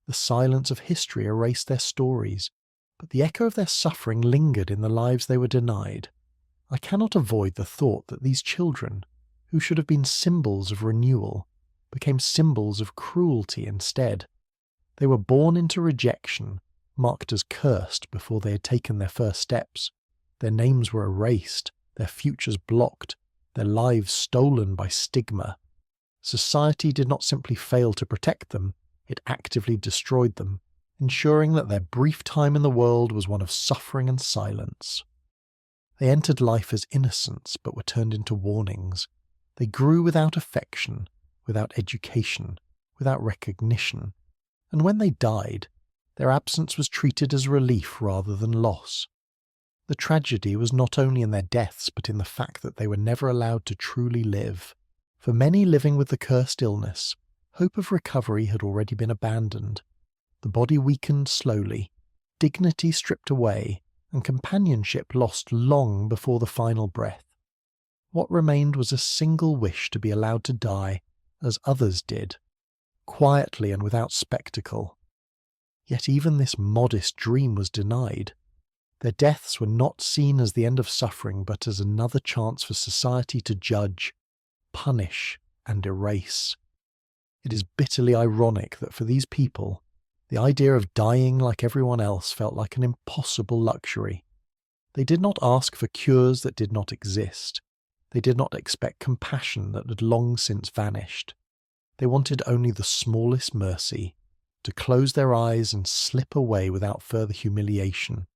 The silence of history erased their stories, but the echo of their suffering lingered in the lives they were denied. I cannot avoid the thought that these children, who should have been symbols of renewal, became symbols of cruelty instead. They were born into rejection, marked as cursed before they had taken their first steps. Their names were erased, their futures blocked, their lives stolen by stigma. Society did not simply fail to protect them, it actively destroyed them, ensuring that their brief time in the world was one of suffering and silence. They entered life as innocents but were turned into warnings. They grew without affection, without education, without recognition, and when they died, their absence was treated as relief rather than loss. The tragedy was not only in their deaths but in the fact that they were never allowed to truly live. For many living with the cursed illness, hope of recovery had already been abandoned. The body weakened slowly, dignity stripped away, and companionship lost long before the final breath. What remained was a single wish to be allowed to die as others did, quietly and without spectacle. Yet even this modest dream was denied. Their deaths were not seen as the end of suffering but as another chance for society to judge, punish, and erase. It is bitterly ironic that for these people, the idea of dying like everyone else felt like an impossible luxury. They did not ask for cures that did not exist. They did not expect compassion that had long since vanished. They wanted only the smallest mercy, to close their eyes and slip away without further humiliation.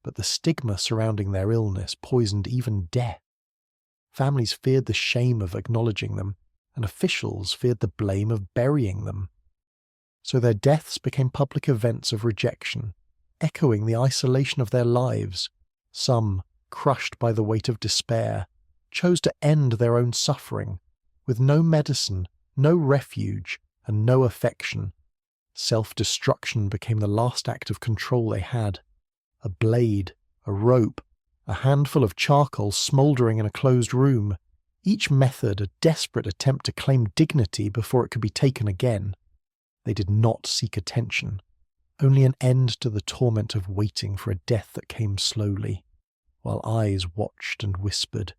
But the stigma surrounding their illness poisoned even death. Families feared the shame of acknowledging them, and officials feared the blame of burying them. So their deaths became public events of rejection, echoing the isolation of their lives. Some, crushed by the weight of despair, chose to end their own suffering, with no medicine, no refuge, and no affection. Self-destruction became the last act of control they had. A blade, a rope, a handful of charcoal smouldering in a closed room, each method a desperate attempt to claim dignity before it could be taken again. They did not seek attention, only an end to the torment of waiting for a death that came slowly, while eyes watched and whispered.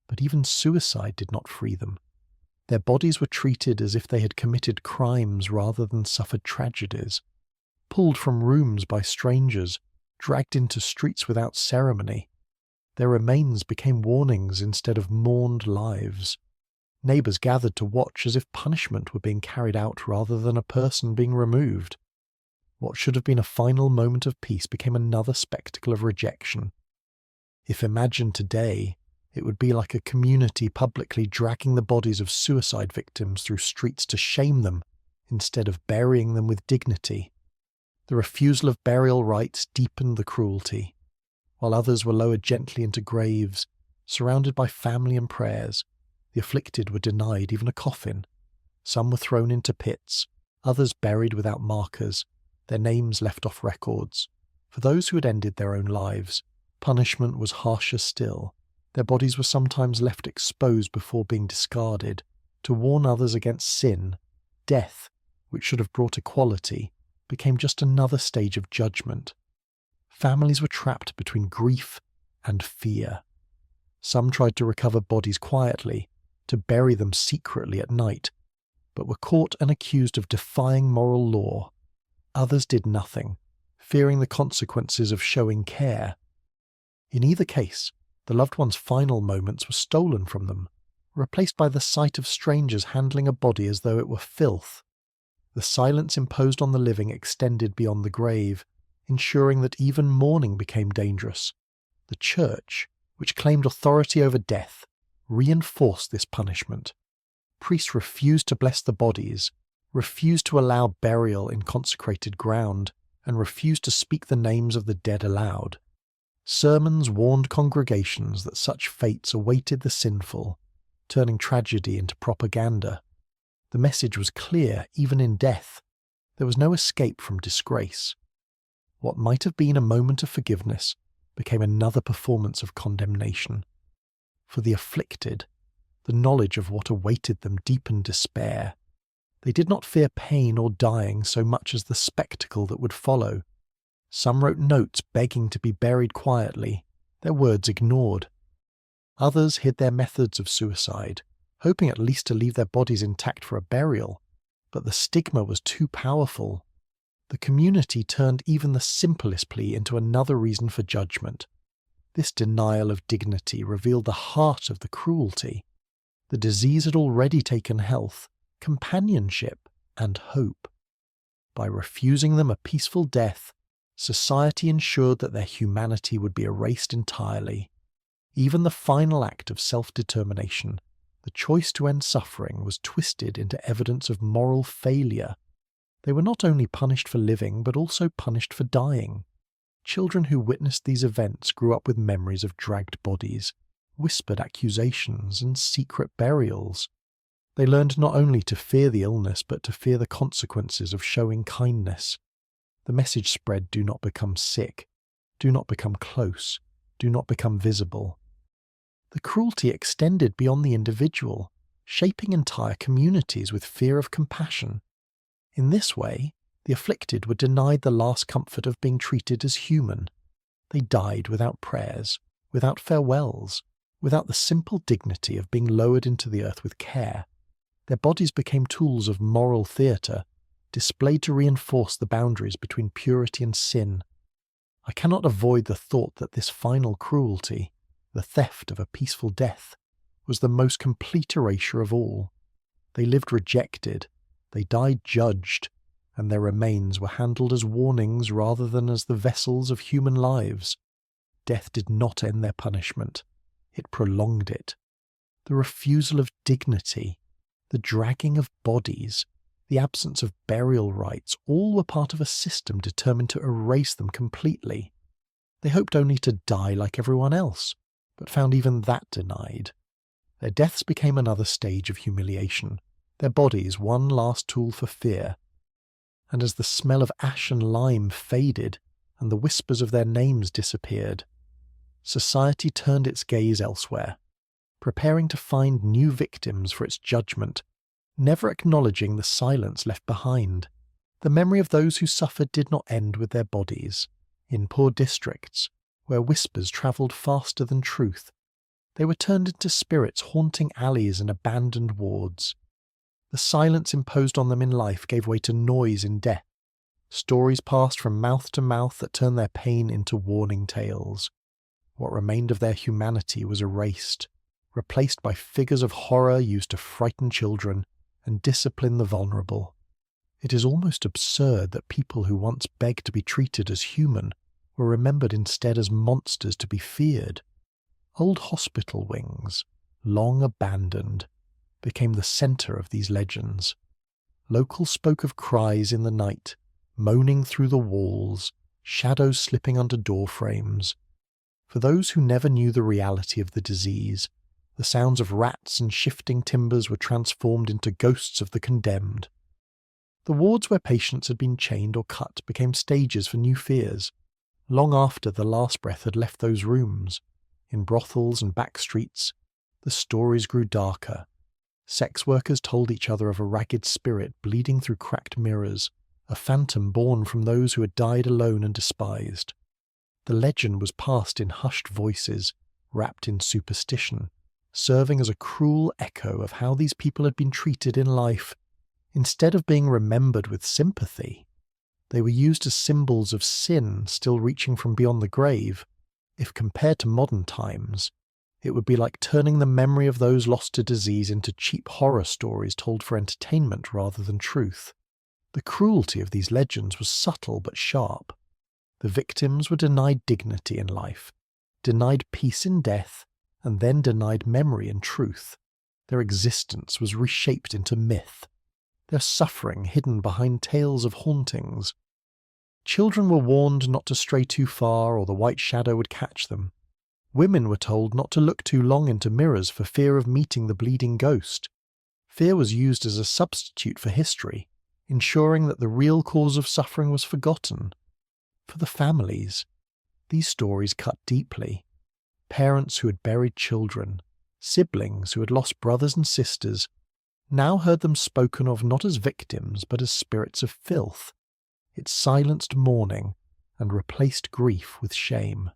But even suicide did not free them. Their bodies were treated as if they had committed crimes rather than suffered tragedies, pulled from rooms by strangers, dragged into streets without ceremony. Their remains became warnings instead of mourned lives. Neighbours gathered to watch as if punishment were being carried out rather than a person being removed. What should have been a final moment of peace became another spectacle of rejection. If imagined today, it would be like a community publicly dragging the bodies of suicide victims through streets to shame them, instead of burying them with dignity. The refusal of burial rites deepened the cruelty. While others were lowered gently into graves, surrounded by family and prayers, the afflicted were denied even a coffin. Some were thrown into pits, others buried without markers, their names left off records. For those who had ended their own lives, punishment was harsher still. Their bodies were sometimes left exposed before being discarded, to warn others against sin. Death, which should have brought equality, became just another stage of judgment. Families were trapped between grief and fear. Some tried to recover bodies quietly, to bury them secretly at night, but were caught and accused of defying moral law. Others did nothing, fearing the consequences of showing care. In either case, the loved one's final moments were stolen from them, replaced by the sight of strangers handling a body as though it were filth. The silence imposed on the living extended beyond the grave, ensuring that even mourning became dangerous. The Church, which claimed authority over death, reinforced this punishment. Priests refused to bless the bodies, refused to allow burial in consecrated ground, and refused to speak the names of the dead aloud. Sermons warned congregations that such fates awaited the sinful, turning tragedy into propaganda. The message was clear even in death. There was no escape from disgrace. What might have been a moment of forgiveness became another performance of condemnation. For the afflicted, the knowledge of what awaited them deepened despair. They did not fear pain or dying so much as the spectacle that would follow. Some wrote notes begging to be buried quietly, their words ignored. Others hid their methods of suicide, hoping at least to leave their bodies intact for a burial, but the stigma was too powerful. The community turned even the simplest plea into another reason for judgment. This denial of dignity revealed the heart of the cruelty. The disease had already taken health, companionship, and hope. By refusing them a peaceful death, society ensured that their humanity would be erased entirely. Even the final act of self-determination, the choice to end suffering, was twisted into evidence of moral failure. They were not only punished for living, but also punished for dying. Children who witnessed these events grew up with memories of dragged bodies, whispered accusations, and secret burials. They learned not only to fear the illness, but to fear the consequences of showing kindness. The message spread: do not become sick, do not become close, do not become visible. The cruelty extended beyond the individual, shaping entire communities with fear of compassion. In this way, the afflicted were denied the last comfort of being treated as human. They died without prayers, without farewells, without the simple dignity of being lowered into the earth with care. Their bodies became tools of moral theatre, displayed to reinforce the boundaries between purity and sin. I cannot avoid the thought that this final cruelty, the theft of a peaceful death, was the most complete erasure of all. They lived rejected, they died judged, and their remains were handled as warnings rather than as the vessels of human lives. Death did not end their punishment, it prolonged it. The refusal of dignity, the dragging of bodies, the absence of burial rites, all were part of a system determined to erase them completely. They hoped only to die like everyone else, but found even that denied. Their deaths became another stage of humiliation, their bodies one last tool for fear. And as the smell of ash and lime faded, and the whispers of their names disappeared, society turned its gaze elsewhere, preparing to find new victims for its judgment, never acknowledging the silence left behind. The memory of those who suffered did not end with their bodies. In poor districts, where whispers travelled faster than truth, they were turned into spirits haunting alleys and abandoned wards. The silence imposed on them in life gave way to noise in death. Stories passed from mouth to mouth that turned their pain into warning tales. What remained of their humanity was erased, replaced by figures of horror used to frighten children and discipline the vulnerable. It is almost absurd that people who once begged to be treated as human were remembered instead as monsters to be feared. Old hospital wings, long abandoned, became the centre of these legends. Locals spoke of cries in the night, moaning through the walls, shadows slipping under door frames. For those who never knew the reality of the disease, the sounds of rats and shifting timbers were transformed into ghosts of the condemned. The wards where patients had been chained or cut became stages for new fears. Long after the last breath had left those rooms, in brothels and back streets, the stories grew darker. Sex workers told each other of a ragged spirit bleeding through cracked mirrors, a phantom born from those who had died alone and despised. The legend was passed in hushed voices, wrapped in superstition, serving as a cruel echo of how these people had been treated in life. Instead of being remembered with sympathy, they were used as symbols of sin still reaching from beyond the grave. If compared to modern times, it would be like turning the memory of those lost to disease into cheap horror stories told for entertainment rather than truth. The cruelty of these legends was subtle but sharp. The victims were denied dignity in life, denied peace in death, and then denied memory and truth. Their existence was reshaped into myth, their suffering hidden behind tales of hauntings. Children were warned not to stray too far or the white shadow would catch them. Women were told not to look too long into mirrors for fear of meeting the bleeding ghost. Fear was used as a substitute for history, ensuring that the real cause of suffering was forgotten. For the families, these stories cut deeply. Parents who had buried children, siblings who had lost brothers and sisters, now heard them spoken of not as victims but as spirits of filth. It silenced mourning and replaced grief with shame.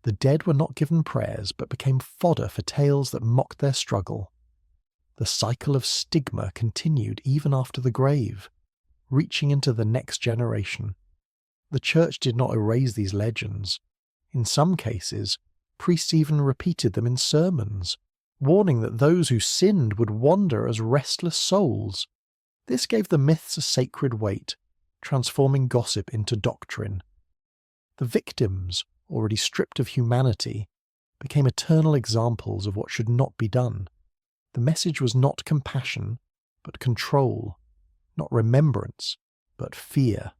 The dead were not given prayers but became fodder for tales that mocked their struggle. The cycle of stigma continued even after the grave, reaching into the next generation. The church did not erase these legends. In some cases, priests even repeated them in sermons, warning that those who sinned would wander as restless souls. This gave the myths a sacred weight, transforming gossip into doctrine. The victims, already stripped of humanity, became eternal examples of what should not be done. The message was not compassion, but control, not remembrance, but fear.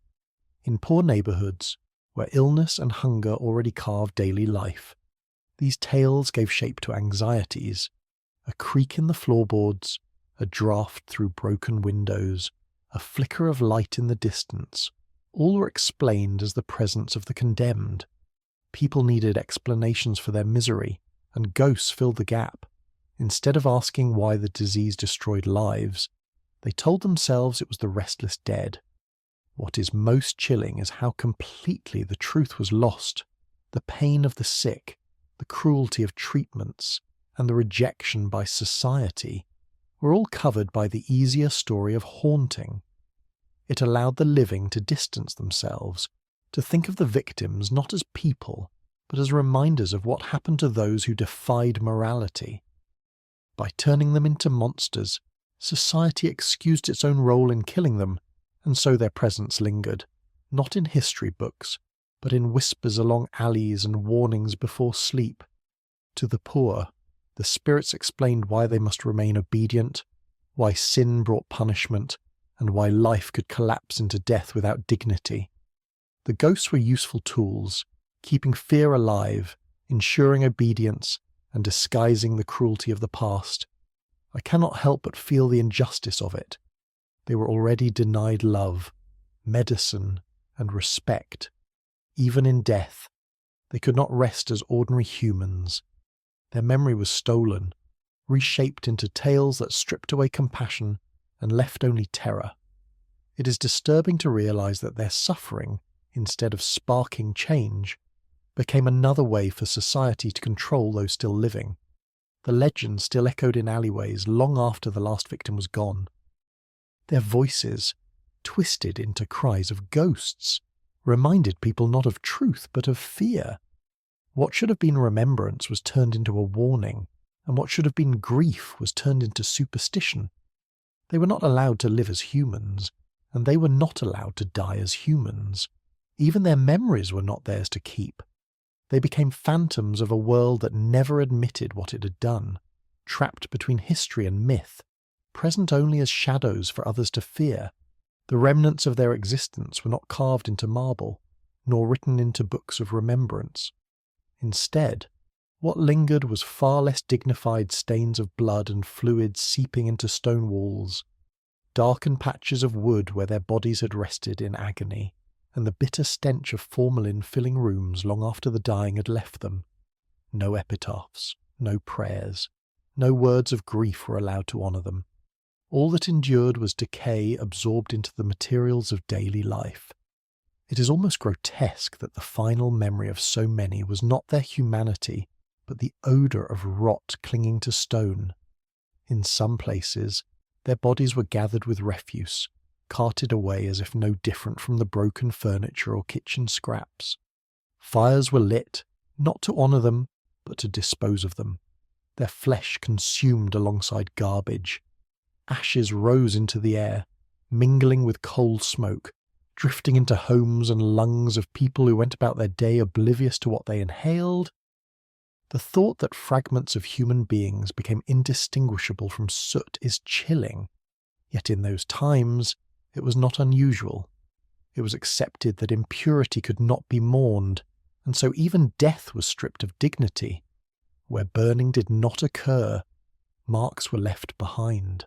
In poor neighbourhoods, where illness and hunger already carved daily life, these tales gave shape to anxieties. A creak in the floorboards, a draught through broken windows, a flicker of light in the distance, all were explained as the presence of the condemned. People needed explanations for their misery, and ghosts filled the gap. Instead of asking why the disease destroyed lives, they told themselves it was the restless dead. What is most chilling is how completely the truth was lost. The pain of the sick, the cruelty of treatments, and the rejection by society were all covered by the easier story of haunting. It allowed the living to distance themselves, to think of the victims not as people, but as reminders of what happened to those who defied morality. By turning them into monsters, society excused its own role in killing them, and so their presence lingered, not in history books, but in whispers along alleys and warnings before sleep. To the poor, the spirits explained why they must remain obedient, why sin brought punishment, and why life could collapse into death without dignity. The ghosts were useful tools, keeping fear alive, ensuring obedience, and disguising the cruelty of the past. I cannot help but feel the injustice of it. They were already denied love, medicine, and respect. Even in death, they could not rest as ordinary humans. Their memory was stolen, reshaped into tales that stripped away compassion and left only terror. It is disturbing to realize that their suffering, instead of sparking change, became another way for society to control those still living. The legend still echoed in alleyways long after the last victim was gone. Their voices, twisted into cries of ghosts, reminded people not of truth but of fear. What should have been remembrance was turned into a warning, and what should have been grief was turned into superstition. They were not allowed to live as humans, and they were not allowed to die as humans. Even their memories were not theirs to keep. They became phantoms of a world that never admitted what it had done, trapped between history and myth, present only as shadows for others to fear. The remnants of their existence were not carved into marble, nor written into books of remembrance. Instead, what lingered was far less dignified stains of blood and fluids seeping into stone walls, darkened patches of wood where their bodies had rested in agony, and the bitter stench of formalin filling rooms long after the dying had left them. No epitaphs, no prayers, no words of grief were allowed to honour them. All that endured was decay absorbed into the materials of daily life. It is almost grotesque that the final memory of so many was not their humanity, but the odour of rot clinging to stone. In some places, their bodies were gathered with refuse, carted away as if no different from the broken furniture or kitchen scraps. Fires were lit, not to honour them, but to dispose of them. Their flesh consumed alongside garbage. Ashes rose into the air, mingling with coal smoke, drifting into homes and lungs of people who went about their day oblivious to what they inhaled. The thought that fragments of human beings became indistinguishable from soot is chilling, yet in those times it was not unusual. It was accepted that impurity could not be mourned, and so even death was stripped of dignity. Where burning did not occur, marks were left behind.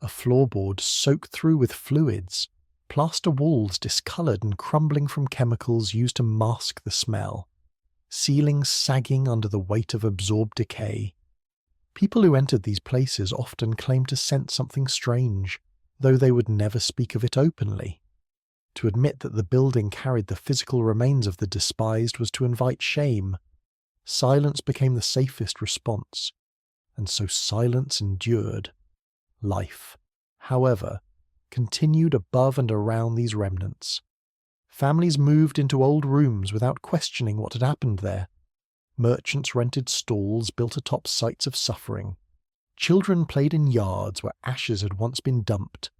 A floorboard soaked through with fluids, plaster walls discoloured and crumbling from chemicals used to mask the smell, ceilings sagging under the weight of absorbed decay. People who entered these places often claimed to sense something strange, though they would never speak of it openly. To admit that the building carried the physical remains of the despised was to invite shame. Silence became the safest response, and so silence endured. Life, however, continued above and around these remnants. Families moved into old rooms without questioning what had happened there. Merchants rented stalls built atop sites of suffering. Children played in yards where ashes had once been dumped.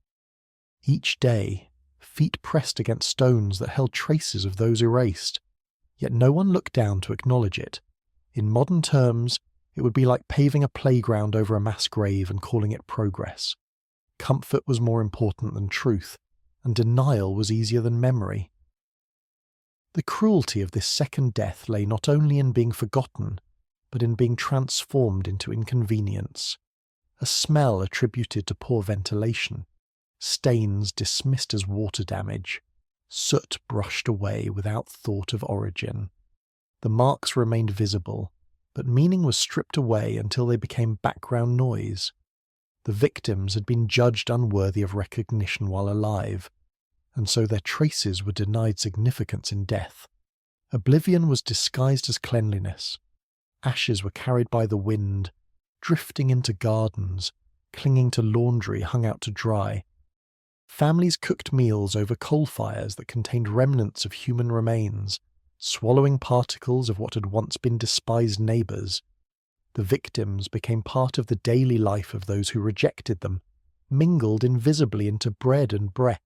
Each day, feet pressed against stones that held traces of those erased, yet no one looked down to acknowledge it. In modern terms, it would be like paving a playground over a mass grave and calling it progress. Comfort was more important than truth, and denial was easier than memory. The cruelty of this second death lay not only in being forgotten, but in being transformed into inconvenience. A smell attributed to poor ventilation, stains dismissed as water damage, soot brushed away without thought of origin. The marks remained visible, but meaning was stripped away until they became background noise. The victims had been judged unworthy of recognition while alive, and so their traces were denied significance in death. Oblivion was disguised as cleanliness. Ashes were carried by the wind, drifting into gardens, clinging to laundry hung out to dry. Families cooked meals over coal fires that contained remnants of human remains, swallowing particles of what had once been despised neighbours. The victims became part of the daily life of those who rejected them, mingled invisibly into bread and breath.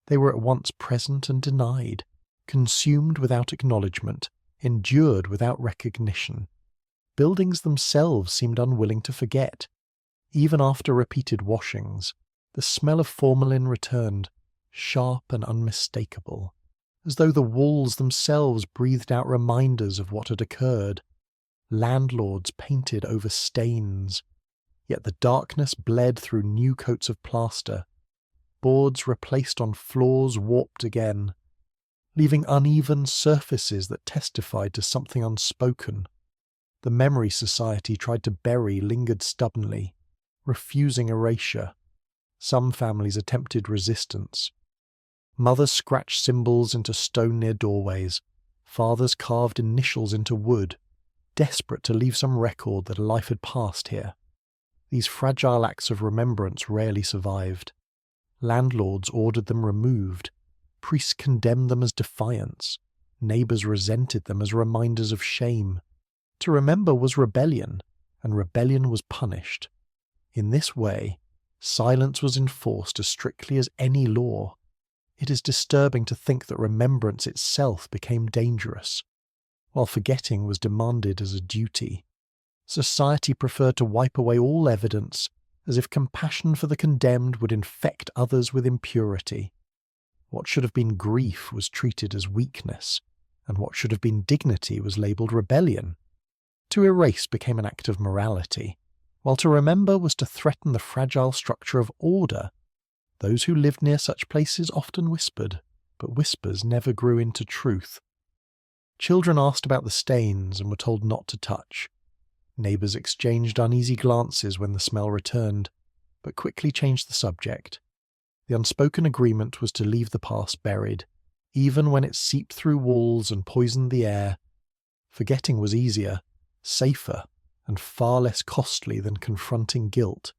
They were at once present and denied, consumed without acknowledgement, endured without recognition. Buildings themselves seemed unwilling to forget. Even after repeated washings, the smell of formalin returned, sharp and unmistakable, as though the walls themselves breathed out reminders of what had occurred. Landlords painted over stains, yet the darkness bled through new coats of plaster. Boards replaced on floors warped again, leaving uneven surfaces that testified to something unspoken. The Memory Society tried to bury lingered stubbornly, refusing erasure. Some families attempted resistance. Mothers scratched symbols into stone near doorways. Fathers carved initials into wood, desperate to leave some record that a life had passed here. These fragile acts of remembrance rarely survived. Landlords ordered them removed. Priests condemned them as defiance. Neighbours resented them as reminders of shame. To remember was rebellion, and rebellion was punished. In this way, silence was enforced as strictly as any law. It is disturbing to think that remembrance itself became dangerous, while forgetting was demanded as a duty. Society preferred to wipe away all evidence, as if compassion for the condemned would infect others with impurity. What should have been grief was treated as weakness, and what should have been dignity was labelled rebellion. To erase became an act of morality, while to remember was to threaten the fragile structure of order. Those who lived near such places often whispered, but whispers never grew into truth. Children asked about the stains and were told not to touch. Neighbours exchanged uneasy glances when the smell returned, but quickly changed the subject. The unspoken agreement was to leave the past buried, even when it seeped through walls and poisoned the air. Forgetting was easier, safer, and far less costly than confronting guilt.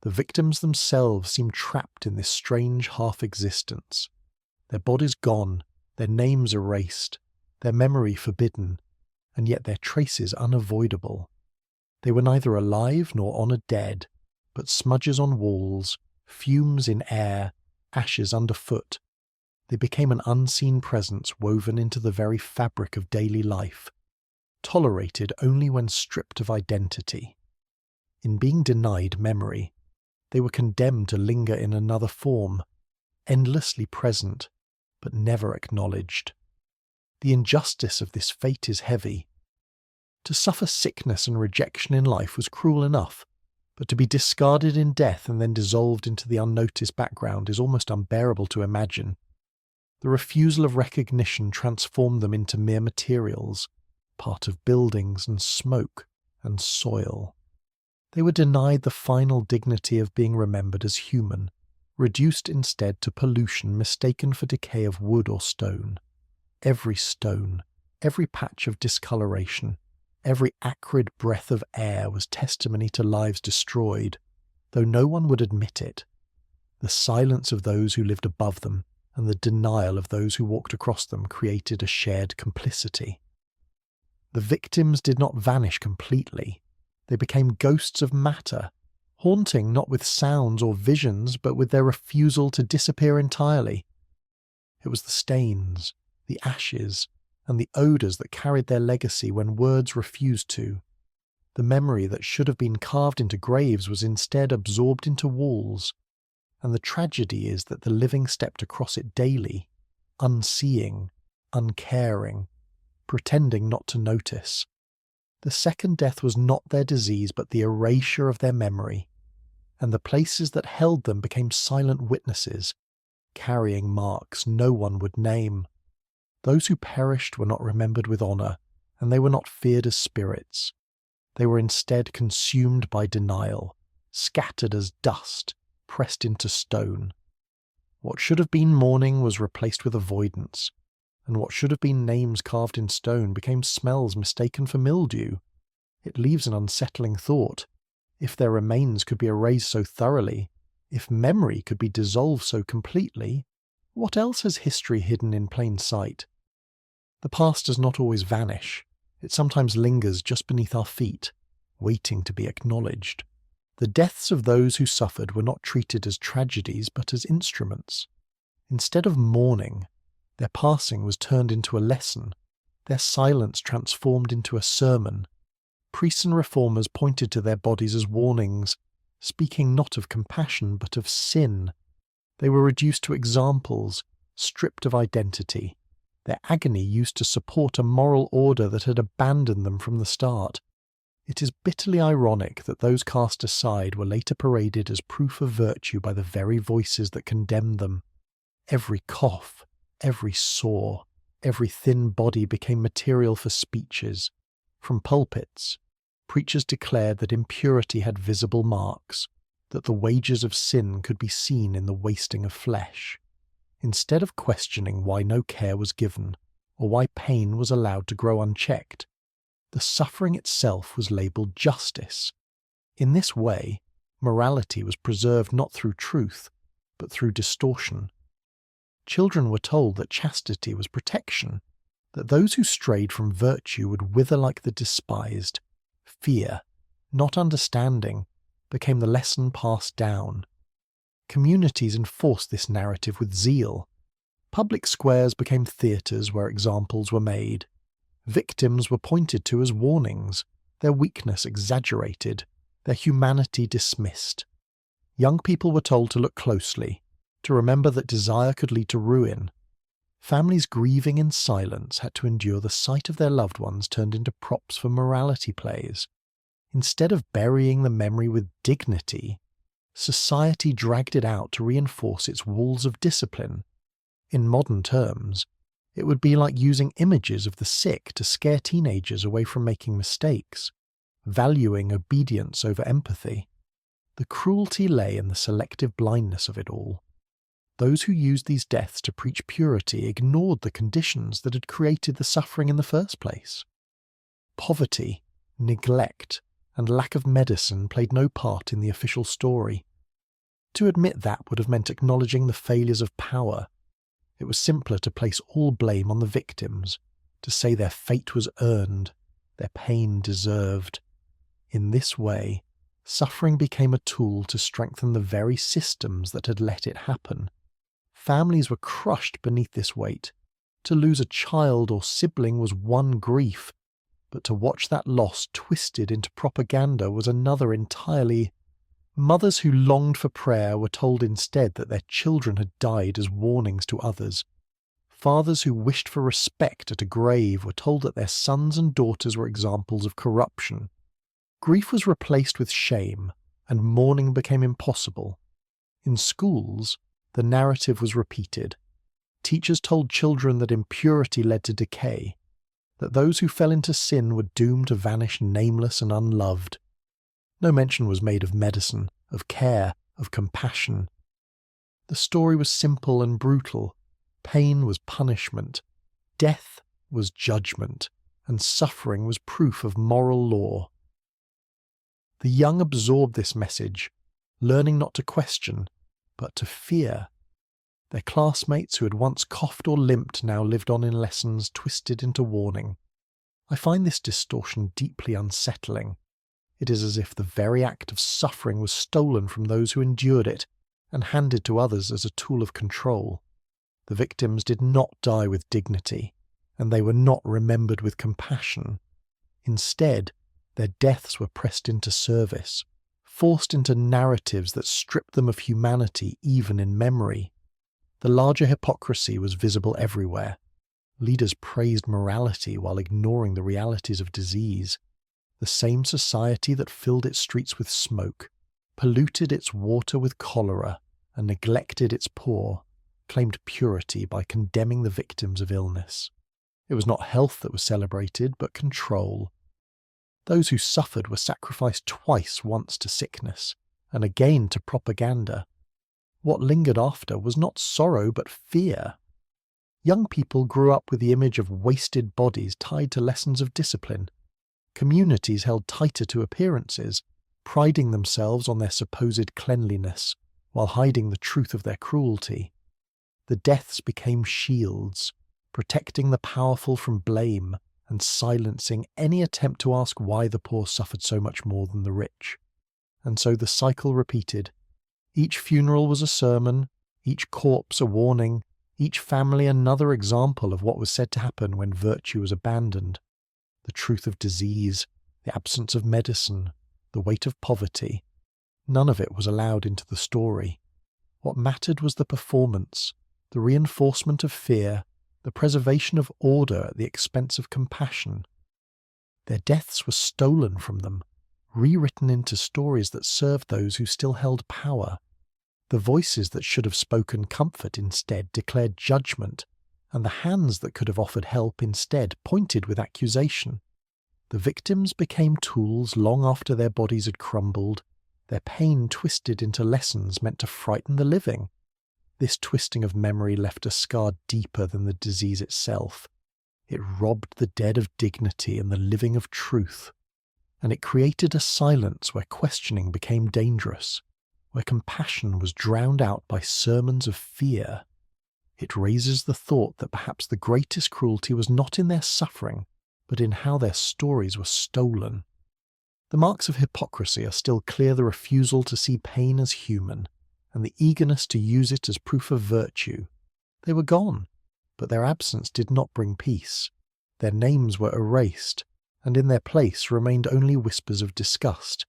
The victims themselves seemed trapped in this strange half-existence. Their bodies gone, their names erased, their memory forbidden, and yet their traces unavoidable. They were neither alive nor honoured dead, but smudges on walls, fumes in air, ashes underfoot. They became an unseen presence woven into the very fabric of daily life, tolerated only when stripped of identity. In being denied memory, they were condemned to linger in another form, endlessly present, but never acknowledged. The injustice of this fate is heavy. To suffer sickness and rejection in life was cruel enough, but to be discarded in death and then dissolved into the unnoticed background is almost unbearable to imagine. The refusal of recognition transformed them into mere materials, part of buildings and smoke and soil. They were denied the final dignity of being remembered as human, reduced instead to pollution mistaken for decay of wood or stone. Every stone, every patch of discoloration, every acrid breath of air was testimony to lives destroyed, though no one would admit it. The silence of those who lived above them and the denial of those who walked across them created a shared complicity. The victims did not vanish completely. They became ghosts of matter, haunting not with sounds or visions, but with their refusal to disappear entirely. It was the stains, the ashes, and the odours that carried their legacy when words refused to. The memory that should have been carved into graves was instead absorbed into walls, and the tragedy is that the living stepped across it daily, unseeing, uncaring, pretending not to notice. The second death was not their disease but the erasure of their memory, and the places that held them became silent witnesses, carrying marks no one would name. Those who perished were not remembered with honour, and they were not feared as spirits. They were instead consumed by denial, scattered as dust, pressed into stone. What should have been mourning was replaced with avoidance, and what should have been names carved in stone became smells mistaken for mildew. It leaves an unsettling thought. If their remains could be erased so thoroughly, if memory could be dissolved so completely, what else has history hidden in plain sight? The past does not always vanish. It sometimes lingers just beneath our feet, waiting to be acknowledged. The deaths of those who suffered were not treated as tragedies but as instruments. Instead of mourning, their passing was turned into a lesson, their silence transformed into a sermon. Priests and reformers pointed to their bodies as warnings, speaking not of compassion but of sin. They were reduced to examples, stripped of identity, their agony used to support a moral order that had abandoned them from the start. It is bitterly ironic that those cast aside were later paraded as proof of virtue by the very voices that condemned them. Every cough, every sore, every thin body became material for speeches. From pulpits, preachers declared that impurity had visible marks, that the wages of sin could be seen in the wasting of flesh. Instead of questioning why no care was given, or why pain was allowed to grow unchecked, the suffering itself was labelled justice. In this way, morality was preserved not through truth, but through distortion. Children were told that chastity was protection, that those who strayed from virtue would wither like the despised. Fear, not understanding, became the lesson passed down. Communities enforced this narrative with zeal. Public squares became theatres where examples were made. Victims were pointed to as warnings, their weakness exaggerated, their humanity dismissed. Young people were told to look closely, to remember that desire could lead to ruin. Families grieving in silence had to endure the sight of their loved ones turned into props for morality plays. Instead of burying the memory with dignity, society dragged it out to reinforce its walls of discipline. In modern terms, it would be like using images of the sick to scare teenagers away from making mistakes, valuing obedience over empathy. The cruelty lay in the selective blindness of it all. Those who used these deaths to preach purity ignored the conditions that had created the suffering in the first place. Poverty, neglect, and lack of medicine played no part in the official story. To admit that would have meant acknowledging the failures of power. It was simpler to place all blame on the victims, to say their fate was earned, their pain deserved. In this way, suffering became a tool to strengthen the very systems that had let it happen. Families were crushed beneath this weight. To lose a child or sibling was one grief, but to watch that loss twisted into propaganda was another entirely. Mothers who longed for prayer were told instead that their children had died as warnings to others. Fathers who wished for respect at a grave were told that their sons and daughters were examples of corruption. Grief was replaced with shame, and mourning became impossible. In schools, the narrative was repeated. Teachers told children that impurity led to decay, that those who fell into sin were doomed to vanish nameless and unloved. No mention was made of medicine, of care, of compassion. The story was simple and brutal. Pain was punishment, death was judgment, and suffering was proof of moral law. The young absorbed this message, learning not to question, but to fear. Their classmates who had once coughed or limped now lived on in lessons twisted into warning. I find this distortion deeply unsettling. It is as if the very act of suffering was stolen from those who endured it and handed to others as a tool of control. The victims did not die with dignity, and they were not remembered with compassion. Instead, their deaths were pressed into service, forced into narratives that stripped them of humanity even in memory. The larger hypocrisy was visible everywhere. Leaders praised morality while ignoring the realities of disease. The same society that filled its streets with smoke, polluted its water with cholera, and neglected its poor, claimed purity by condemning the victims of illness. It was not health that was celebrated, but control. Those who suffered were sacrificed twice, once to sickness, and again to propaganda. What lingered after was not sorrow, but fear. Young people grew up with the image of wasted bodies tied to lessons of discipline. Communities held tighter to appearances. priding themselves on their supposed cleanliness while hiding the truth of their cruelty. The deaths became shields, protecting the powerful from blame and silencing any attempt to ask why the poor suffered so much more than the rich. And so the cycle repeated. Each funeral was a sermon, each corpse a warning, each family another example of what was said to happen when virtue was abandoned. The truth of disease, the absence of medicine, the weight of poverty. None of it was allowed into the story. What mattered was the performance, the reinforcement of fear, the preservation of order at the expense of compassion. Their deaths were stolen from them, rewritten into stories that served those who still held power. The voices that should have spoken comfort instead declared judgment, and the hands that could have offered help instead pointed with accusation. The victims became tools long after their bodies had crumbled, their pain twisted into lessons meant to frighten the living. This twisting of memory left a scar deeper than the disease itself. It robbed the dead of dignity and the living of truth. And it created a silence where questioning became dangerous, where compassion was drowned out by sermons of fear. It raises the thought that perhaps the greatest cruelty was not in their suffering, but in how their stories were stolen. The marks of hypocrisy are still clear: the refusal to see pain as human, and the eagerness to use it as proof of virtue. They were gone, but their absence did not bring peace. Their names were erased, and in their place remained only whispers of disgust.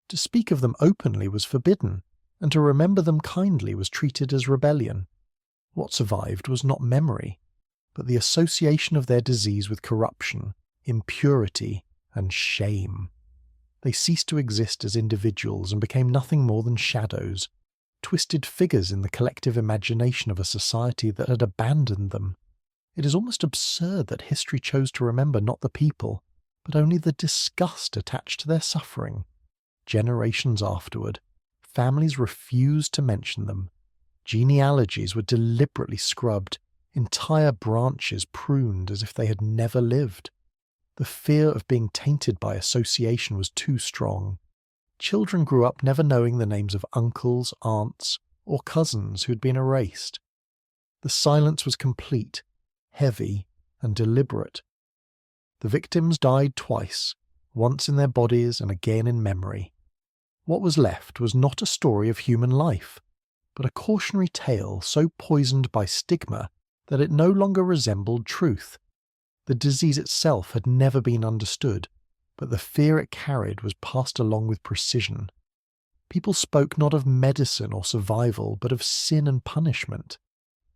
To speak of them openly was forbidden, and to remember them kindly was treated as rebellion. What survived was not memory, but the association of their disease with corruption, impurity, and shame. They ceased to exist as individuals and became nothing more than shadows, twisted figures in the collective imagination of a society that had abandoned them. It is almost absurd that history chose to remember not the people, but only the disgust attached to their suffering. Generations afterward, families refused to mention them. Genealogies were deliberately scrubbed, entire branches pruned as if they had never lived. The fear of being tainted by association was too strong. Children grew up never knowing the names of uncles, aunts, or cousins who had been erased. The silence was complete, heavy, and deliberate. The victims died twice, once in their bodies and again in memory. What was left was not a story of human life, but a cautionary tale so poisoned by stigma that it no longer resembled truth. The disease itself had never been understood, but the fear it carried was passed along with precision. People spoke not of medicine or survival, but of sin and punishment.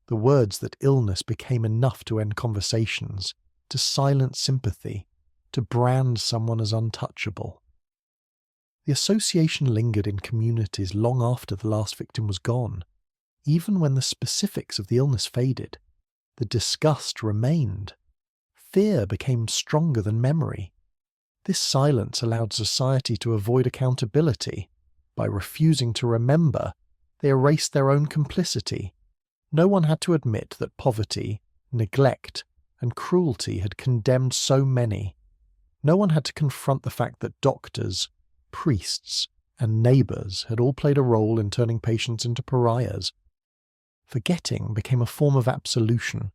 The words that illness became enough to end conversations, to silence sympathy, to brand someone as untouchable. The association lingered in communities long after the last victim was gone. Even when the specifics of the illness faded, the disgust remained. Fear became stronger than memory. This silence allowed society to avoid accountability. By refusing to remember, they erased their own complicity. No one had to admit that poverty, neglect, and cruelty had condemned so many. No one had to confront the fact that doctors, priests, and neighbours had all played a role in turning patients into pariahs. Forgetting became a form of absolution.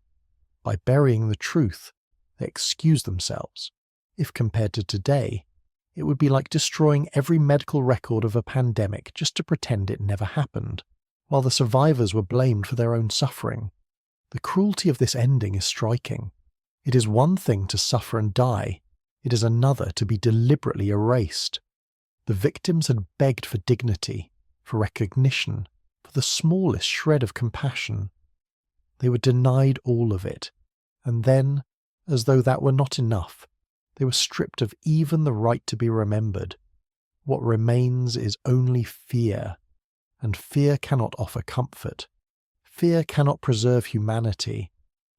By burying the truth, they excused themselves. If compared to today, it would be like destroying every medical record of a pandemic just to pretend it never happened, while the survivors were blamed for their own suffering. The cruelty of this ending is striking. It is one thing to suffer and die, it is another to be deliberately erased. The victims had begged for dignity, for recognition, for the smallest shred of compassion. They were denied all of it, and then, as though that were not enough, they were stripped of even the right to be remembered. What remains is only fear, and fear cannot offer comfort. Fear cannot preserve humanity.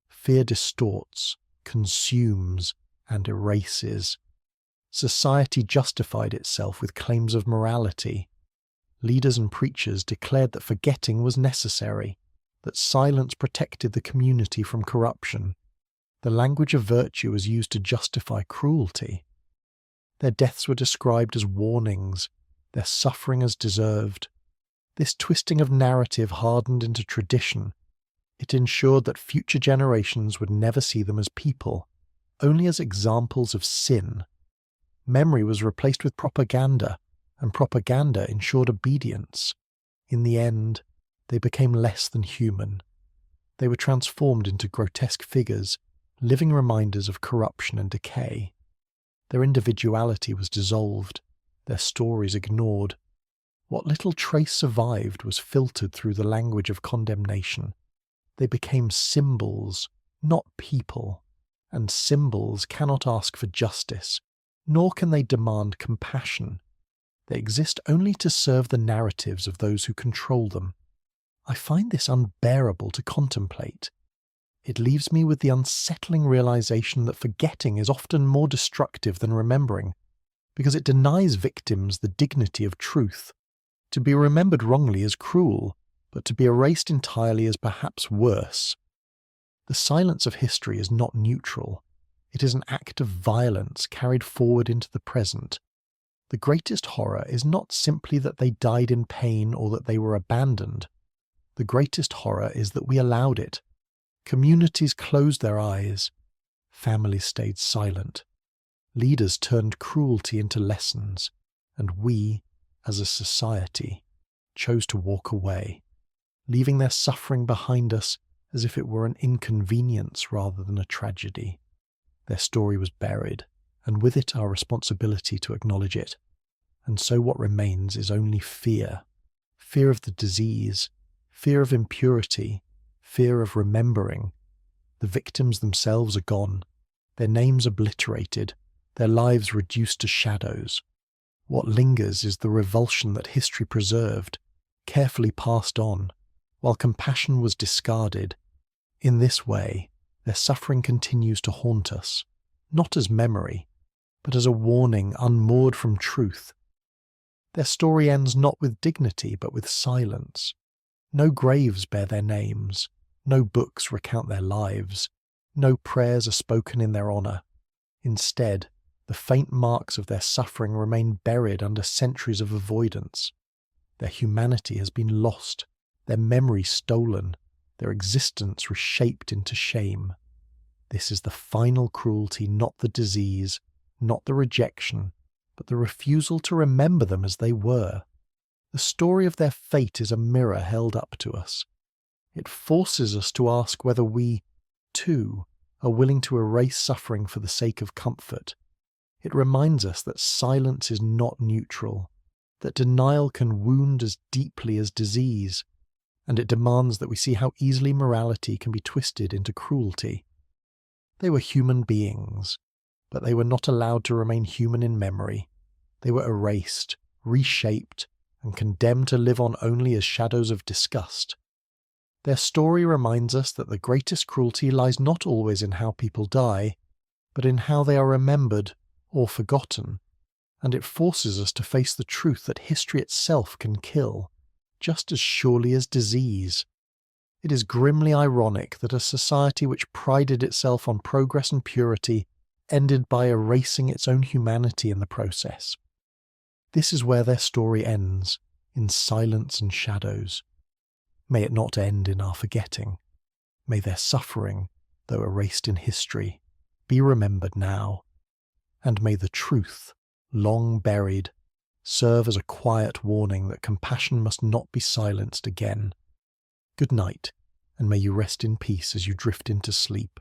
Fear distorts, consumes, and erases. Society justified itself with claims of morality. Leaders and preachers declared that forgetting was necessary, that silence protected the community from corruption. The language of virtue was used to justify cruelty. Their deaths were described as warnings, their suffering as deserved. This twisting of narrative hardened into tradition. It ensured that future generations would never see them as people, only as examples of sin. Memory was replaced with propaganda, and propaganda ensured obedience. In the end, they became less than human. They were transformed into grotesque figures, living reminders of corruption and decay. Their individuality was dissolved, their stories ignored. What little trace survived was filtered through the language of condemnation. They became symbols, not people, and symbols cannot ask for justice, nor can they demand compassion. They exist only to serve the narratives of those who control them. I find this unbearable to contemplate. It leaves me with the unsettling realization that forgetting is often more destructive than remembering, because it denies victims the dignity of truth. To be remembered wrongly is cruel, but to be erased entirely is perhaps worse. The silence of history is not neutral. It is an act of violence carried forward into the present. The greatest horror is not simply that they died in pain or that they were abandoned. The greatest horror is that we allowed it. Communities closed their eyes. Families stayed silent. Leaders turned cruelty into lessons, and we, as a society, chose to walk away, leaving their suffering behind us as if it were an inconvenience rather than a tragedy. Their story was buried, and with it our responsibility to acknowledge it. And so what remains is only fear. Fear of the disease, fear of impurity, fear of remembering. The victims themselves are gone, their names obliterated, their lives reduced to shadows. What lingers is the revulsion that history preserved, carefully passed on, while compassion was discarded. In this way, their suffering continues to haunt us, not as memory, but as a warning unmoored from truth. Their story ends not with dignity, but with silence. No graves bear their names, no books recount their lives, no prayers are spoken in their honour. Instead, the faint marks of their suffering remain buried under centuries of avoidance. Their humanity has been lost, their memory stolen, their existence reshaped into shame. This is the final cruelty, not the disease, not the rejection, but the refusal to remember them as they were. The story of their fate is a mirror held up to us. It forces us to ask whether we, too, are willing to erase suffering for the sake of comfort. It reminds us that silence is not neutral, that denial can wound as deeply as disease, and it demands that we see how easily morality can be twisted into cruelty. They were human beings, but they were not allowed to remain human in memory. They were erased, reshaped, and condemned to live on only as shadows of disgust. Their story reminds us that the greatest cruelty lies not always in how people die, but in how they are remembered or forgotten, and it forces us to face the truth that history itself can kill, just as surely as disease. It is grimly ironic that a society which prided itself on progress and purity ended by erasing its own humanity in the process. This is where their story ends, in silence and shadows. May it not end in our forgetting. May their suffering, though erased in history, be remembered now. And may the truth, long buried, serve as a quiet warning that compassion must not be silenced again. Good night, and may you rest in peace as you drift into sleep.